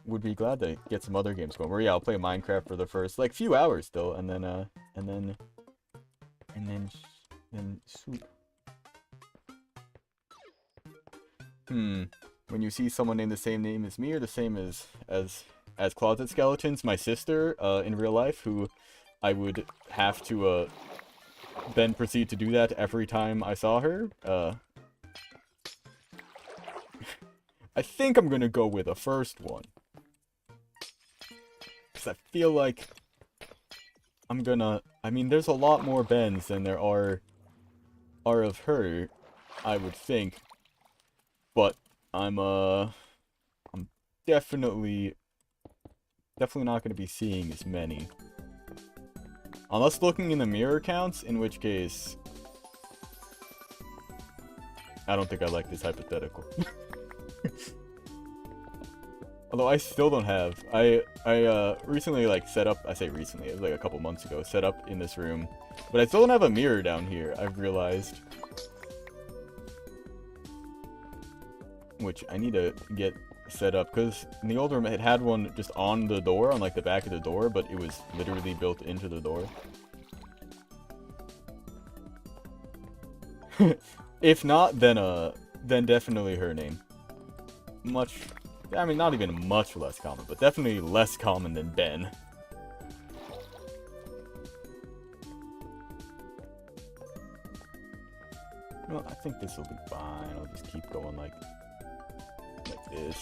would be glad to get some other games going. Where yeah, I'll play Minecraft for the first like few hours still, and then soup. When you see someone named the same name as me or the same as Closet Skeletons, my sister in real life, who I would have to then proceed to do that every time I saw her. I think I'm gonna go with the first one. I feel like I mean, there's a lot more bends than there are are of her, I would think. But I'm definitely not going to be seeing as many. Unless looking in the mirror counts, in which case I don't think I like this hypothetical. Although I still don't have. I recently like set up, I say recently, it was like a couple months ago, set up in this room. But I still don't have a mirror down here, I've realized. Which I need to get set up, because in the old room it had one just on the door, on like the back of the door, but it was literally built into the door. If not, then definitely her name. Much, I mean, not even much less common, but definitely less common than Ben. Well, I think this will be fine. I'll just keep going like this.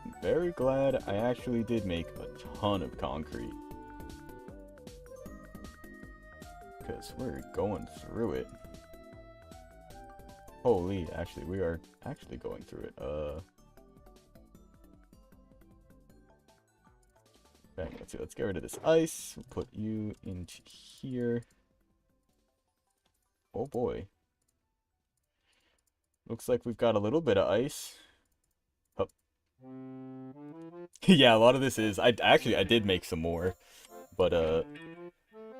I'm very glad I actually did make a ton of concrete. Because we're going through it. Holy, actually, we are actually going through it. Okay, let's get rid of this ice. We'll put you into here. Oh boy. Looks like we've got a little bit of ice. Oh. Yeah, a lot of this is... I did make some more. But,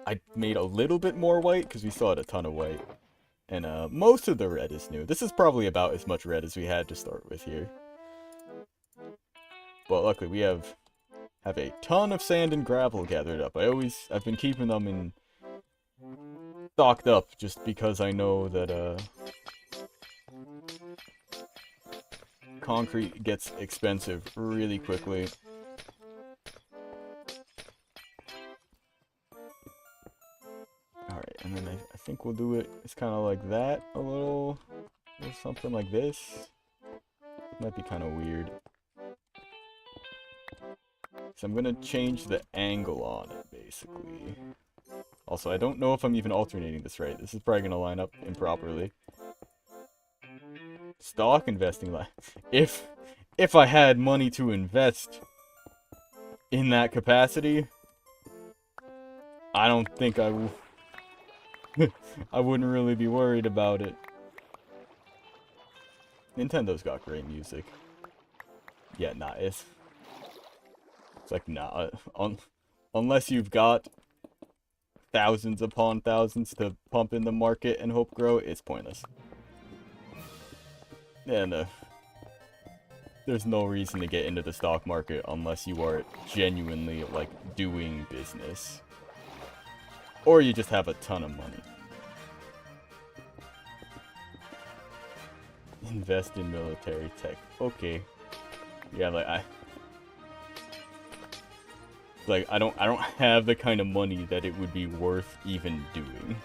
I made a little bit more white, because we still had a ton of white. And, most of the red is new. This is probably about as much red as we had to start with here. But luckily, we have a ton of sand and gravel gathered up. I've been keeping them in... stocked up, just because I know that, concrete gets expensive really quickly. Alright, and then I think we'll do it, it's kind of like that, a little something like this. Might be kind of weird. So I'm going to change the angle on it, basically. Also, I don't know if I'm even alternating this right. This is probably going to line up improperly. Stock investing, if I had money to invest in that capacity, I don't think I wouldn't really be worried about it. Nintendo's got great music. Yeah, nah, it's like, nah, unless you've got thousands upon thousands to pump in the market and hope grow, it's pointless. And there's no reason to get into the stock market unless you are genuinely, like, doing business. Or you just have a ton of money. Invest in military tech. Okay. Yeah, I don't have the kind of money that it would be worth even doing.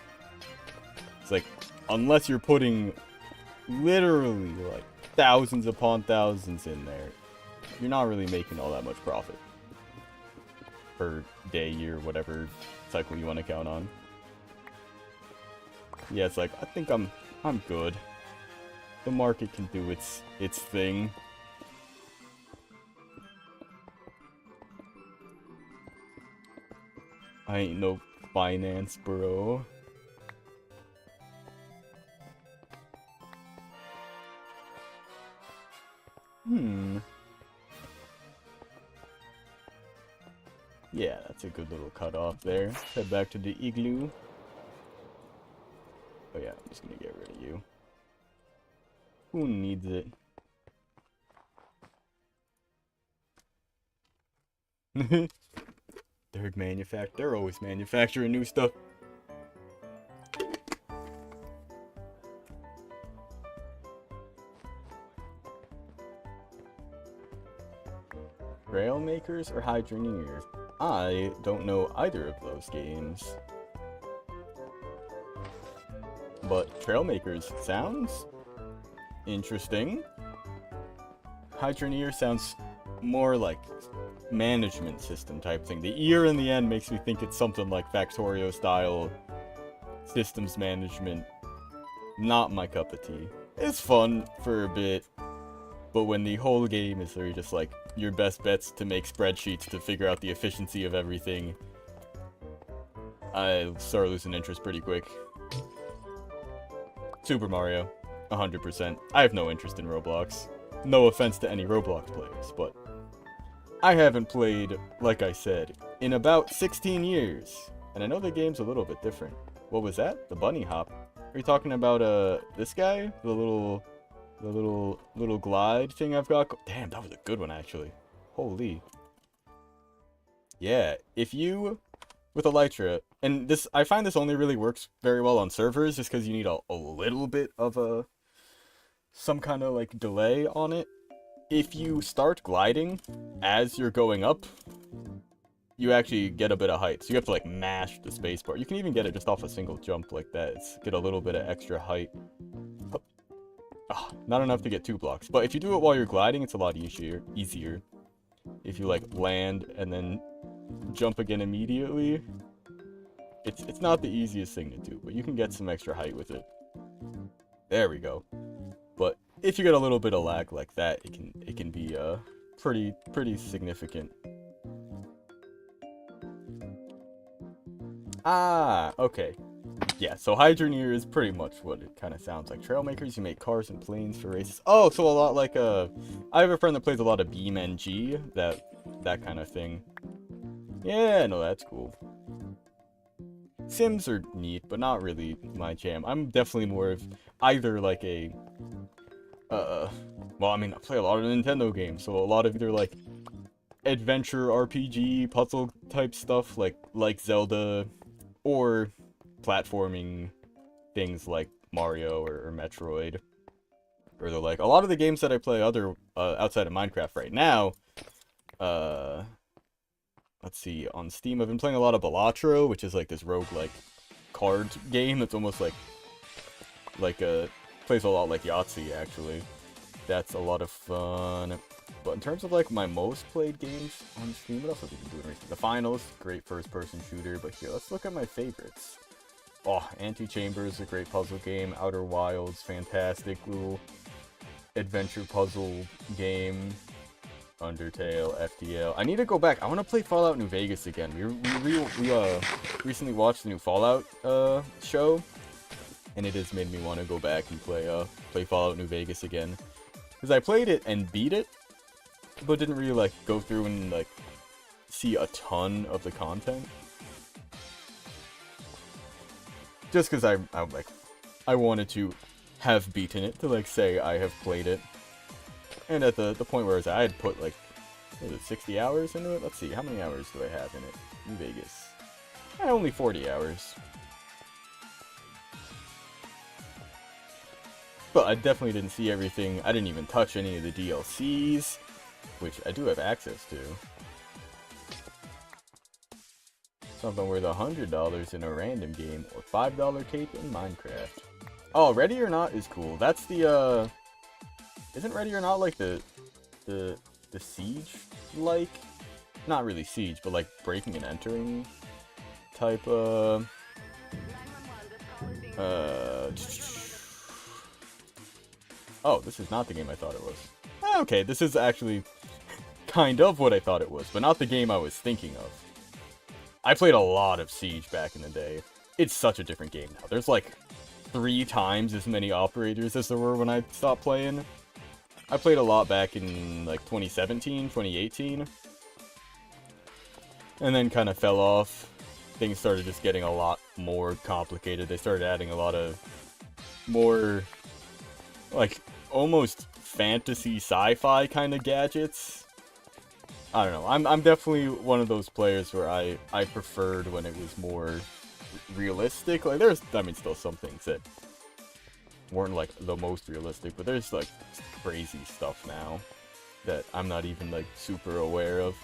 It's like, unless you're putting literally like thousands upon thousands in there, you're not really making all that much profit per day, year, whatever cycle you want to count on. Yeah, it's like, I think I'm good. The market can do its thing. I ain't no finance bro. Yeah, that's a good little cut off there. Head back to the igloo. Oh yeah, I'm just gonna get rid of you. Who needs it? They're always manufacturing new stuff. Trailmakers or Hydroneers? I don't know either of those games. But Trailmakers sounds interesting. Hydroneer sounds more like management system type thing. The ear in the end makes me think it's something like Factorio style systems management not my cup of tea. It's fun for a bit, but when the whole game is literally just like your best bets to make spreadsheets to figure out the efficiency of everything, I start losing interest pretty quick. Super Mario, 100%. I have no interest in Roblox. No offense to any Roblox players, but I haven't played, like I said, in about 16 years. And I know the game's a little bit different. What was that? The bunny hop. Are you talking about, this guy? The little glide thing I've got? Damn, that was a good one, actually. Holy. Yeah, if you, with Elytra, and this, I find this only really works very well on servers, just because you need a little bit of some kind of, like, delay on it. If you start gliding as you're going up, you actually get a bit of height. So you have to, like, mash the spacebar. You can even get it just off a single jump like that. Get a little bit of extra height. Oh, not enough to get 2 blocks. But if you do it while you're gliding, it's a lot easier. If you, like, land and then jump again immediately. It's not the easiest thing to do, but you can get some extra height with it. There we go. But if you get a little bit of lag like that, it can be pretty significant. Ah, okay. Yeah, so Hydroneer is pretty much what it kind of sounds like. Trailmakers, you make cars and planes for races. Oh, so a lot like I have a friend that plays a lot of BeamNG, that kind of thing. Yeah, no, that's cool. Sims are neat, but not really my jam. I'm definitely more of either like a well, I mean, I play a lot of Nintendo games, so a lot of either like adventure RPG puzzle type stuff like Zelda, or platforming things like Mario or Metroid, or the like. A lot of the games that I play outside of Minecraft right now, let's see, on Steam I've been playing a lot of Balatro, which is like this roguelike card game that's almost like plays a lot like Yahtzee, actually. That's a lot of fun. But in terms of like my most played games on Steam, what else have we been doing recently? The Finals, great first-person shooter. But here, let's look at my favorites. Oh, Antichamber is a great puzzle game. Outer Wilds, fantastic little adventure puzzle game. Undertale, FTL. I need to go back. I want to play Fallout New Vegas again. We recently watched the new Fallout show, and it has made me want to go back and play Fallout New Vegas again. Because I played it and beat it, but didn't really like go through and like see a ton of the content. Just because I wanted to have beaten it, to like say I have played it. And at the point where I had put like, what is it, 60 hours into it? Let's see, how many hours do I have in it? New Vegas. Only 40 hours. But I definitely didn't see everything. I didn't even touch any of the DLCs, which I do have access to. Something worth $100 in a random game, or $5 cape in Minecraft. Oh, Ready or Not is cool. That's the, isn't Ready or Not like the Siege, like? Not really Siege, but like breaking and entering type, Oh, this is not the game I thought it was. Okay, this is actually kind of what I thought it was, but not the game I was thinking of. I played a lot of Siege back in the day. It's such a different game now. There's like 3 times as many operators as there were when I stopped playing. I played a lot back in like 2017, 2018. And then kind of fell off. Things started just getting a lot more complicated. They started adding a lot of more like almost fantasy sci-fi kind of gadgets. I don't know. I'm definitely one of those players where I preferred when it was more realistic. Like there's, I mean, still some things that weren't like the most realistic, but there's like crazy stuff now that I'm not even like super aware of.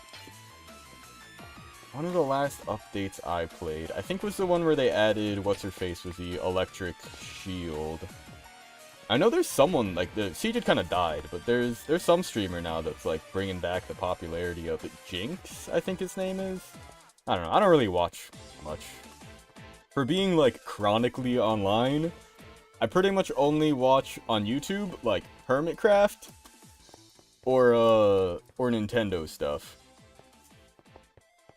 One of the last updates I played, I think, was the one where they added what's-her-face with the electric shield. I know there's someone, like, the Siege had kind of died, but there's some streamer now that's, like, bringing back the popularity of it. Jinx, I think his name is? I don't know, I don't really watch much. For being, like, chronically online, I pretty much only watch on YouTube, like, Hermitcraft or Nintendo stuff.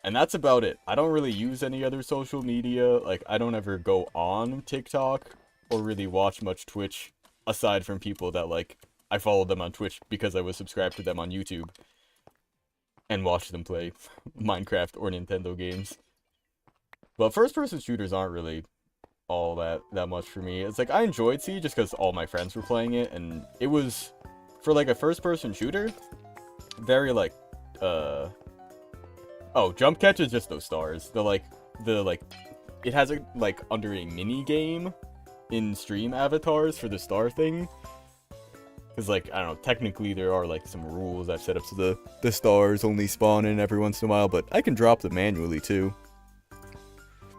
And that's about it. I don't really use any other social media. Like, I don't ever go on TikTok or really watch much Twitch, aside from people that, like, I follow them on Twitch because I was subscribed to them on YouTube and watch them play Minecraft or Nintendo games. But first-person shooters aren't really all that much for me. It's like, I enjoyed Siege just because all my friends were playing it, and it was, for, like, a first-person shooter, very, like, oh, jump catch is just those stars. It has a, like, under a mini-game in stream avatars for the star thing. Because, like, I don't know, technically there are, like, some rules I've set up so the stars only spawn in every once in a while, but I can drop them manually, too.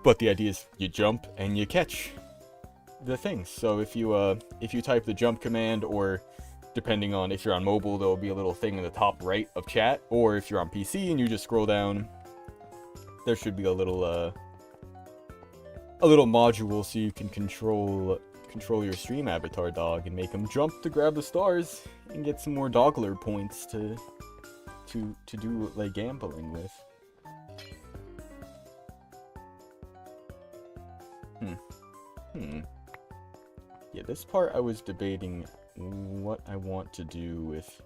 But the idea is you jump and you catch the things. So if you type the jump command, or depending on if you're on mobile, there'll be a little thing in the top right of chat, or if you're on PC and you just scroll down, there should be a little module so you can control your stream avatar dog and make him jump to grab the stars and get some more doggler points to do, like, gambling with. Yeah, this part I was debating what I want to do with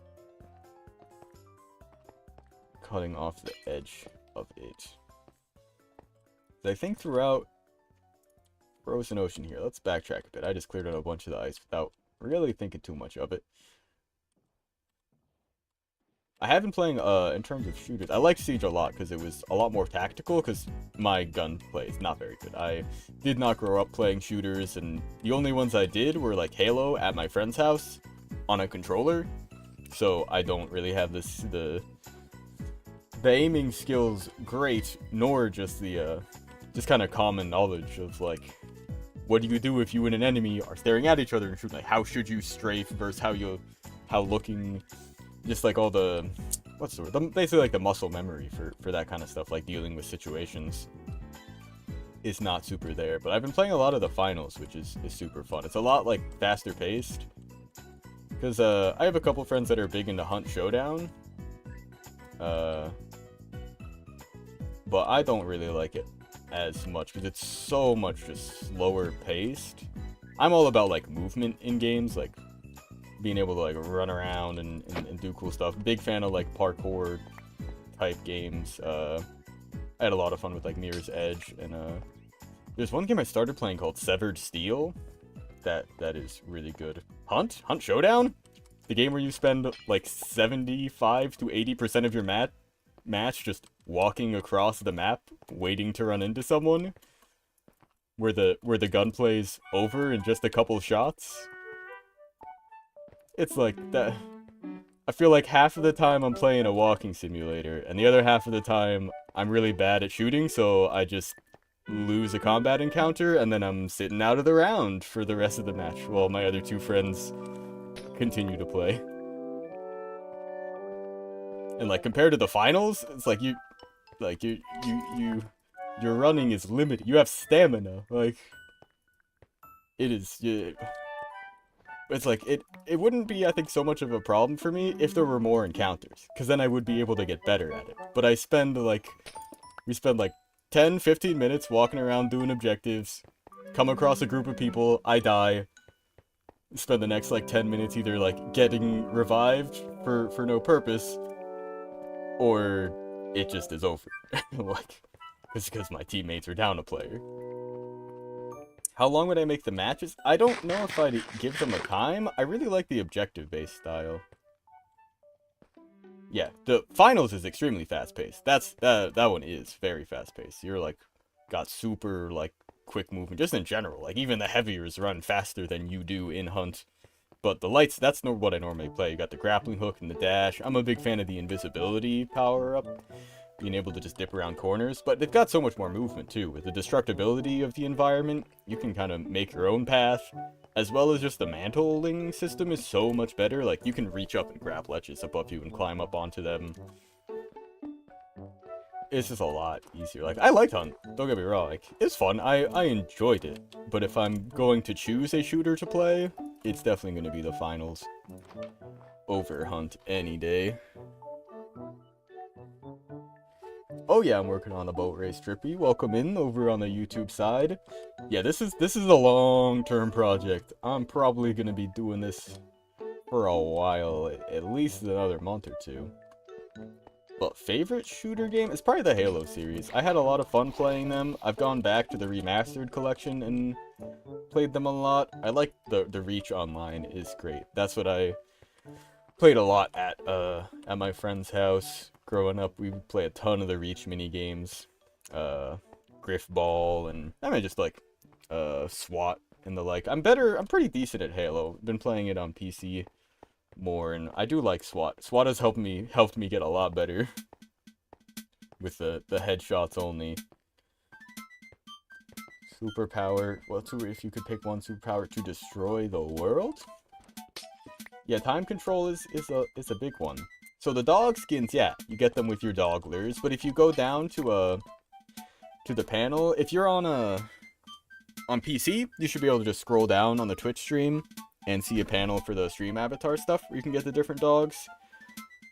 cutting off the edge of it. I think throughout Frozen Ocean here, let's backtrack a bit. I just cleared out a bunch of the ice without really thinking too much of it. I have been playing, in terms of shooters, I like Siege a lot because it was a lot more tactical, because my gunplay is not very good. I did not grow up playing shooters, and the only ones I did were, like, Halo at my friend's house on a controller, so I don't really have the aiming skills great, nor just the, just kind of common knowledge of, like, what do you do if you and an enemy are staring at each other and shooting? Like, how should you strafe versus how looking... Just, like, all the, what's the word? Basically, like, the muscle memory for that kind of stuff, like, dealing with situations is not super there. But I've been playing a lot of the finals, which is super fun. It's a lot, like, faster paced. Because, I have a couple friends that are big into Hunt Showdown. But I don't really like it as much, because it's so much just slower paced. I'm all about, like, movement in games, like, being able to, like, run around and do cool stuff. Big fan of, like, parkour type games. I had a lot of fun with, like, Mirror's Edge, and there's one game I started playing called Severed Steel that is really good. Hunt Showdown, the game where you spend, like, 75 to 80% of your match just walking across the map waiting to run into someone, where the gun plays over in just a couple shots. It's like that. I feel like half of the time I'm playing a walking simulator, and the other half of the time I'm really bad at shooting, so I just lose a combat encounter, and then I'm sitting out of the round for the rest of the match while my other two friends continue to play. And, like, compared to the finals, it's like your running is limited. You have stamina, like, it is. It's like, it wouldn't be, I think, so much of a problem for me if there were more encounters, because then I would be able to get better at it. But we spend like 10-15 minutes walking around doing objectives, come across a group of people, I die, spend the next, like, 10 minutes either, like, getting revived for no purpose, or it just is over. Like, it's because my teammates are down a player. How long would I make the matches? I don't know if I'd give them a time. I really like the objective-based style. Yeah, the finals is extremely fast-paced. That one is very fast-paced. You're, like, got super, like, quick movement, just in general. Like, even the heaviers run faster than you do in Hunt. But the lights, that's what I normally play. You got the grappling hook and the dash. I'm a big fan of the invisibility power-up, being able to just dip around corners, but they've got so much more movement too. With the destructibility of the environment, you can kind of make your own path, as well as just the mantling system is so much better. Like, you can reach up and grab ledges above you and climb up onto them. it's just a lot easier. Like, I liked Hunt, don't get me wrong, like, it's fun, I enjoyed it. But if I'm going to choose a shooter to play, it's definitely going to be the finals over Hunt any day. Oh yeah, I'm working on a boat race, Trippy. Welcome in over on the YouTube side. Yeah, this is a long-term project. I'm probably going to be doing this for a while, at least another month or two. But favorite shooter game is probably the Halo series. I had a lot of fun playing them. I've gone back to the remastered collection and played them a lot. I like the Reach Online is great. That's what I played a lot at my friend's house. Growing up, we would play a ton of the Reach mini games, Griff Ball, and I mean just like SWAT and the like. I'm pretty decent at Halo. Been playing it on PC more, and I do like SWAT. SWAT has helped me get a lot better with the headshots only. Superpower. If you could pick one superpower to destroy the world? Yeah, time control is a big one. So the dog skins, yeah, you get them with your dogglers, but if you go down to the panel, if you're on PC, you should be able to just scroll down on the Twitch stream and see a panel for the stream avatar stuff where you can get the different dogs.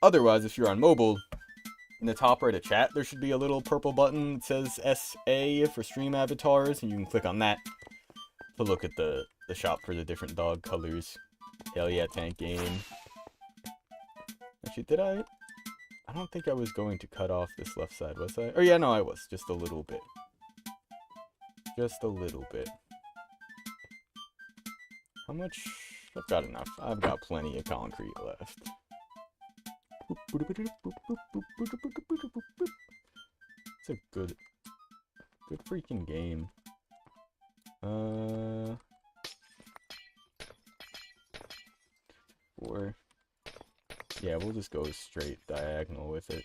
Otherwise, if you're on mobile, in the top right of chat, there should be a little purple button that says SA for stream avatars, and you can click on that to look at the shop for the different dog colors. Hell yeah, tank game. Actually, I don't think I was going to cut off this left side, was I? Oh yeah, no, I was. Just a little bit. Just a little bit. How much? I've got enough. I've got plenty of concrete left. It's a good freaking game. Yeah, we'll just go straight diagonal with it.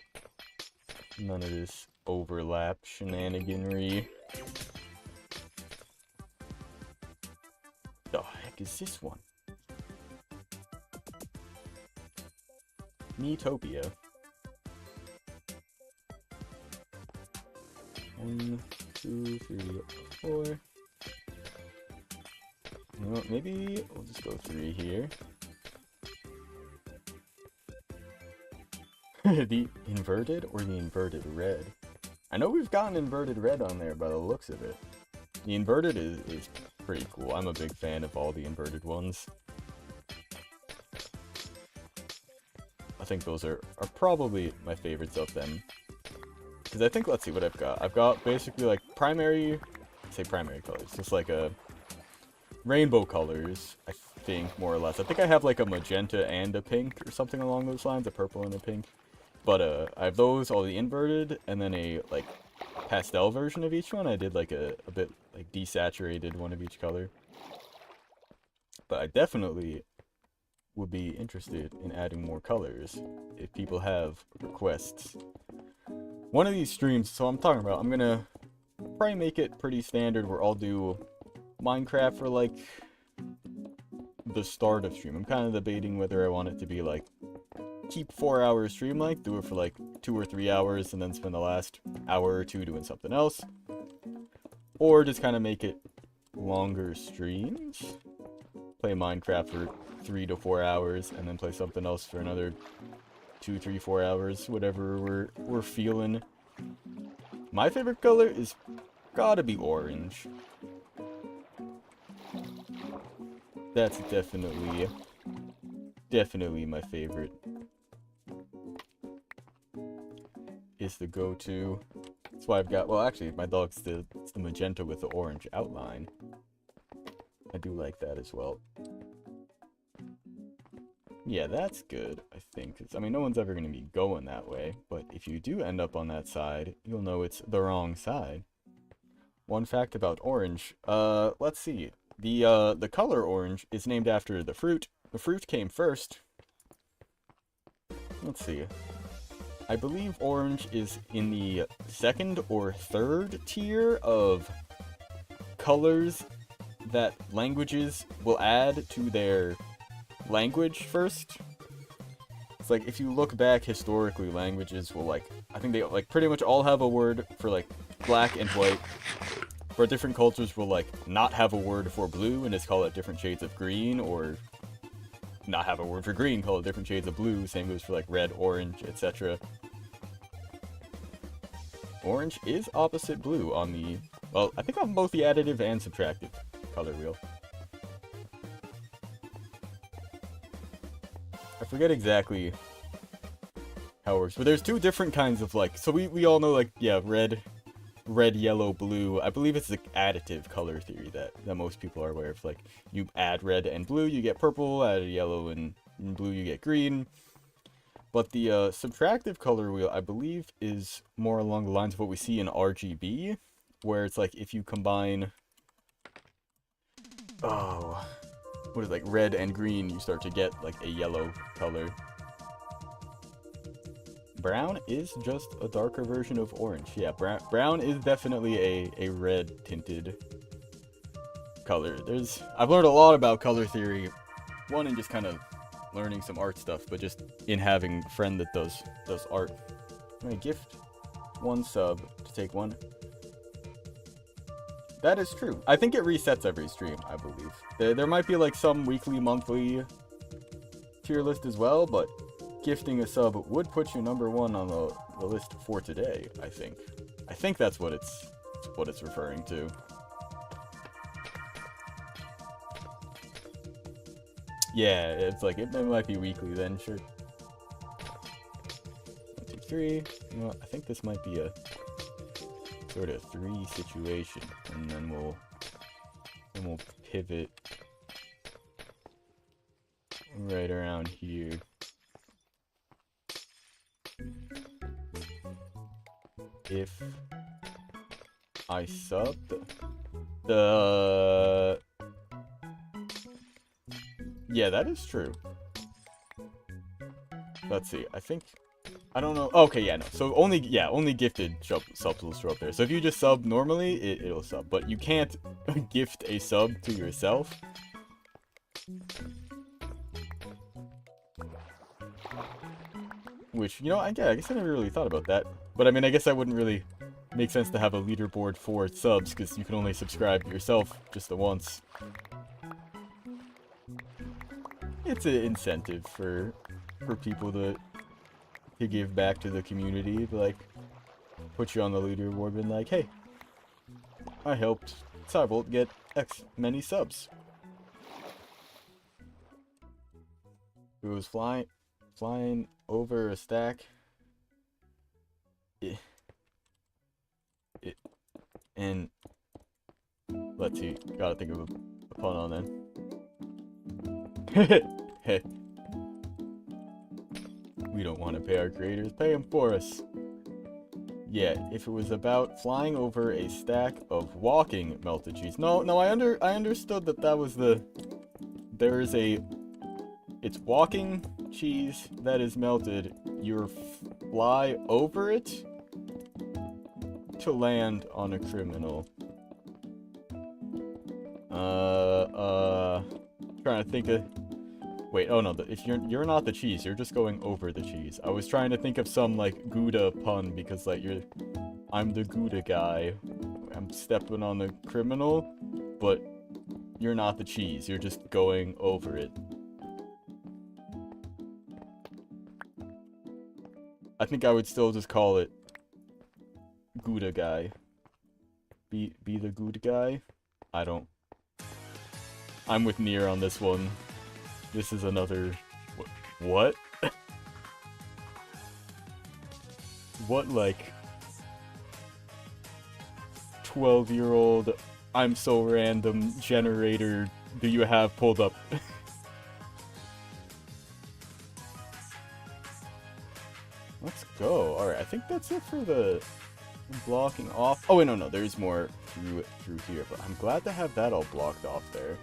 None of this overlap shenaniganry. The heck is this one? Metopia. 1, 2, 3, 4. You know what, maybe we'll just go 3 here. The inverted or the inverted red? I know we've gotten inverted red on there by the looks of it. The inverted is pretty cool. I'm a big fan of all the inverted ones. I think those are probably my favorites of them. Because I think, let's see what I've got. I've got basically like primary colors. Just like a rainbow colors, I think, more or less. I think I have like a magenta and a pink or something along those lines, a purple and a pink. But I have those, all the inverted, and then a like pastel version of each one. I did like a bit like desaturated one of each color. But I definitely would be interested in adding more colors if people have requests. One of these streams, so I'm talking about, I'm gonna probably make it pretty standard where I'll do Minecraft for like the start of stream. I'm kind of debating whether I want it to be like keep 4 hours stream length, do it for like 2 or 3 hours, and then spend the last hour or two doing something else, or just kind of make it longer streams, play Minecraft for 3 to 4 hours, and then play something else for another 2, 3, 4 hours, whatever we're feeling. My favorite color is gotta be orange. That's definitely my favorite. Is the go-to. That's why I've got, well actually my dog's it's the magenta with the orange outline. I do like that as well. Yeah, that's good, I think. I mean, no one's ever going to be going that way, but if you do end up on that side, you'll know it's the wrong side. One fact about orange, let's see. The color orange is named after the fruit. The fruit came first. Let's see. I believe orange is in the 2nd or 3rd tier of colors that languages will add to their language first. It's like, if you look back historically, languages will, like, I think they, like, pretty much all have a word for, like, black and white. But different cultures will, like, not have a word for blue and just call it different shades of green, or not have a word for green, call it different shades of blue. Same goes for, like, red, orange, etc. Orange is opposite blue on the, well, I think on both the additive and subtractive color wheel. I forget exactly how it works, but there's two different kinds of, like, so we all know, like, yeah, red, yellow, blue. I believe it's the additive color theory that most people are aware of. Like, you add red and blue, you get purple, add yellow and blue, you get green. But the subtractive color wheel, I believe, is more along the lines of what we see in RGB, where it's like, if you combine, what is it, like red and green, you start to get like a yellow color. Brown is just a darker version of orange. Yeah, brown is definitely a red tinted color. I've learned a lot about color theory, one in just kind of learning some art stuff, but just in having a friend that does art. I'm gonna gift one sub to take one. That is true. I think it resets every stream, I believe. There might be like some weekly, monthly tier list as well, but gifting a sub would put you #1 on the list for today, I think. I think that's what it's referring to. Yeah, it's like, it might be weekly then, sure. 1, 2, 3. You know what? I think this might be a sort of 3 situation, and then we'll pivot right around here. If I subbed the... Yeah, that is true. Let's see, I don't know. Okay, yeah, no. So only gifted subs will show up there. So if you just sub normally, it'll sub. But you can't gift a sub to yourself. Which, you know, I guess I never really thought about that. But I mean, I guess that wouldn't really make sense to have a leaderboard for subs, because you can only subscribe yourself just the once. It's an incentive for people to give back to the community, like, put you on the leaderboard and like, hey, I helped Cybolt get X many subs. It was flying over a stack. And let's see, gotta think of a pun on then. We don't want to pay our creators, pay them for us. Yeah, if it was about flying over a stack of walking melted cheese. No, I understood that was the... It's walking cheese that is melted. You fly over it to land on a criminal. Trying to think of... Wait, oh no, if you're not the cheese, you're just going over the cheese. I was trying to think of some, like, Gouda pun, because, like, I'm the Gouda guy. I'm stepping on the criminal, but you're not the cheese, you're just going over it. I think I would still just call it Gouda guy. Be the Gouda guy? I'm with Nier on this one. This is another... What? What, like... 12-year-old I'm so random generator do you have pulled up? Let's go. Alright, I think that's it for the blocking off. Oh, wait, no, there's more through here, but I'm glad to have that all blocked off there.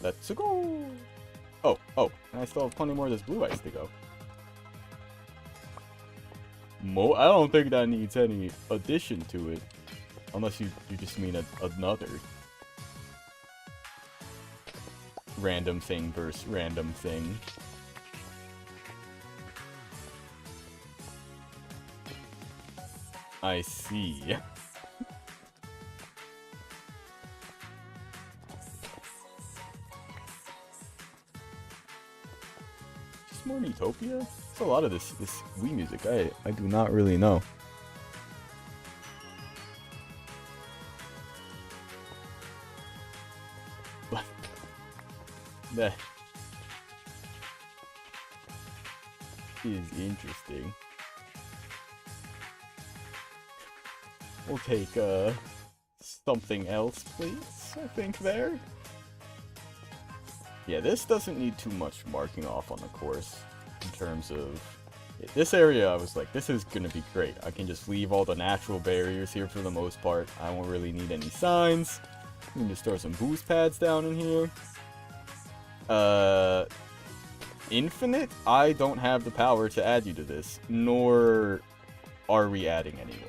Let's go! Oh, and I still have plenty more of this blue ice to go. I don't think that needs any addition to it. Unless you just mean another random thing versus random thing. I see. Is more Utopia? It's a lot of this Wii music. I do not really know. But that is interesting. We'll take something else, please. I think there. Yeah, this doesn't need too much marking off on the course in terms of this area. I was like, this is gonna be great. I can just leave all the natural barriers here for the most part. I won't really need any signs. We can just throw some boost pads down in here. Infinite? I don't have the power to add you to this, nor are we adding anyone.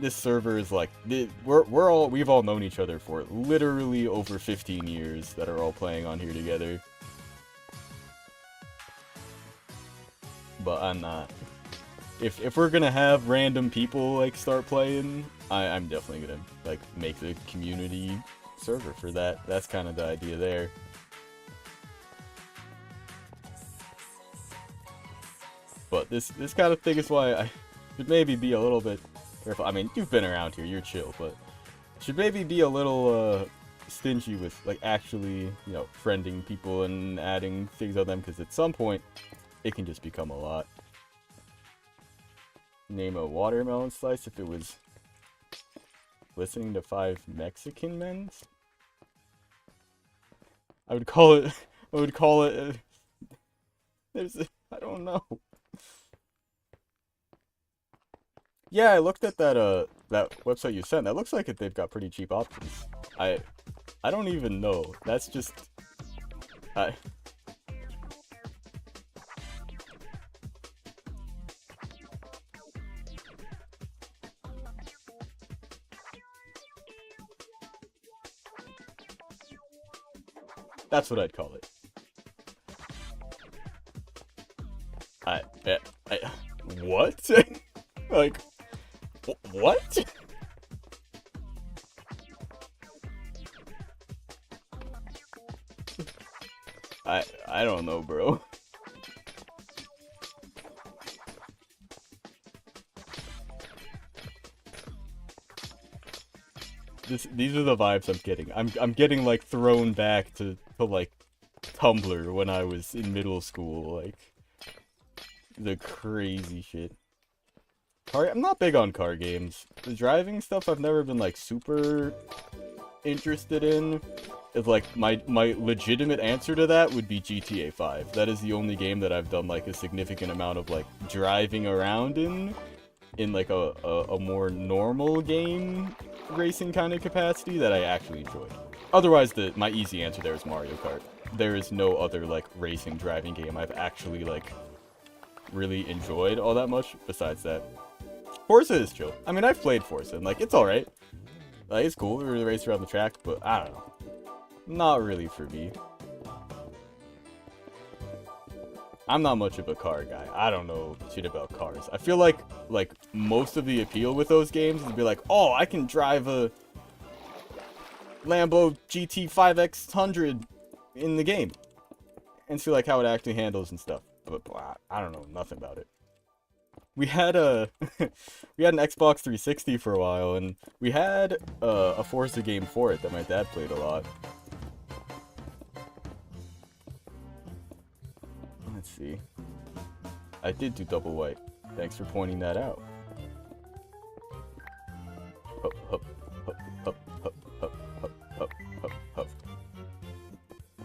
This server is like, we've all known each other for literally over 15 years that are all playing on here together. But I'm not. If we're gonna have random people like start playing, I'm definitely gonna like make the community server for that. That's kind of the idea there. But this kind of thing is why I should maybe be a little bit careful. I mean, you've been around here, you're chill, but should maybe be a little stingy with like actually, you know, friending people and adding things on them, because at some point it can just become a lot. Name a watermelon slice if it was listening to 5 Mexican men. I would call it I don't know. Yeah, I looked at that that website you sent. That looks like they've got pretty cheap options. I don't even know. That's just that's what I'd call it. What? Like, what? I don't know, bro. These are the vibes I'm getting. I'm getting like thrown back to like Tumblr when I was in middle school, like the crazy shit. I'm not big on car games. The driving stuff I've never been like super interested in. Is like my legitimate answer to that would be GTA 5. That is the only game that I've done like a significant amount of like driving around in like a more normal game racing kind of capacity that I actually enjoyed. Otherwise, my easy answer there is Mario Kart. There is no other like racing driving game I've actually like really enjoyed all that much besides that. Forza is chill. I mean, I've played Forza and like it's alright. Like it's cool, we really race around the track, but I don't know. Not really for me. I'm not much of a car guy. I don't know shit about cars. I feel like most of the appeal with those games is to be like, oh, I can drive a Lambo GT5X100 in the game and see like how it actually handles and stuff. But I don't know nothing about it. We had an Xbox 360 for a while, and we had a Forza game for it that my dad played a lot. Let's see. I did do double white. Thanks for pointing that out. Hup, hup, hup, hup, hup, hup, hup, hup, hup, hup.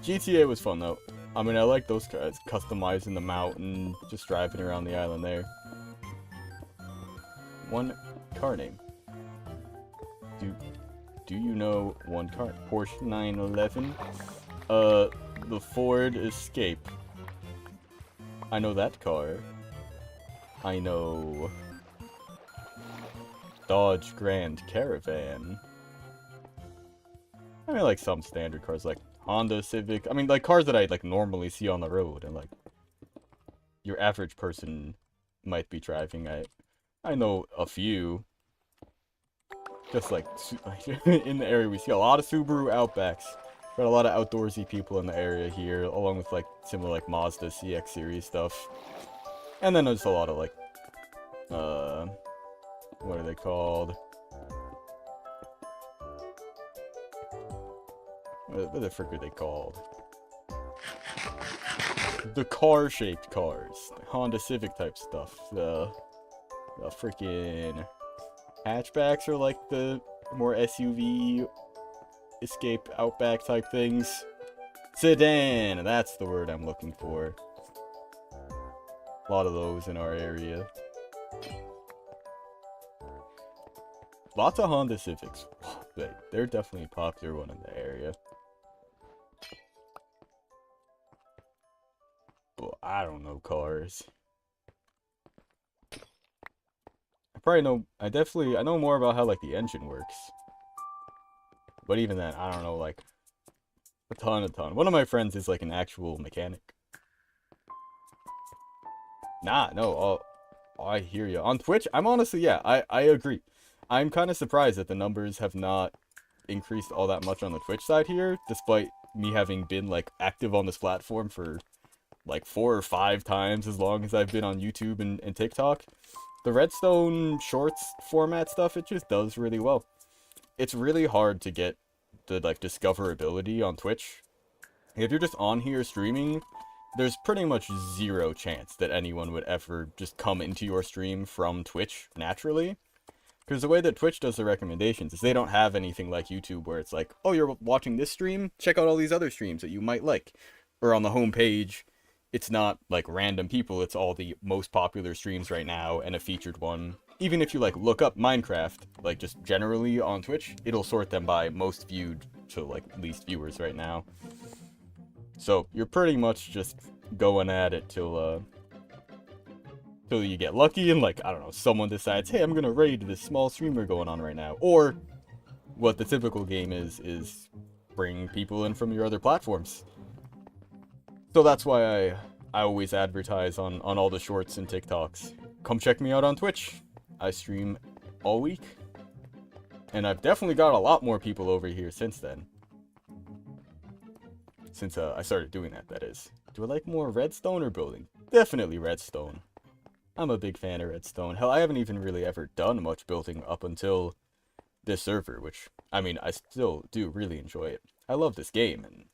GTA was fun though. I mean, I like those guys, customizing the mountain, just driving around the island there. One car name. Do you know one car? Porsche 911. The Ford Escape. I know that car. I know Dodge Grand Caravan. I mean, like some standard cars, like Honda Civic. I mean, like cars that I like normally see on the road, and like your average person might be driving. I know a few. Just like in the area, we see a lot of Subaru Outbacks. Got a lot of outdoorsy people in the area here, along with like similar like Mazda CX series stuff. And then there's a lot of like, what are they called? What the frick are they called? The car-shaped cars. The Honda Civic type stuff. The freaking hatchbacks are like the more SUV Escape Outback type things. Sedan! That's the word I'm looking for. A lot of those in our area. Lots of Honda Civics. They're definitely a popular one in the area. Well, I don't know cars. I know more about how, like, the engine works. But even then, I don't know, like, a ton. One of my friends is, like, an actual mechanic. Nah, no, I hear you. On Twitch, I'm honestly, yeah, I agree. I'm kind of surprised that the numbers have not increased all that much on the Twitch side here, despite me having been, like, active on this platform for, like, 4 or 5 times as long as I've been on YouTube and TikTok. The Redstone Shorts format stuff, it just does really well. It's really hard to get the, like, discoverability on Twitch. If you're just on here streaming, there's pretty much zero chance that anyone would ever just come into your stream from Twitch naturally. Because the way that Twitch does the recommendations is they don't have anything like YouTube where it's like, oh, you're watching this stream? Check out all these other streams that you might like. Or on the homepage, it's not like random people, it's all the most popular streams right now and a featured one. Even if you like look up Minecraft, like just generally on Twitch, it'll sort them by most viewed to like least viewers right now. So you're pretty much just going at it till you get lucky and like, I don't know, someone decides, hey, I'm gonna raid this small streamer going on right now. Or what the typical game is bring people in from your other platforms. So that's why I always advertise on all the shorts and TikToks. Come check me out on Twitch. I stream all week. And I've definitely got a lot more people over here since then. Since I started doing that is. Do I like more Redstone or building? Definitely Redstone. I'm a big fan of Redstone. Hell, I haven't even really ever done much building up until this server, which, I mean, I still do really enjoy it. I love this game and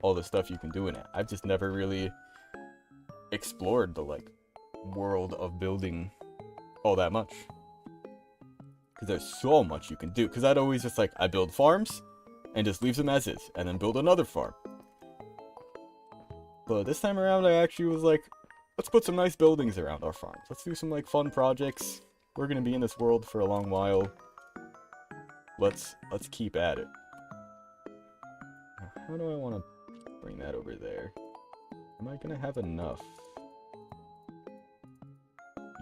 all the stuff you can do in it. I've just never really explored the, like, world of building all that much. Because there's so much you can do. Because I'd always just, like, I build farms and just leave them as is, and then build another farm. But this time around, I actually was like, let's put some nice buildings around our farms. Let's do some, like, fun projects. We're gonna be in this world for a long while. Let's keep at it. How do I want to bring that over there? Am I gonna have enough?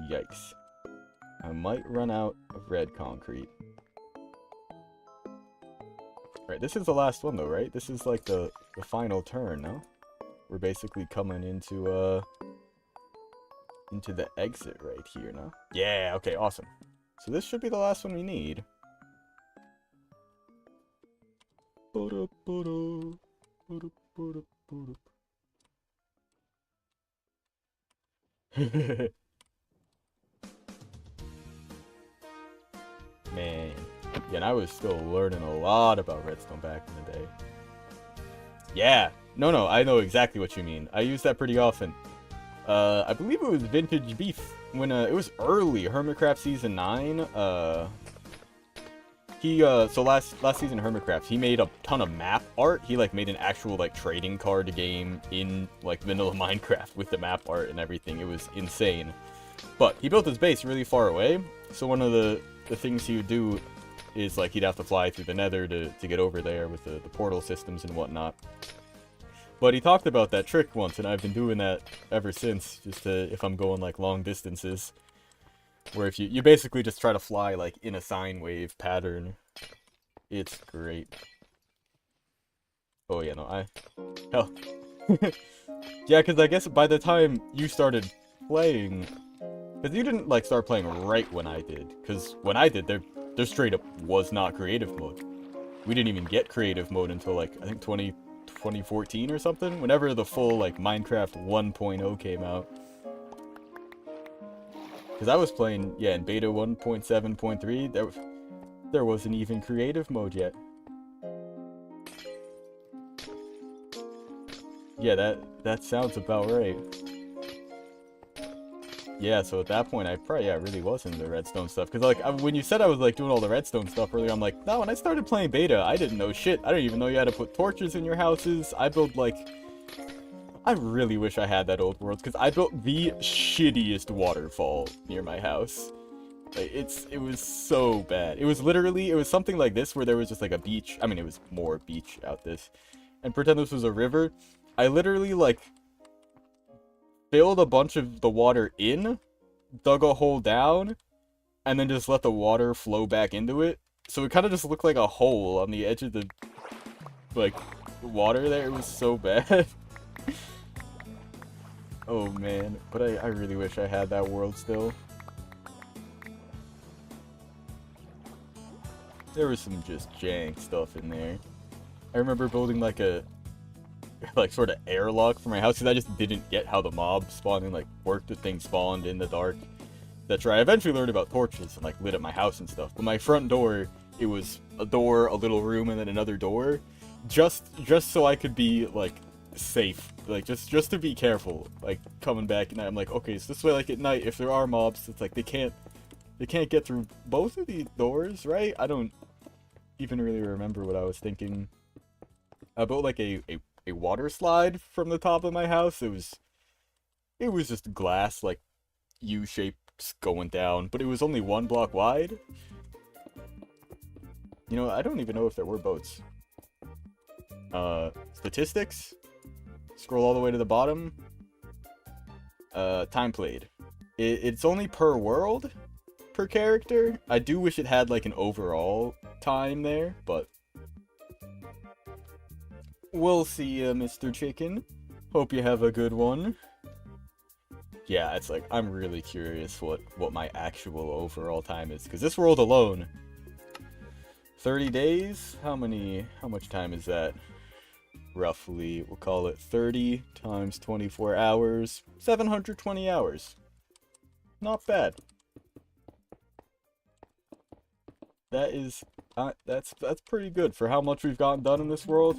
Yikes. I might run out of red concrete. Right, this is the last one though, right? This is like the final turn, no? We're basically coming into the exit right here, no? Yeah, okay, awesome. So this should be the last one we need. Man. Yeah, and I was still learning a lot about Redstone back in the day. Yeah. No, I know exactly what you mean. I use that pretty often. I believe it was Vintage Beef. When, it was early, Hermitcraft Season 9, so last season of Hermitcraft, he made a ton of map art. He, like, made an actual, like, trading card game in, like, vanilla Minecraft with the map art and everything. It was insane. But he built his base really far away, so one of the things he would do is, like, he'd have to fly through the nether to get over there with the portal systems and whatnot. But he talked about that trick once, and I've been doing that ever since, just if I'm going, like, long distances. Where if you basically just try to fly, like, in a sine wave pattern. It's great. Oh, yeah, no, hell. Yeah, because I guess by the time you started playing, Because you didn't, like, start playing right when I did. Because when I did, there straight up was not creative mode. We didn't even get creative mode until, like, I think 2014 or something? Whenever the full, like, Minecraft 1.0 came out. Because I was playing, yeah, in beta 1.7.3, there wasn't even creative mode yet. Yeah, that sounds about right. Yeah, so at that point, I probably, yeah, really was into the redstone stuff. Because, like, when you said I was, like, doing all the redstone stuff earlier, I'm like, no, when I started playing beta, I didn't know shit. I didn't even know you had to put torches in your houses. I built, like... I really wish I had that old world, because I built the shittiest waterfall near my house. Like, it was so bad. It was literally, it was something like this, where there was just, like, a beach. I mean, it was more beach out this. And pretend this was a river. I literally, like... filled a bunch of the water in, dug a hole down, and then just let the water flow back into it. So it kind of just looked like a hole on the edge of the, like, water there. It was so bad. Oh, man. But I really wish I had that world still. There was some just jank stuff in there. I remember building, like, a like sort of airlock for my house because I just didn't get how the mob spawning like worked. The thing spawned in the dark. That's right. I eventually learned about torches and like lit up my house and stuff. But my front door, it was a door, a little room, and then another door, just so I could be like safe, like just to be careful, like coming back at night. I'm like, okay, so this way, like at night, if there are mobs, it's like they can't get through both of these doors, right? I don't even really remember what I was thinking. I built like a water slide from the top of my house. It was just glass, like U shapes going down, but it was only 1 block wide. You know, I don't even know if there were boats. Statistics. Scroll all the way to the bottom. Time played. It's only per world, per character. I do wish it had like an overall time there, but we'll see, Mr. Chicken. Hope you have a good one. Yeah, it's like, I'm really curious what my actual overall time is. Because this world alone, 30 days? How much time is that? Roughly, we'll call it 30 times 24 hours. 720 hours. Not bad. That is, that's pretty good for how much we've gotten done in this world.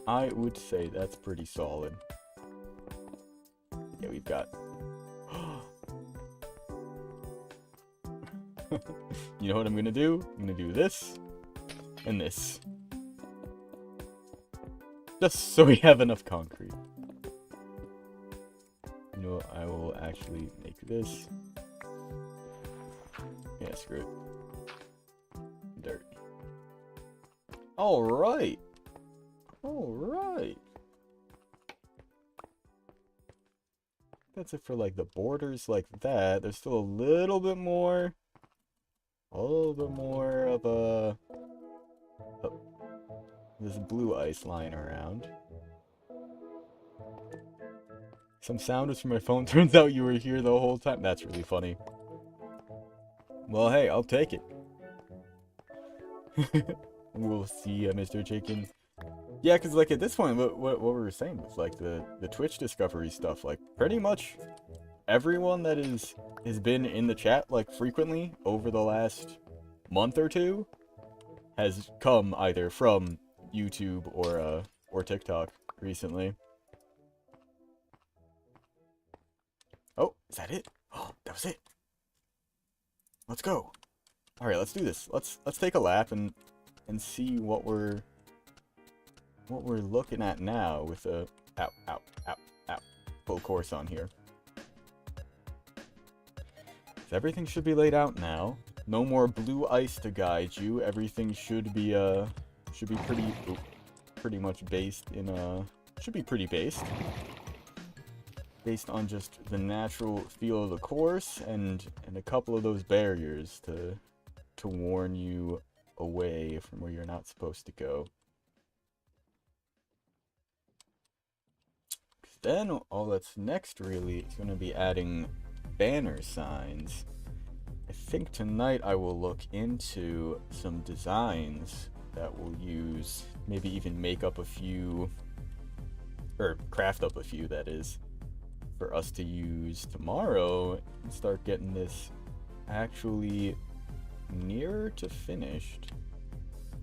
I would say that's pretty solid. Yeah, we've got... You know what I'm gonna do? I'm gonna do this, and this. Just so we have enough concrete. You know what? I will actually make this. Yeah, screw it. Dirt. Alright! Alright. That's it for like the borders like that. There's still a little bit more of a this blue ice lying around. Some sound was from my phone. Turns out you were here the whole time. That's really funny. Well, hey, I'll take it. We'll see, Mr. Chicken. Yeah, because, like, at this point, what we were saying was, like, the Twitch discovery stuff, like, pretty much everyone that has been in the chat, like, frequently over the last month or two has come either from YouTube or TikTok recently. Oh, is that it? Oh, that was it. Let's go. All right, let's do this. Let's take a lap and see what we're looking at now with a full course on here. So everything should be laid out now. No more blue ice to guide you. Everything should be pretty much based in should be pretty based on just the natural feel of the course and a couple of those barriers to warn you away from where you're not supposed to go. then all that's next really is going to be adding banner signs. I think tonight I will look into some designs that we'll use, maybe even make up a few, or craft up a few, that is, for us to use tomorrow and start getting this actually nearer to finished.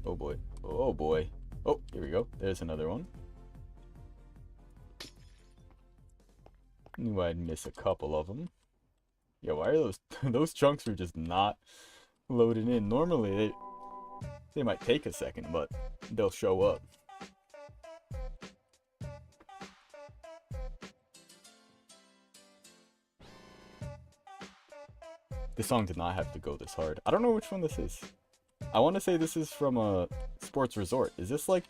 Oh boy. Oh boy. Oh, here we go. There's another one. Knew I'd miss a couple of them. Yeah, why are those those chunks are just not loading in? Normally they might take a second, but they'll show up. This song did not have to go this hard. I don't know which one this is. I want to say this is from a sports resort. Is this like...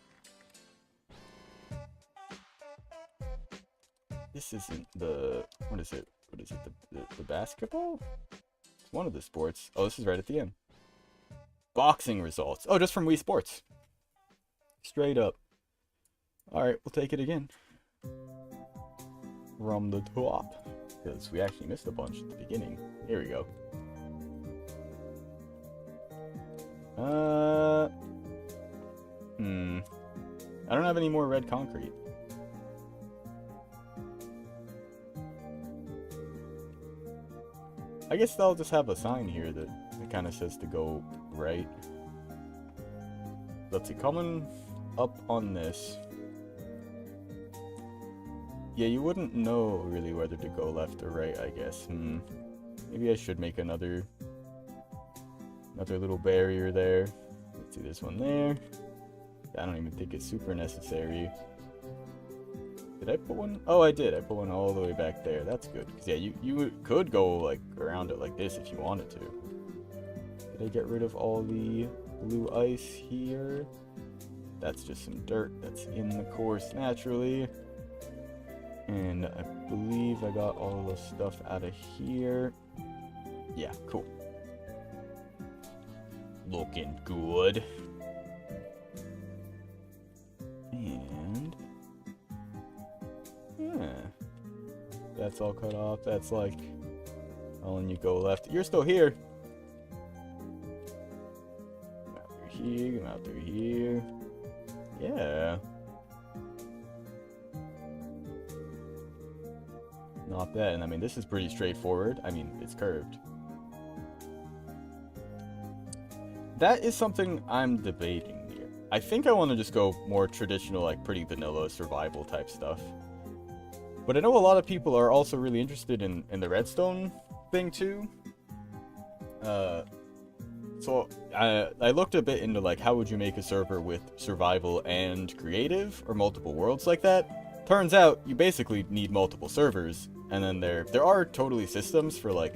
This isn't the... What is it? What is it? The basketball? It's one of the sports. Oh, this is right at the end. Boxing results. Oh, just from Wii Sports. Straight up. Alright, we'll take it again. From the top. Because we actually missed a bunch at the beginning. Here we go. I don't have any more red concrete. I guess they'll just have a sign here that kind of says to go right. Let's see, coming up on this. Yeah, you wouldn't know really whether to go left or right, I guess. Maybe I should make another little barrier there. Let's see, this one there. I don't even think it's super necessary. Did I put one? Oh, I did. I put one all the way back there. That's good. Because, yeah, you could go, like, around it like this if you wanted to. Did I get rid of all the blue ice here? That's just some dirt that's in the course naturally. And I believe I got all the stuff out of here. Yeah, cool. Looking good. And... yeah. That's all cut off. That's like... when you go left. You're still here. Come out through here. Come out through here. Yeah. Not bad. And I mean, this is pretty straightforward. I mean, it's curved. That is something I'm debating here. I think I want to just go more traditional, like pretty vanilla survival type stuff. But I know a lot of people are also really interested in the redstone thing too. So I looked a bit into like how would you make a server with survival and creative or multiple worlds like that. Turns out you basically need multiple servers, and then there are totally systems for like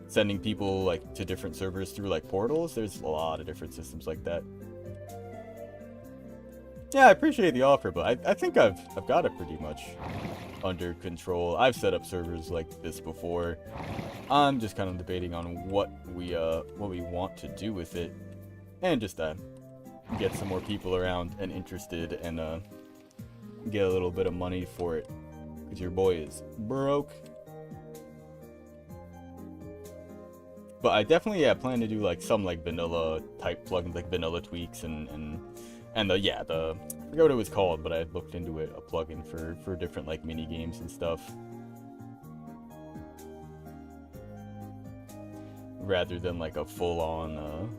sending people like to different servers through like portals. There's a lot of different systems like that. Yeah, I appreciate the offer, but I think I've got it pretty much under control. I've set up servers like this before. I'm just kind of debating on what we want to do with it, and just get some more people around and interested, and get a little bit of money for it, because your boy is broke. But I definitely plan to do like some like vanilla type plugins, like vanilla tweaks and I forget what it was called, but I looked into it, a plugin for different like mini games and stuff. Rather than like a full-on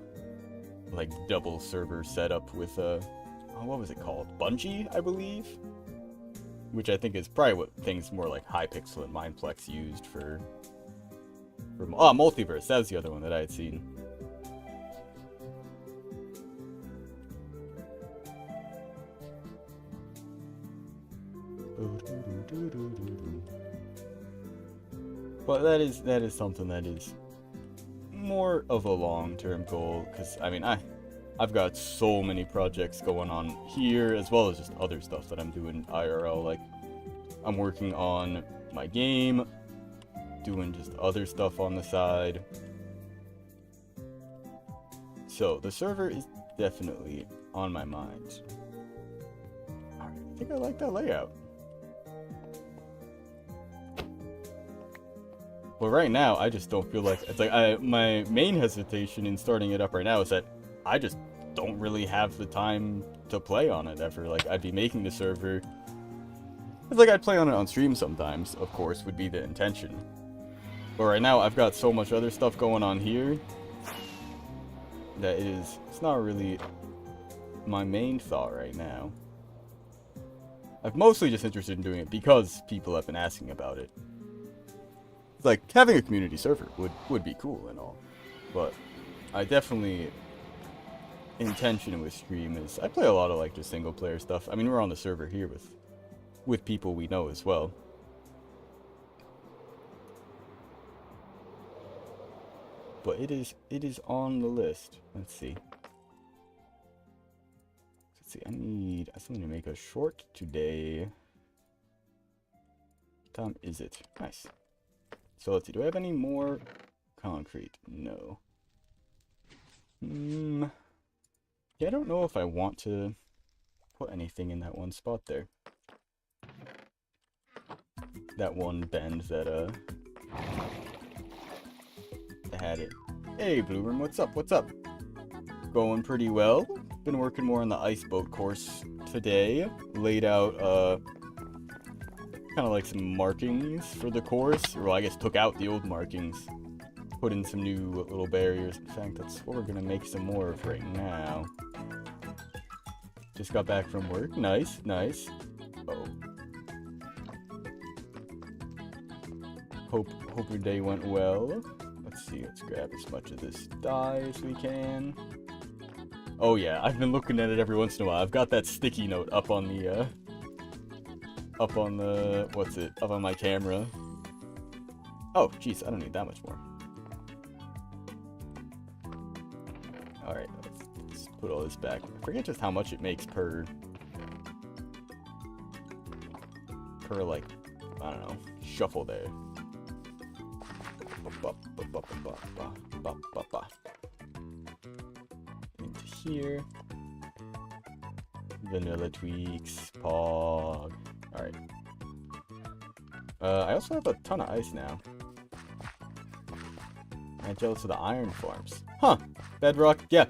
like double server setup with what was it called? Bungie, I believe. Which I think is probably what things more like Hypixel and Mineplex used for Multiverse. That was the other one that I had seen. But that is something that is more of a long-term goal, because I mean I've got so many projects going on here, as well as just other stuff that I'm doing IRL. Like I'm working on my game, doing just other stuff on the side. So the server is definitely on my mind. Alright, I think I like that layout. But right now, I just don't feel like it's like my main hesitation in starting it up right now is that I just don't really have the time to play on it ever. Like, I'd be making the server. It's like I'd play on it on stream sometimes, of course, would be the intention. But right now, I've got so much other stuff going on here that it's not really my main thought right now. I'm mostly just interested in doing it because people have been asking about it. It's like, having a community server would be cool and all. But I definitely... intention with stream is... I play a lot of, like, just single player stuff. I mean, we're on the server here with people we know as well. But it is on the list. Let's see. Let's see, I still need to make a short today. What time is it? Nice. So let's see, do I have any more concrete? No. Yeah, I don't know if I want to put anything in that one spot there. That one bend that had it. Hey, Blue Room, what's up? What's up? Going pretty well. Been working more on the ice boat course today. Laid out kind of like some markings for the course. Or, well, I guess took out the old markings. Put in some new little barriers. In fact, that's what we're gonna make some more of right now. Just got back from work. Nice, nice. Oh. Hope your day went well. Let's see, let's grab as much of this dye as we can. Oh yeah, I've been looking at it every once in a while. I've got that sticky note up on the, up on my camera. Oh, jeez, I don't need that much more. Alright, let's put all this back. I forget just how much it makes per, like, I don't know, shuffle there. Into here. Vanilla tweaks, pog. Alright. I also have a ton of ice now. I'm jealous of the iron farms. Huh. Bedrock? Yeah.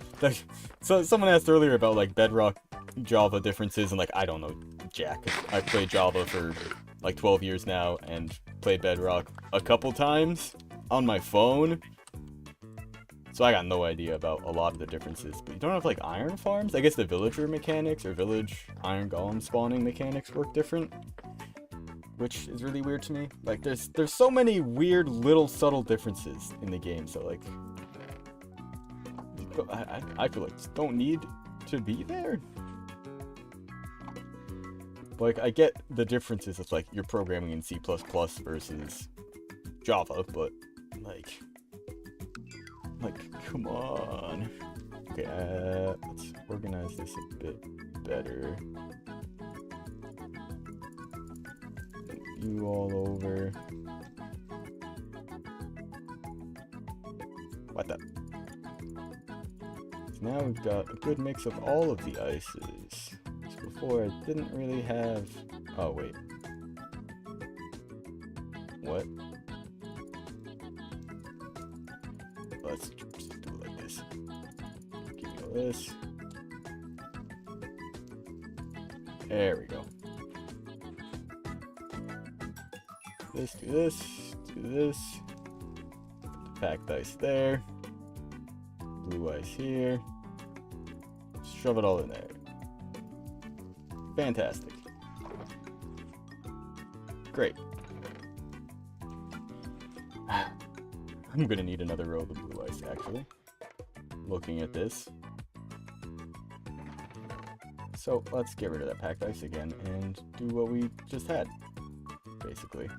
So someone asked earlier about, like, Bedrock Java differences, and, like, I don't know jack. I've played Java for, like, 12 years now, and played Bedrock a couple times on my phone. So I got no idea about a lot of the differences. But you don't have, like, iron farms? I guess the villager mechanics or village iron golem spawning mechanics work different. Which is really weird to me. Like, there's so many weird little subtle differences in the game. So, like, I feel like don't need to be there. Like, I get the differences. It's like you're programming in C++ versus Java, but like, come on. Okay, let's organize this a bit better. You all over. What the? So now we've got a good mix of all of the ices. So before I didn't really have... Oh, wait. What? Let's just do it like this. Give me all this. There we go. This, do this, do this. Packed ice there. Blue ice here. Shove it all in there. Fantastic. Great. I'm gonna need another row of the blue ice, actually. Looking at this. So let's get rid of that packed ice again and do what we just had, basically.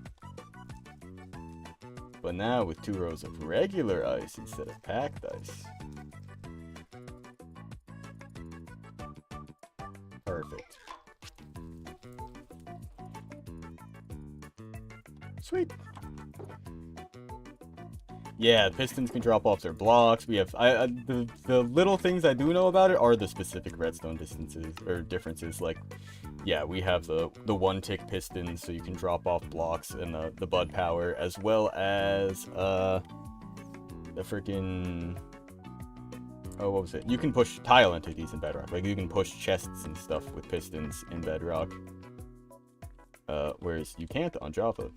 But now with 2 rows of regular ice instead of packed ice. Perfect. Sweet. Yeah, pistons can drop off their blocks. We have the little things I do know about it are the specific redstone distances or differences. Like yeah, we have the one-tick pistons, so you can drop off blocks, and the bud power, as well as the freaking, oh, what was it? You can push tile entities in Bedrock. Like, you can push chests and stuff with pistons in Bedrock. Whereas you can't on Java.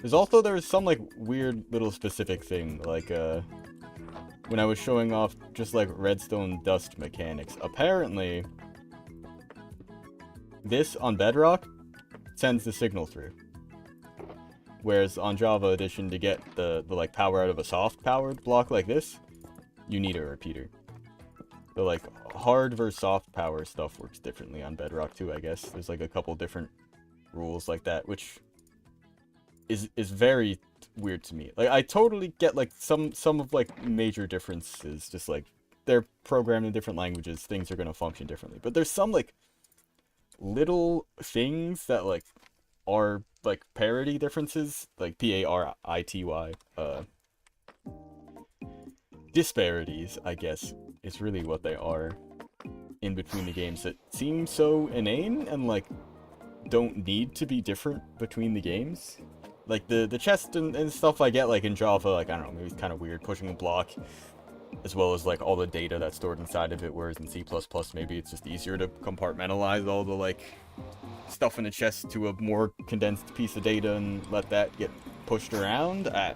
There's some, like, weird little specific thing, like, when I was showing off just, like, redstone dust mechanics. Apparently, this on Bedrock sends the signal through. Whereas on Java Edition, to get the like, power out of a soft-powered block like this, you need a repeater. The, like, hard versus soft power stuff works differently on Bedrock, too, I guess. There's, like, a couple different rules like that, which is very weird to me. Like, I totally get, like, some of, like, major differences. Just, like, they're programmed in different languages. Things are going to function differently. But there's some, like, little things that, like, are, like, parity differences. Like, P-A-R-I-T-Y. Disparities, I guess, is really what they are in between the games that seem so inane and, like, don't need to be different between the games. Like, the chest and stuff I get, like, in Java, like, I don't know, maybe it's kind of weird pushing a block, as well as, like, all the data that's stored inside of it, whereas in C++, maybe it's just easier to compartmentalize all the, like, stuff in a chest to a more condensed piece of data and let that get pushed around. I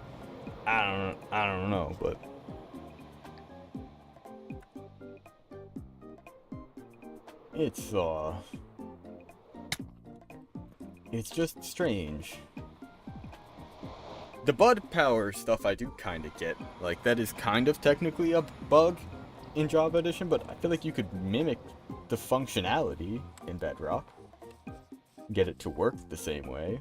don't know, but it's just strange. The bud power stuff I do kind of get. Like, that is kind of technically a bug in Java Edition, but I feel like you could mimic the functionality in Bedrock. Get it to work the same way.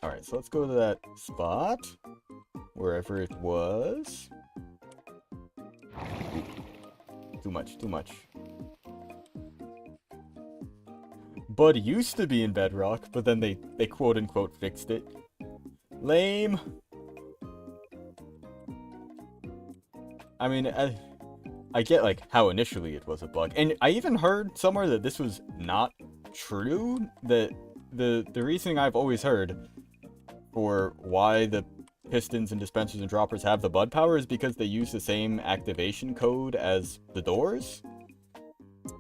Alright, so let's go to that spot. Wherever it was. Too much. Bud used to be in Bedrock, but then they quote-unquote fixed it. Lame. I mean, I get, like, how initially it was a bug. And I even heard somewhere that this was not true. That the reasoning I've always heard for why the pistons and dispensers and droppers have the bud power is because they use the same activation code as the doors.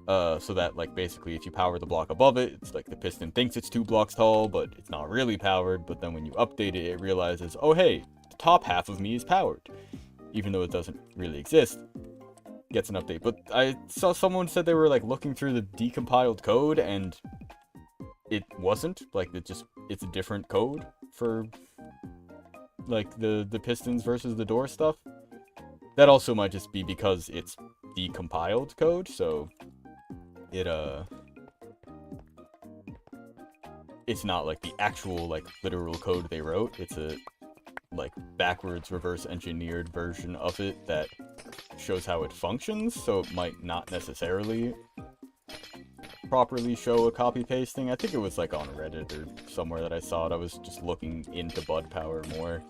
So that, like, basically if you power the block above it, it's like the piston thinks it's 2 blocks tall, but it's not really powered. But then when you update it, it realizes, oh hey, the top half of me is powered. Even though it doesn't really exist. Gets an update. But I saw someone said they were, like, looking through the decompiled code, and it wasn't. Like, it's a different code for, like, the pistons versus the door stuff. That also might just be because it's decompiled code, so it's not, like, the actual, like, literal code they wrote. It's a, like, backwards reverse engineered version of it that shows how it functions, so it might not necessarily properly show a copy pasting. I think it was, like, on Reddit or somewhere that I saw it. I was just looking into bud power more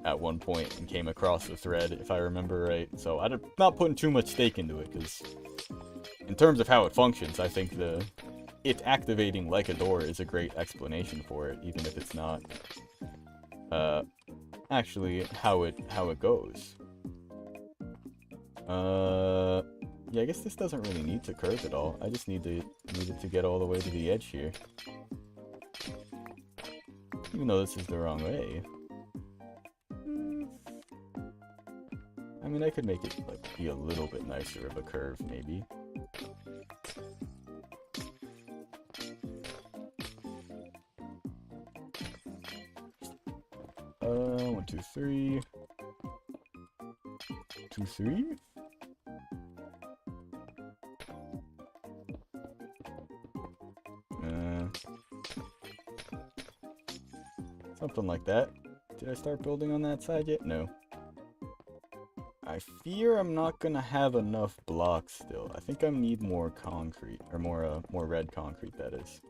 at one point and came across the thread, if I remember right. So I'm not putting too much stake into it, because in terms of how it functions, I think it activating like a door is a great explanation for it, even if it's not actually how it goes. Yeah, I guess this doesn't really need to curve at all. I just need it to get all the way to the edge here. Even though this is the wrong way. I mean, I could make it, like, be a little bit nicer of a curve, maybe. 1, 2, 3. 2, 3. Something like that. Did I start building on that side yet? No. I fear I'm not gonna have enough blocks still. I think I need more concrete, or more red concrete, that is.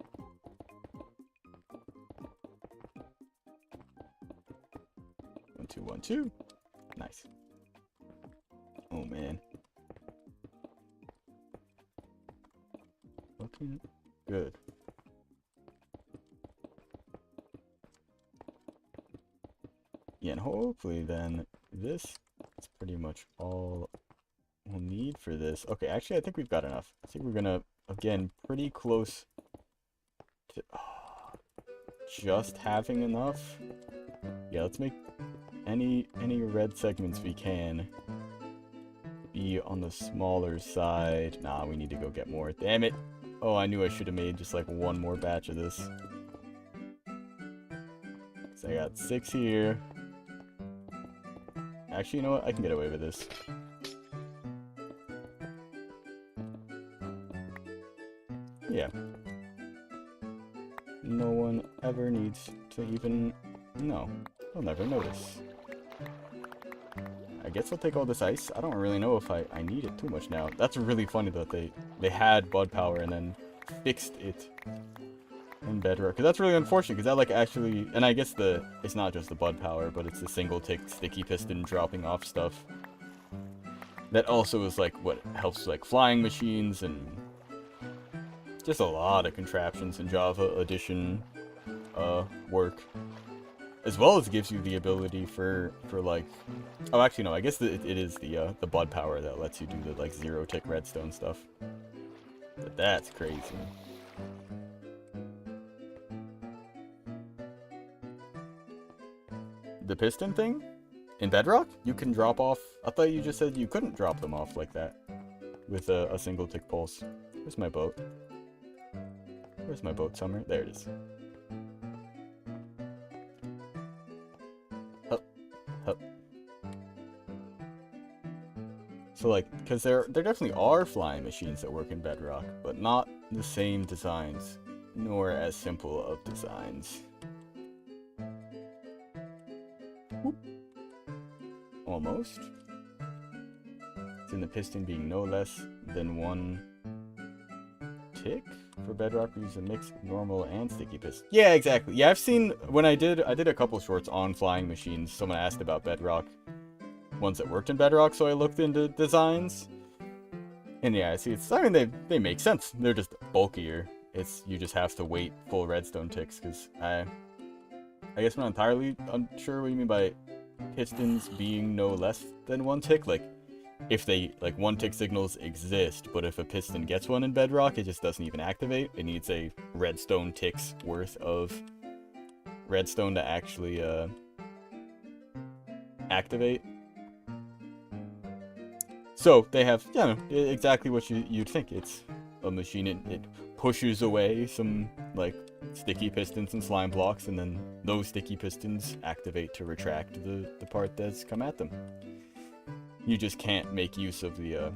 1, 2, 1, 2. Nice. Oh man. Looking good. Yeah, and hopefully then this is pretty much all we'll need for this. Okay, actually I think we've got enough. I think we're gonna, again, pretty close to just having enough. Yeah, let's make any red segments we can be on the smaller side. Nah, we need to go get more. Damn it. Oh, I knew I should have made just like one more batch of this. So I got 6 here. Actually, you know what? I can get away with this. Yeah. No one ever needs to even know. They'll never notice. I guess I'll take all this ice. I don't really know if I need it too much now. That's really funny that they had bud power and then fixed it in Bedrock. Because that's really unfortunate, because that like actually, and I guess it's not just the bud power, but it's the single tick sticky piston dropping off stuff. That also is like what helps like flying machines and just a lot of contraptions in Java Edition work. As well as gives you the ability for like, oh actually no, I guess it is the bud power that lets you do the like 0-tick redstone stuff. But that's crazy. The piston thing? In Bedrock? You can drop off... I thought you just said you couldn't drop them off like that. With a single tick pulse. Where's my boat? Where's my boat, Summer? There it is. Hup. Hup. So like, because there definitely are flying machines that work in Bedrock, but not the same designs, nor as simple of designs. Whoop. Almost. It's in the piston being no less than 1 tick. For Bedrock, we use a mix of normal and sticky piston. Yeah, exactly. Yeah, I've seen, when I did a couple shorts on flying machines, someone asked about Bedrock, ones that worked in Bedrock, so I looked into designs. And yeah, I see, I mean, they make sense. They're just bulkier. You just have to wait full redstone ticks, because I guess I'm not entirely unsure what you mean by pistons being no less than 1 tick. Like, if they, like, 1-tick signals exist, but if a piston gets one in Bedrock, it just doesn't even activate. It needs a redstone tick's worth of redstone to actually, activate. So, they have, you know, exactly what you'd think. It's a machine, it pushes away some, like, sticky pistons and slime blocks, and then those sticky pistons activate to retract the part that's come at them. You just can't make use of the,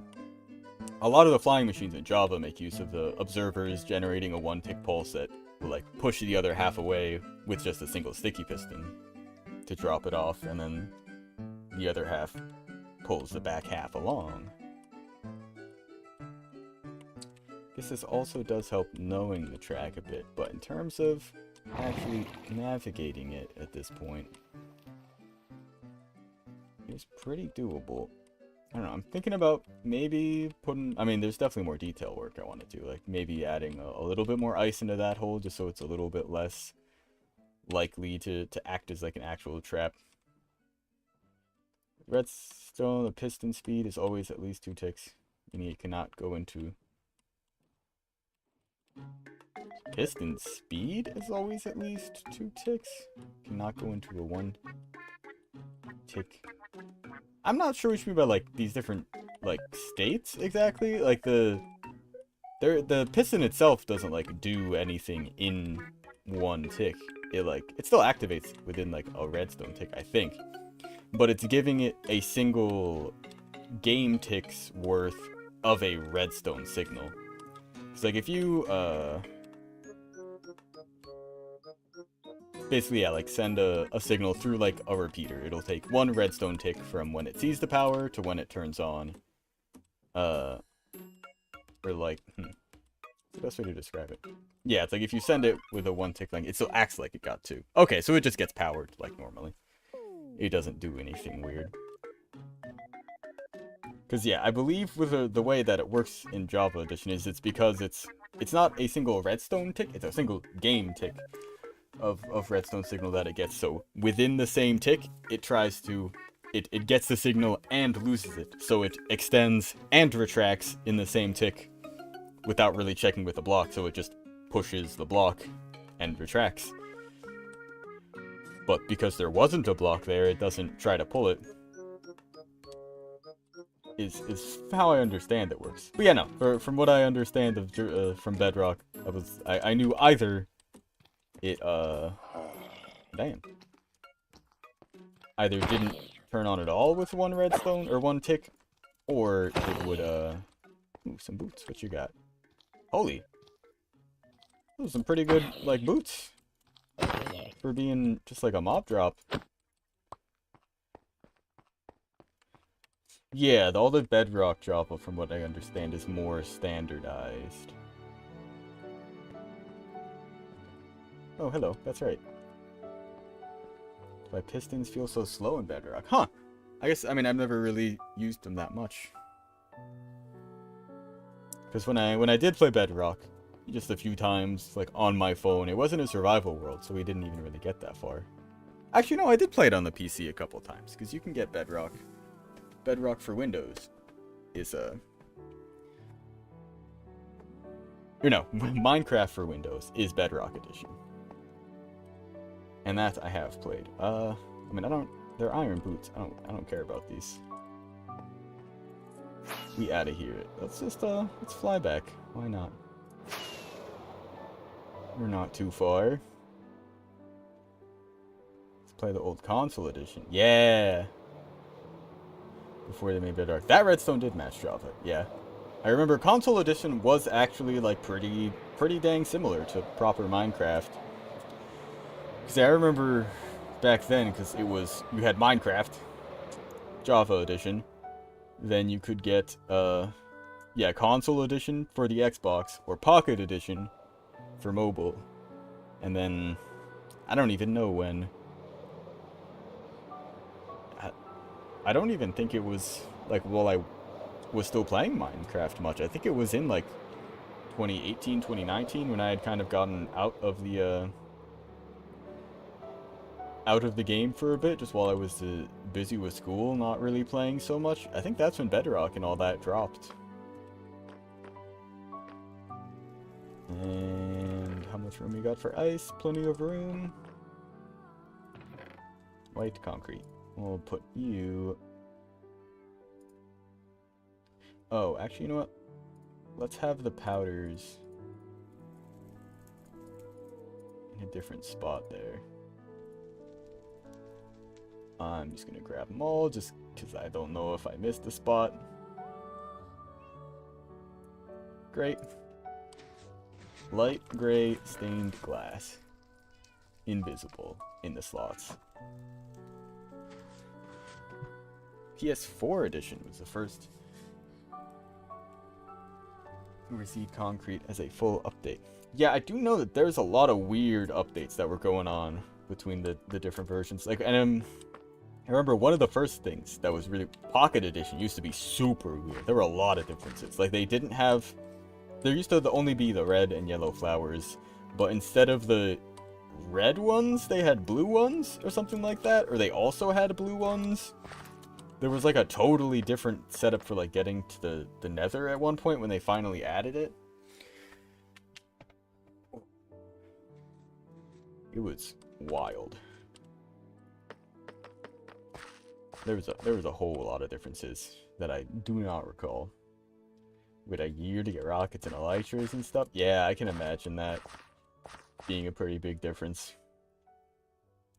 a lot of the flying machines in Java make use of the observers generating a 1-tick pulse that will, like, push the other half away with just a single sticky piston to drop it off, and then the other half pulls the back half along. Guess this also does help knowing the track a bit, but in terms of actually navigating it at this point, it's pretty doable. I don't know, I'm thinking about maybe putting, I mean, there's definitely more detail work I want to do, like maybe adding a little bit more ice into that hole, just so it's a little bit less likely to act as like an actual trap. Redstone, the piston speed is always at least 2 ticks, meaning it cannot go into... Piston speed is always at least 2 ticks, cannot go into a 1-tick. I'm not sure what you mean by, like, these different, like, states exactly. Like, the piston itself doesn't, like, do anything in 1 tick. It still activates within, like, a redstone tick, I think. But it's giving it a single game tick's worth of a redstone signal. It's like, if you, basically, yeah, like, send a signal through, like, a repeater. It'll take 1 redstone tick from when it sees the power to when it turns on. Or, like, what's the best way to describe it? Yeah, it's like, if you send it with a 1-tick length, it still acts like it got 2. Okay, so it just gets powered, like, normally. it doesn't do anything weird. Because, yeah, I believe with the way that it works in Java Edition is it's because it's not a single redstone tick, it's a single game tick of redstone signal that it gets. So within the same tick, it tries to, it gets the signal and loses it. So it extends and retracts in the same tick without really checking with the block. So it just pushes the block and retracts. But because there wasn't a block there, it doesn't try to pull it. Is how I understand it works. But yeah, no. From what I understand of from Bedrock, I knew either it damn, either didn't turn on at all with one redstone or one tick, or it would ooh, some boots. What you got? Holy, those are some pretty good like boots for being just like a mob drop. Yeah, all the Bedrock Java, from what I understand, is more standardized. Oh, hello. That's right. Why pistons feel so slow in Bedrock? Huh. I guess, I mean, I've never really used them that much. Because when I did play Bedrock, just a few times, like, on my phone, it wasn't a survival world, so we didn't even really get that far. Actually, no, I did play it on the PC a couple times, because you can get Bedrock. Bedrock for Windows is Minecraft for Windows is Bedrock Edition. And that I have played. I mean, they're iron boots. I don't care about these. We out of here. Let's just let's fly back. Why not? We're not too far. Let's play the old console edition. Yeah. Before they made Bedrock. That redstone did match Java, yeah. I remember console edition was actually like pretty dang similar to proper Minecraft. Because I remember back then, because it was, you had Minecraft, Java edition, then you could get, yeah, console edition for the Xbox, or Pocket edition for mobile. And then, I don't even know when. I don't even think it was, like, while I was still playing Minecraft much. I think it was in, like, 2018, 2019, when I had kind of gotten out of the game for a bit, just while I was busy with school, not really playing so much. I think that's when Bedrock and all that dropped. And how much room we got for ice? Plenty of room. White concrete. We'll put you... Oh, actually, you know what? Let's have the powders in a different spot there. I'm just gonna grab them all, just because I don't know if I missed a spot. Great. Light gray stained glass. Invisible in the slots. PS4 edition was the first to receive concrete as a full update. Yeah, I do know that there's a lot of weird updates that were going on between the different versions. Like, and I remember one of the first things that was really... Pocket edition used to be super weird. There were a lot of differences. Like, they didn't have... There used to only be the red and yellow flowers, but instead of the red ones, they had blue ones, or something like that. Or they also had blue ones. There was like a totally different setup for like getting to the nether at one point when they finally added it. It was wild. There was a whole lot of differences that I do not recall. With a year to get rockets and elytras and stuff. Yeah, I can imagine that being a pretty big difference.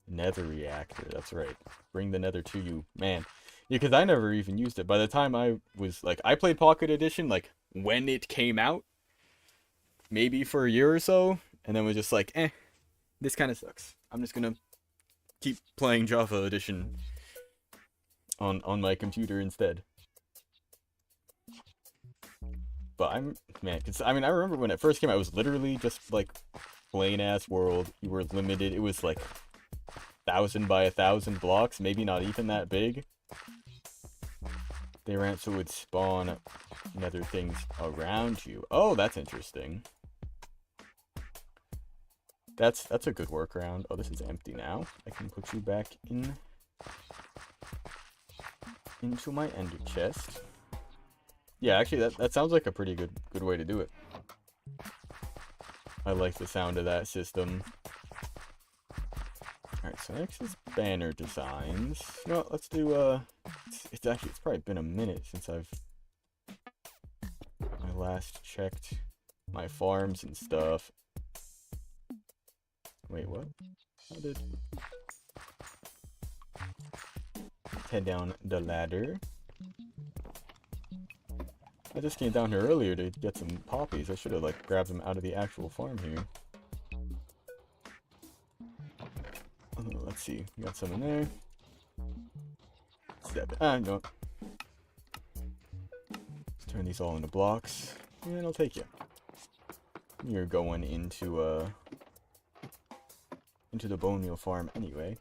Nether reactor, that's right. Bring the nether to you. Man. Yeah, because I never even used it. By the time I was, like, I played Pocket Edition, like, when it came out. Maybe for a year or so. And then was just like, this kind of sucks. I'm just gonna keep playing Java Edition on my computer instead. But man, I mean, I remember when it first came out, it was literally just, like, plain-ass world. You were limited. It was, like, 1,000 by 1,000 blocks, maybe not even that big. They ran so it would spawn nether things around you. Oh, that's interesting. That's a good workaround. Oh, this is empty now. I can put you back in into my ender chest. Yeah, actually, that sounds like a pretty good way to do it. I like the sound of that system. Alright, so next is banner designs. You know what, let's do, it's probably been a minute since I last checked my farms and stuff. Wait, what? How did... Head down the ladder. I just came down here earlier to get some poppies. I should have, like, grabbed them out of the actual farm here. Let's see. We got some in there. No. Let's turn these all into blocks. And I'll take you. You're going into the bone meal farm anyway.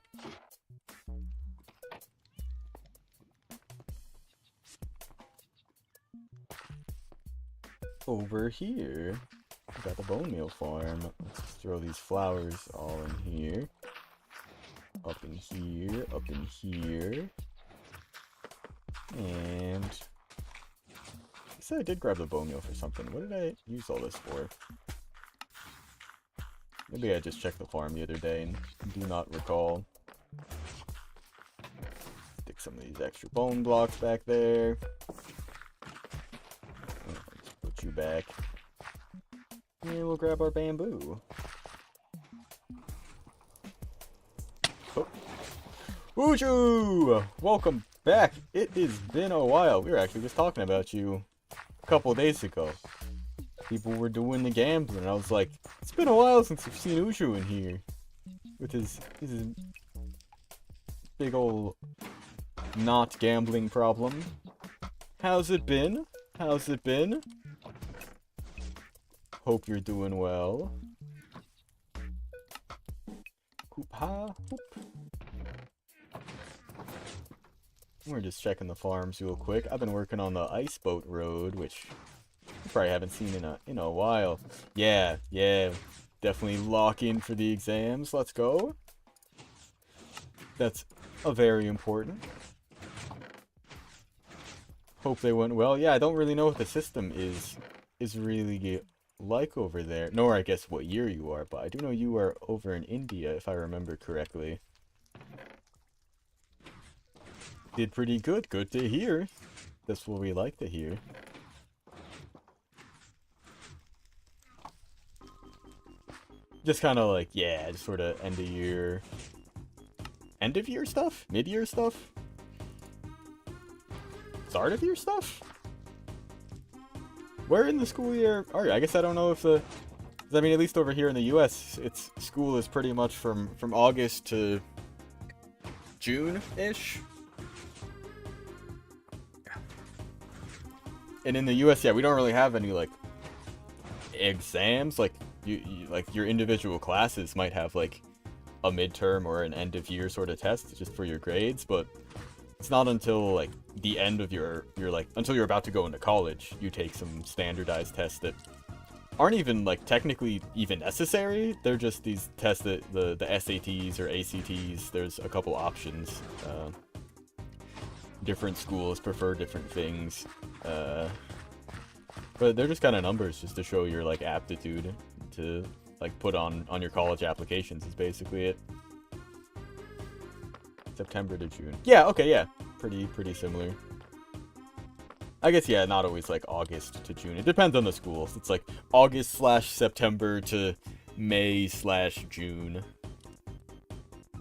Over here, we got the bone meal farm. Let's just throw these flowers all in here. Up in here, up in here. And I said I did grab the bone meal for something. What did I use all this for? Maybe I just checked the farm the other day and do not recall. Stick some of these extra bone blocks back there. Let's put you back. And we'll grab our bamboo. Oh. Woochoo! Welcome back. It has been a while. We were actually just talking about you a couple days ago. People were doing the gambling, and I was like, it's been a while since I've seen Ushu in here. With his big ol' not gambling problem. How's it been? How's it been? Hope you're doing well. Hoop ha hoop. We're just checking the farms real quick. I've been working on the ice boat road, which you probably haven't seen in a while. Yeah, definitely lock in for the exams. Let's go. That's very important. Hope they went well. Yeah, I don't really know what the system is really like over there. Nor I guess what year you are, but I do know you are over in India, if I remember correctly. Did pretty good. Good to hear. That's what we like to hear. Just kind of like, yeah, just sort of end of year stuff? Mid-year stuff? Start of year stuff? Where in the school year are you? I guess I don't know if I mean, at least over here in the US, school is pretty much from August to June-ish. And in the US, yeah, we don't really have any, like, exams. Like, you like, your individual classes might have, like, a midterm or an end-of-year sort of test just for your grades, but it's not until, like, the end of your like, until you're about to go into college, you take some standardized tests that aren't even, like, technically even necessary. They're just these tests that the SATs or ACTs, there's a couple options. Different schools prefer different things. But they're just kind of numbers just to show your, like, aptitude to, like, put on your college applications is basically it. September to June. Yeah, okay, yeah. Pretty similar. I guess, yeah, not always, like, August to June. It depends on the schools. It's, like, August/September to May/June.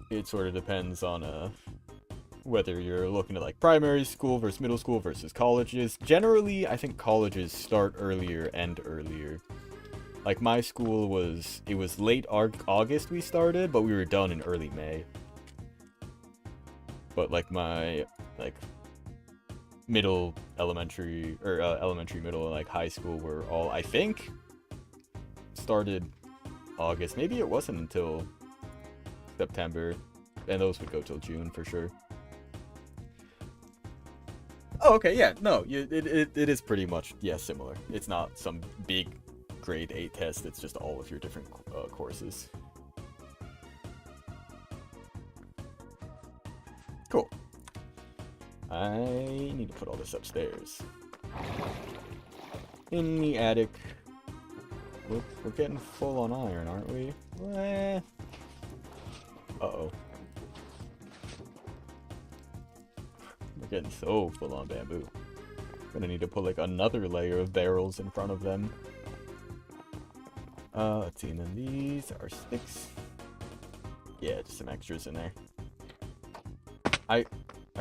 It sort of depends on, whether you're looking at, like, primary school versus middle school versus colleges. Generally, I think colleges start earlier, end earlier. Like, my school was late August we started, but we were done in early May. But, like, my, like, middle, elementary, or elementary, middle, and, like, high school were all, I think, started August. Maybe it wasn't until September. and those would go till June for sure. Oh, okay, yeah, no, it is pretty much, yeah, similar. It's not some big grade 8 test, it's just all of your different courses. Cool. I need to put all this upstairs. In the attic. We're getting full on iron, aren't we? Uh-oh. We're getting so full on bamboo. Gonna need to put like another layer of barrels in front of them. Let's see, and then these are sticks. Yeah, just some extras in there. I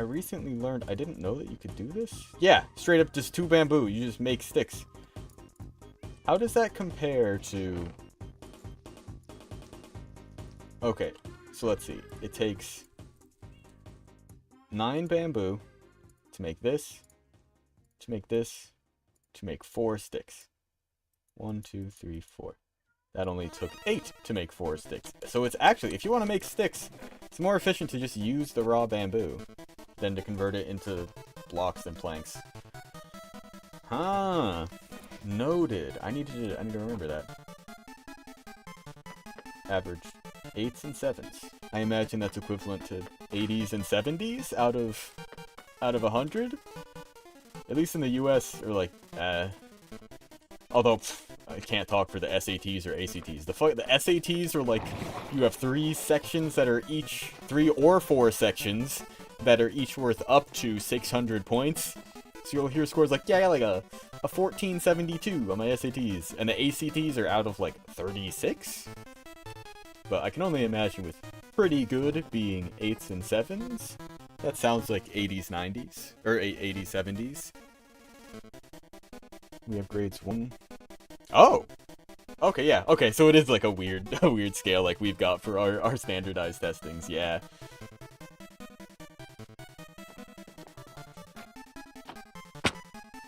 recently learned, I didn't know that you could do this. Yeah, straight up just 2 bamboo, you just make sticks. How does that compare to... Okay, so let's see. It takes 9 bamboo to make this, to make this, to make 4 sticks. 1, 2, 3, 4. That only took 8 to make 4 sticks. So it's actually, if you want to make sticks, it's more efficient to just use the raw bamboo than to convert it into blocks and planks. Huh. Noted. I need to remember that. Average 8s and 7s. I imagine that's equivalent to 80s and 70s out of 100. At least in the US, or like, although I can't talk for the SATs or ACTs. The SATs are like, you have 3 sections that are each 3 or 4 sections that are each worth up to 600 points. So you'll hear scores like, yeah, I got like a 1472 on my SATs, and the ACTs are out of like 36. But I can only imagine with pretty good being 8s and 7s. That sounds like 80s, 90s, or 80s, 70s. We have grades 1. Oh! Okay, yeah. Okay, so it is like a weird scale like we've got for our standardized testings, yeah.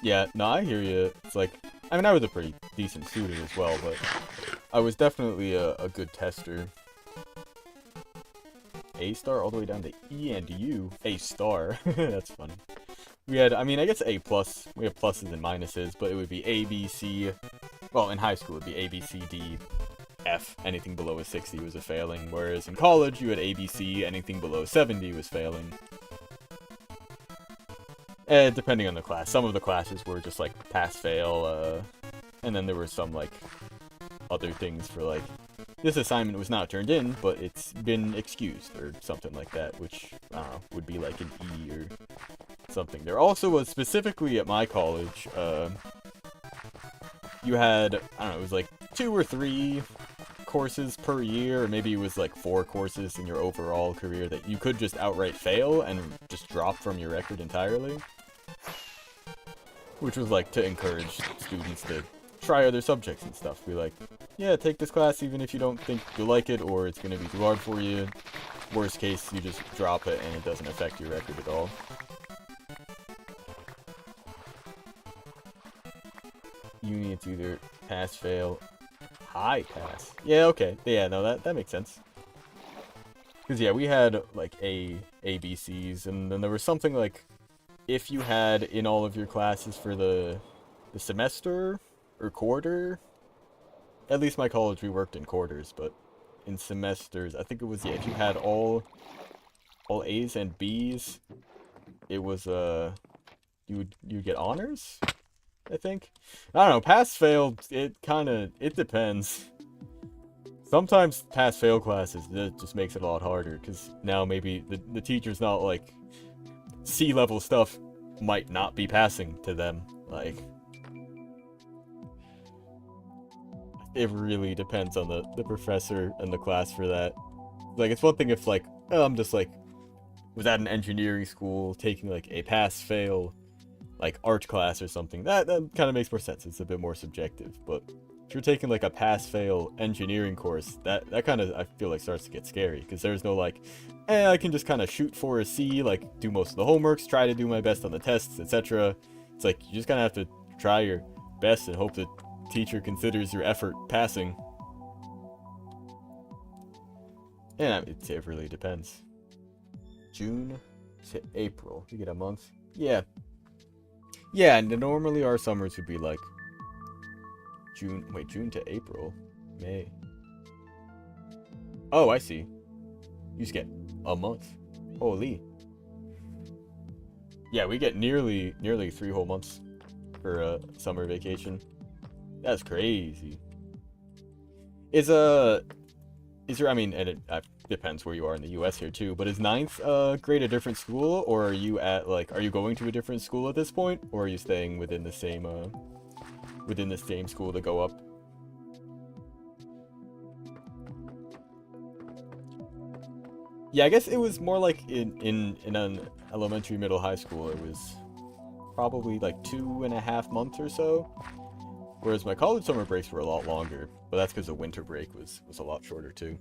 Yeah, no, I hear you. It's like, I mean, I was a pretty decent student as well, but I was definitely a good tester. A star all the way down to E and U. A star. That's funny. We had, I mean, I guess A plus. We have pluses and minuses, but it would be A, B, C. Well, in high school, it would be A, B, C, D, F. Anything below a 60 was a failing. Whereas in college, you had A, B, C. Anything below 70 was failing. Depending on the class. Some of the classes were just like pass-fail, and then there were some like other things for like, this assignment was not turned in, but it's been excused, or something like that, which, I don't know, would be like an E or something. There also was, specifically at my college, you had, I don't know, it was like 2 or 3 courses per year, or maybe it was like 4 courses in your overall career that you could just outright fail and just drop from your record entirely. Which was like to encourage students to try other subjects and stuff. Be like, yeah, take this class even if you don't think you'll like it or it's going to be too hard for you. Worst case, you just drop it and it doesn't affect your record at all. You need to either pass, fail, high pass. Yeah, okay. Yeah, no, that makes sense. Because, yeah, we had, like, A, B, Cs, and then there was something like, if you had in all of your classes for the semester or quarter, at least my college we worked in quarters, but in semesters, I think it was, yeah, if you had all A's and B's, it was you'd get honors, I think. I don't know, pass fail, it depends. Sometimes pass fail classes, it just makes it a lot harder, because now maybe the teacher's not like, C-level stuff might not be passing to them. Like, it really depends on the professor and the class for that. Like, it's one thing if, like, oh, I'm just, like, was at an engineering school taking, like, a pass-fail, like, art class or something. That kind of makes more sense. It's a bit more subjective. But if you're taking, like, a pass-fail engineering course, that kind of, I feel like, starts to get scary. Because there's no, like, I can just kind of shoot for a C, like, do most of the homeworks, try to do my best on the tests, etc. It's like, you just kind of have to try your best and hope the teacher considers your effort passing. And it really depends. June to April. You get a month. Yeah. Yeah, and normally our summers would be like June. Wait, June to April, May. Oh, I see. You just get a month. Holy. Yeah, we get nearly 3 whole months for a summer vacation. That's crazy. Is there? I mean, and it depends where you are in the U.S. here too. But is ninth grade a different school, or are you at like? Are you going to a different school at this point, or are you staying within the same school to go up? Yeah, I guess it was more like in an elementary, middle, high school. It was probably like 2.5 months or so. Whereas my college summer breaks were a lot longer, but that's because the winter break was a lot shorter too.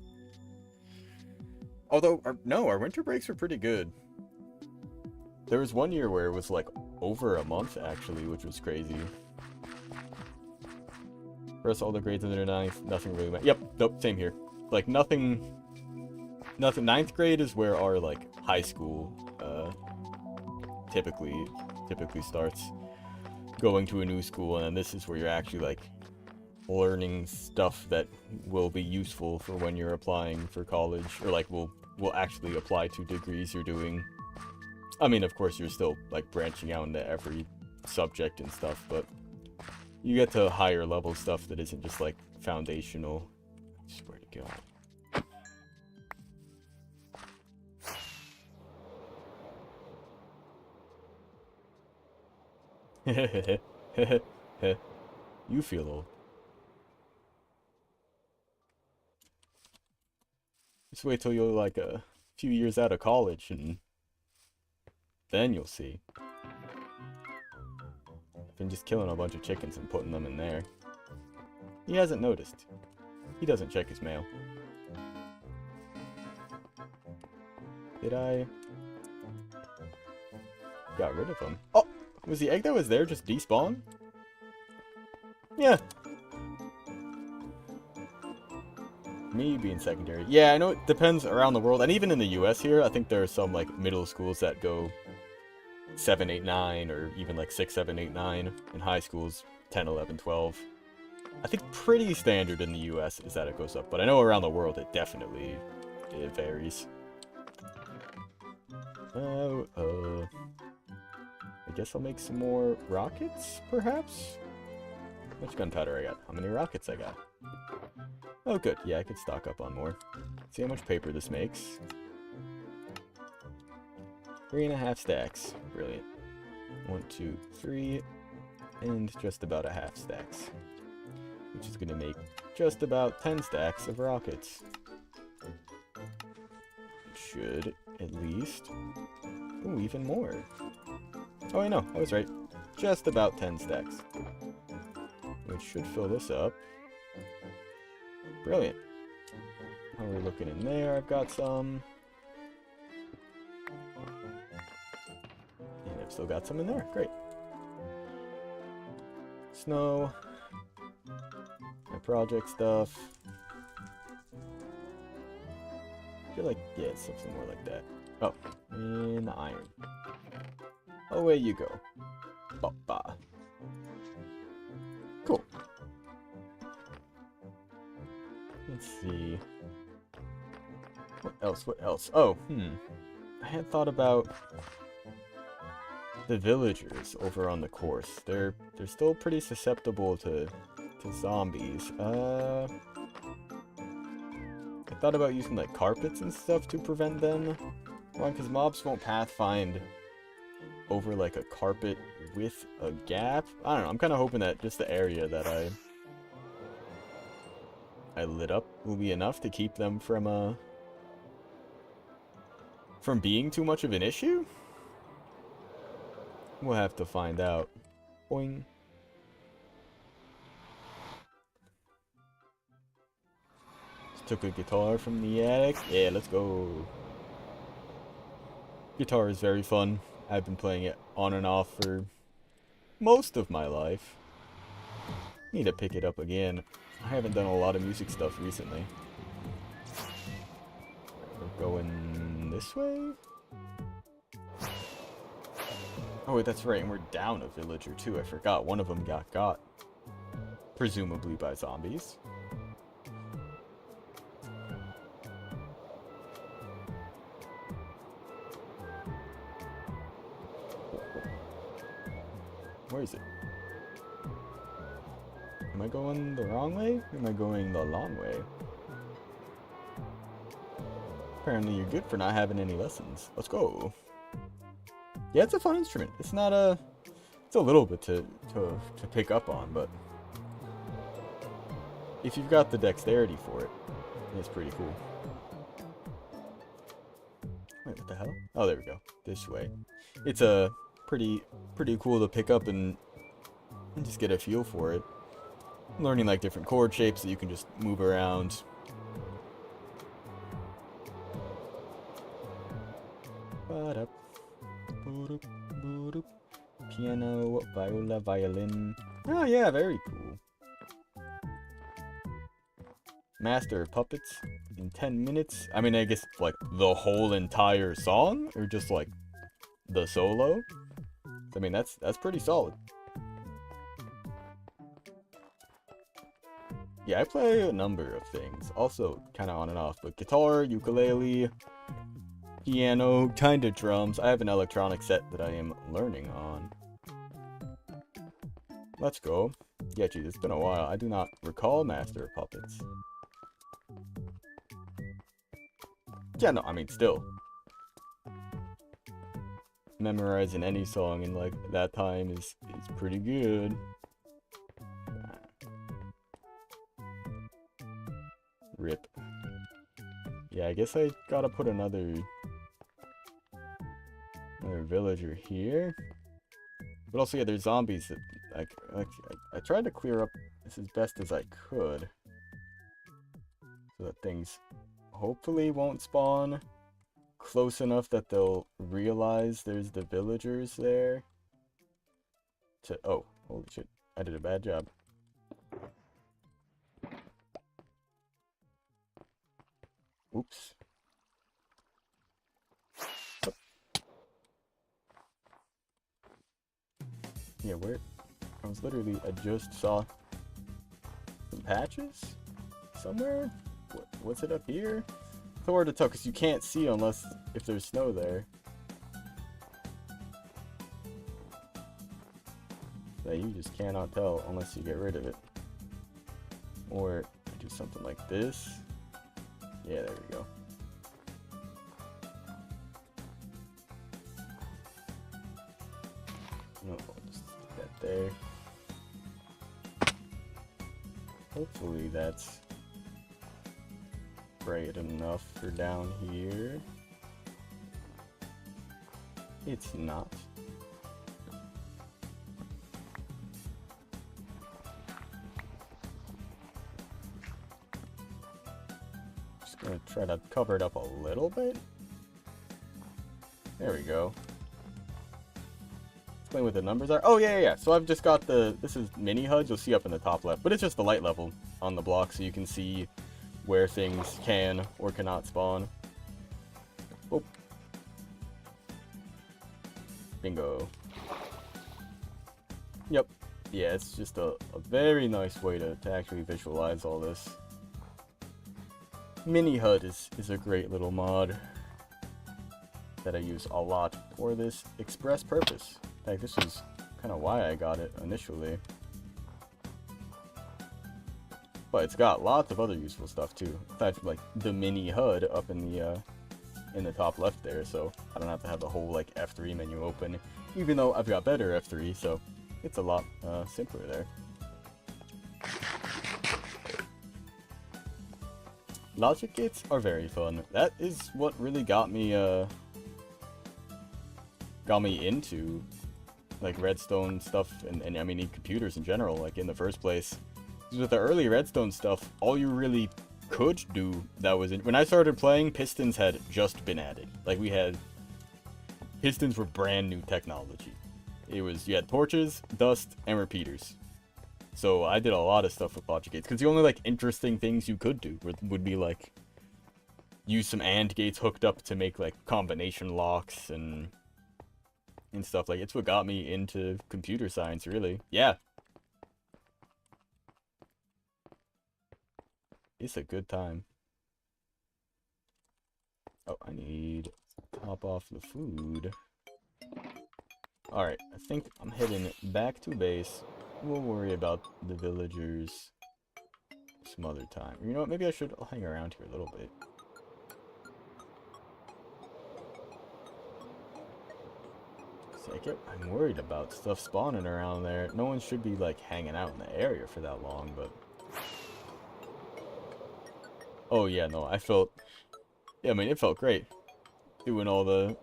Although, our winter breaks were pretty good. There was one year where it was like over a month actually, which was crazy. Rest all the grades in their ninth, nothing really went. Yep, nope, same here. Like nothing. Ninth grade is where our like high school typically starts. Going to a new school, and then this is where you're actually like learning stuff that will be useful for when you're applying for college, or like will actually apply to degrees you're doing. I mean, of course, you're still like branching out into every subject and stuff, but you get to higher level stuff that isn't just like foundational. I swear to God. You feel old. Just wait till you're like a few years out of college, and then you'll see. I've been just killing a bunch of chickens and putting them in there. He hasn't noticed. He doesn't check his mail. Did I? Got rid of him. Oh! Was the egg that was there just despawn? Yeah. Me being secondary. Yeah, I know it depends around the world. And even in the US here, I think there are some like middle schools that go 7, 8, 9, or even like 6, 7, 8, 9. And high schools 10, 11, 12. I think pretty standard in the US is that it goes up. But I know around the world it definitely varies. I guess I'll make some more rockets, perhaps? How much gunpowder I got? How many rockets I got? Oh, good. Yeah, I could stock up on more. See how much paper this makes. 3.5 stacks. Brilliant. 1, 2, 3, and just about a half stacks. Which is going to make just about 10 stacks of rockets. Should, at least... Ooh, even more. Oh, I know. I was right. Just about 10 stacks. Which should fill this up. Brilliant. How are we looking in there? I've got some. And I've still got some in there. Great. Snow. My project stuff. I feel like, yeah, it's something more like that. Oh, and the iron. Away you go. Ba-ba. Cool. Let's see. What else? What else? Oh, I had thought about the villagers over on the course. They're still pretty susceptible to zombies. I thought about using like carpets and stuff to prevent them. One, because mobs won't pathfind over like a carpet with a gap. I don't know. I'm kind of hoping that just the area that I lit up will be enough to keep them from being too much of an issue. We'll have to find out. Boing. Just took a guitar from the attic. Yeah, let's go. Guitar is very fun. I've been playing it on and off for most of my life. Need to pick it up again. I haven't done a lot of music stuff recently. We're going this way? Oh, wait, that's right, and we're down a villager, too. I forgot. One of them got. Presumably by zombies. Where is it? Am I going the wrong way? Or am I going the long way? Apparently you're good for not having any lessons. Let's go. Yeah, it's a fun instrument. It's not a... It's a little bit to pick up on, but... if you've got the dexterity for it, it's pretty cool. Wait, what the hell? Oh, there we go. This way. It's a pretty cool to pick up and just get a feel for it. Learning like different chord shapes that you can just move around. Piano, viola, violin. Oh yeah, very cool. Master of Puppets in 10 minutes. I mean, I guess like the whole entire song, or just like the solo. I mean, that's pretty solid. Yeah, I play a number of things. Also, kind of on and off, but guitar, ukulele, piano, kind of drums. I have an electronic set that I am learning on. Let's go. Yeah, geez, it's been a while. I do not recall Master of Puppets. Yeah, no, I mean, still. Memorizing any song in, like, that time is pretty good. Rip. Yeah, I guess I gotta put another villager here. But also, yeah, there's zombies that, I tried to clear up this as best as I could. So that things hopefully won't spawn close enough that they'll realize there's the villagers there. Oh, holy shit. I did a bad job. Oops. Oh. Yeah, where? I was literally, I just saw some patches somewhere. What's it up here? It's hard to tell because you can't see unless if there's snow there. That you just cannot tell unless you get rid of it. Or do something like this. Yeah, there we go. No, I'll just stick that there. Hopefully that's bright enough for down here. It's not. Just gonna try to cover it up a little bit. There we go. Explain what the numbers are. Oh, yeah. So I've just got this is mini HUD, you'll see up in the top left, but it's just the light level on the block so you can see where things can or cannot spawn. Oh. Bingo. Yep. Yeah, it's just a very nice way to actually visualize all this. Mini HUD is a great little mod that I use a lot for this express purpose. In fact, this is kind of why I got it initially. But it's got lots of other useful stuff too. In fact, like the mini HUD up in the top left there, so I don't have to have the whole like F3 menu open, even though I've got better F3, so it's a lot simpler there. Logic gates are very fun. That is what really got me into like redstone stuff and I mean computers in general, like in the first place. With the early redstone stuff, all you really could do that was when I started playing, pistons had just been added. Like pistons were brand new technology. It was, you had torches, dust, and repeaters. So I did a lot of stuff with logic gates, because the only like interesting things you could do would be like use some AND gates hooked up to make like combination locks and and stuff. Like, it's what got me into computer science, really. Yeah. It's a good time. Oh, I need to top off the food. Alright, I think I'm heading back to base. We'll worry about the villagers some other time. You know what, maybe I should hang around here a little bit. I'm worried about stuff spawning around there. No one should be, like, hanging out in the area for that long, but... Oh, yeah, no, I felt... Yeah, I mean, it felt great doing all the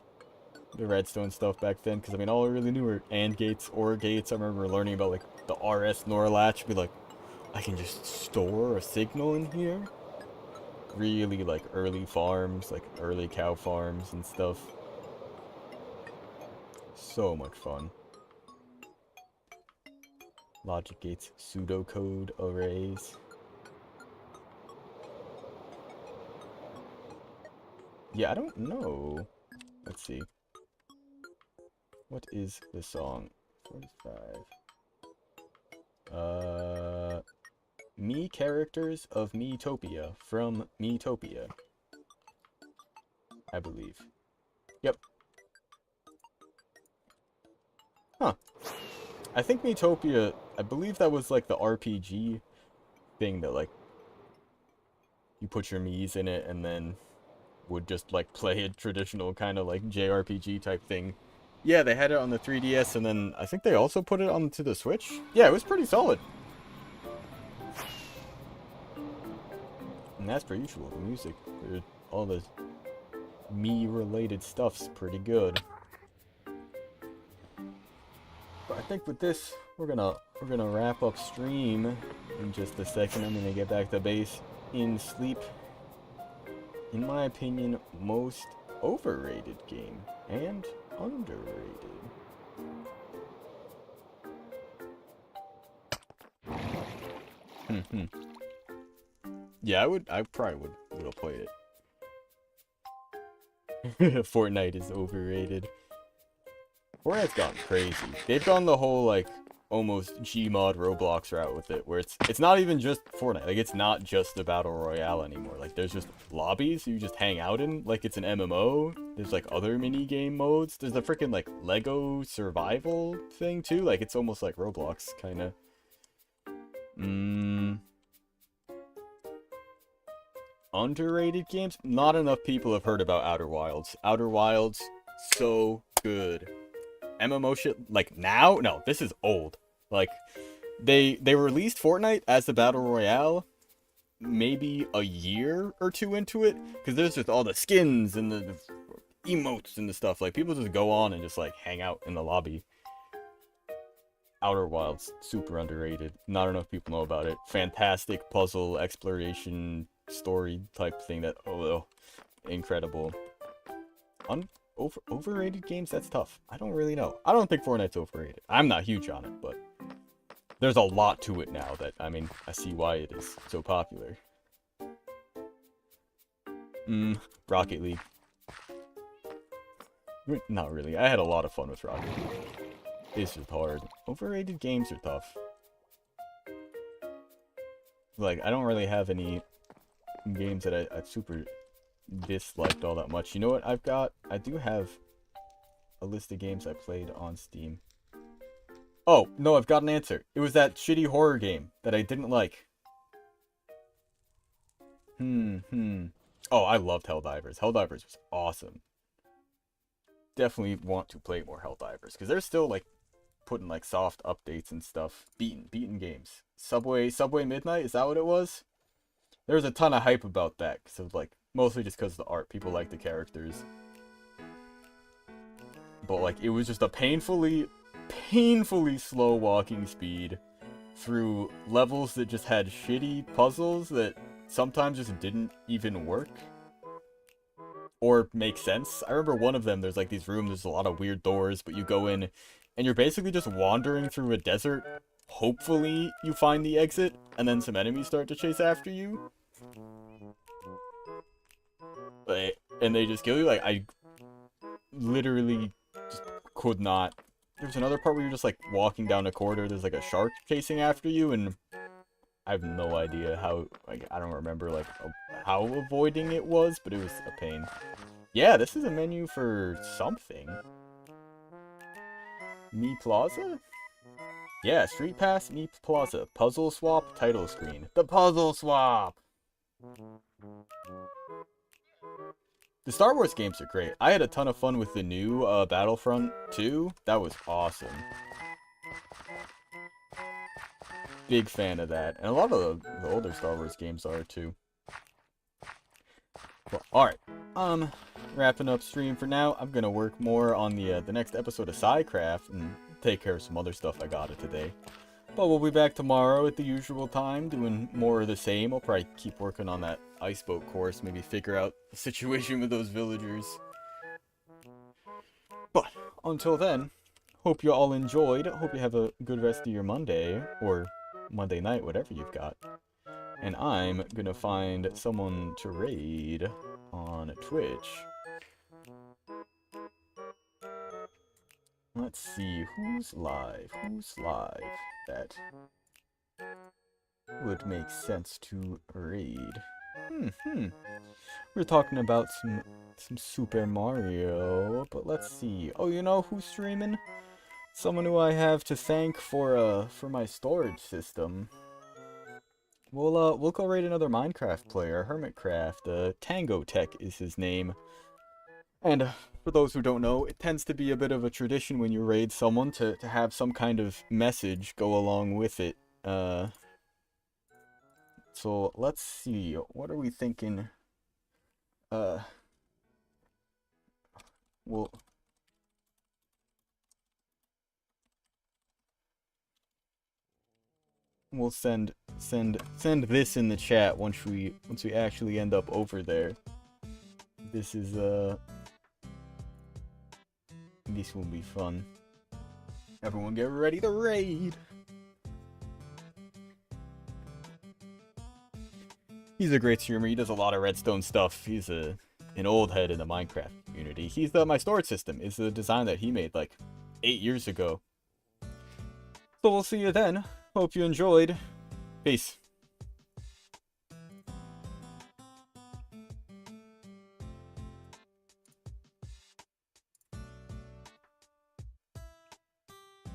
redstone stuff back then, because, I mean, all I really knew were AND gates, OR gates. I remember learning about, like, the RS NOR latch, be like, I can just store a signal in here? Really, like, early farms, like, early cow farms and stuff. So much fun. Logic gates, pseudocode arrays. Yeah, I don't know. Let's see. What is the song? 45. Me Characters of Metopia from Metopia. I believe. Yep. Huh. I think Metopia, I believe that was like the RPG thing that like you put your Miis in it and then would just like play a traditional kind of like JRPG type thing. Yeah, they had it on the 3DS and then I think they also put it onto the Switch. Yeah, it was pretty solid. And that's per usual. The music, all the me-related stuff's pretty good. But I think with this, we're gonna wrap up stream in just a second. I'm gonna get back to base in sleep. In my opinion, most overrated game and underrated. Yeah, I probably would have played it. Fortnite is overrated. Fortnite's gotten crazy. They've gone the whole like almost Gmod Roblox route with it, where it's not even just Fortnite. Like it's not just a battle royale anymore. Like there's just lobbies you just hang out in, like it's an MMO. There's like other mini game modes. There's a freaking like Lego survival thing too. Like it's almost like Roblox kind of. Underrated games? Not enough people have heard about Outer Wilds. Outer Wilds, so good. MMO shit, like now? No, this is old. Like, they released Fortnite as the Battle Royale maybe a year or two into it. Because there's just all the skins and the emotes and the stuff. Like, people just go on and just, like, hang out in the lobby. Outer Wilds, super underrated. Not enough people know about it. Fantastic puzzle, exploration, story type thing that, oh, incredible. Overrated games? That's tough. I don't really know. I don't think Fortnite's overrated. I'm not huge on it, but there's a lot to it now that, I mean, I see why it is so popular. Rocket League. Not really. I had a lot of fun with Rocket League. It's just hard. Overrated games are tough. Like, I don't really have any games that I super disliked all that much. You know what I've got? I do have a list of games I played on Steam. Oh, no, I've got an answer. It was that shitty horror game that I didn't like. Oh, I loved Helldivers. Helldivers was awesome. Definitely want to play more Helldivers, because they're still, like, putting, like, soft updates and stuff. Beaten games. Subway Midnight, is that what it was? There was a ton of hype about that, so, like, mostly just because of the art. People like the characters. But, like, it was just a painfully slow walking speed through levels that just had shitty puzzles that sometimes just didn't even work or make sense. I remember one of them, there's like these rooms, there's a lot of weird doors, but you go in and you're basically just wandering through a desert. Hopefully you find the exit and then some enemies start to chase after you. And they just kill you. Like, I literally just could not. There's another part where you're just like walking down a corridor, there's like a shark chasing after you, and I have no idea how, like, I don't remember like how avoiding it was, but it was a pain. Yeah, this is a menu for something. Me Plaza? Yeah, Street Pass, Me Plaza, Puzzle Swap, title screen. The Puzzle Swap! The Star Wars games are great. I had a ton of fun with the new Battlefront 2. That was awesome. Big fan of that. And a lot of the older Star Wars games are too. Well, alright. Wrapping up stream for now. I'm gonna work more on the next episode of Psycraft and take care of some other stuff I got it today. But we'll be back tomorrow at the usual time, doing more of the same. I'll probably keep working on that ice boat course, maybe figure out the situation with those villagers. But until then, hope you all enjoyed. Hope you have a good rest of your Monday, or Monday night, whatever you've got. And I'm gonna find someone to raid on Twitch. Let's see, who's live? Who's live that would make sense to raid? We're talking about some Super Mario, but let's see. Oh, you know who's streaming? Someone who I have to thank for my storage system. We'll go raid another Minecraft player, Hermitcraft. Tango Tech is his name. And for those who don't know, it tends to be a bit of a tradition when you raid someone to have some kind of message go along with it. So let's see, what are we thinking? We'll send this in the chat once we actually end up over there. This is this will be fun. Everyone get ready to raid. He's a great streamer. He does a lot of redstone stuff. He's an old head in the Minecraft community. He's my storage system is the design that he made like 8 years ago. So we'll see you then. Hope you enjoyed. Peace.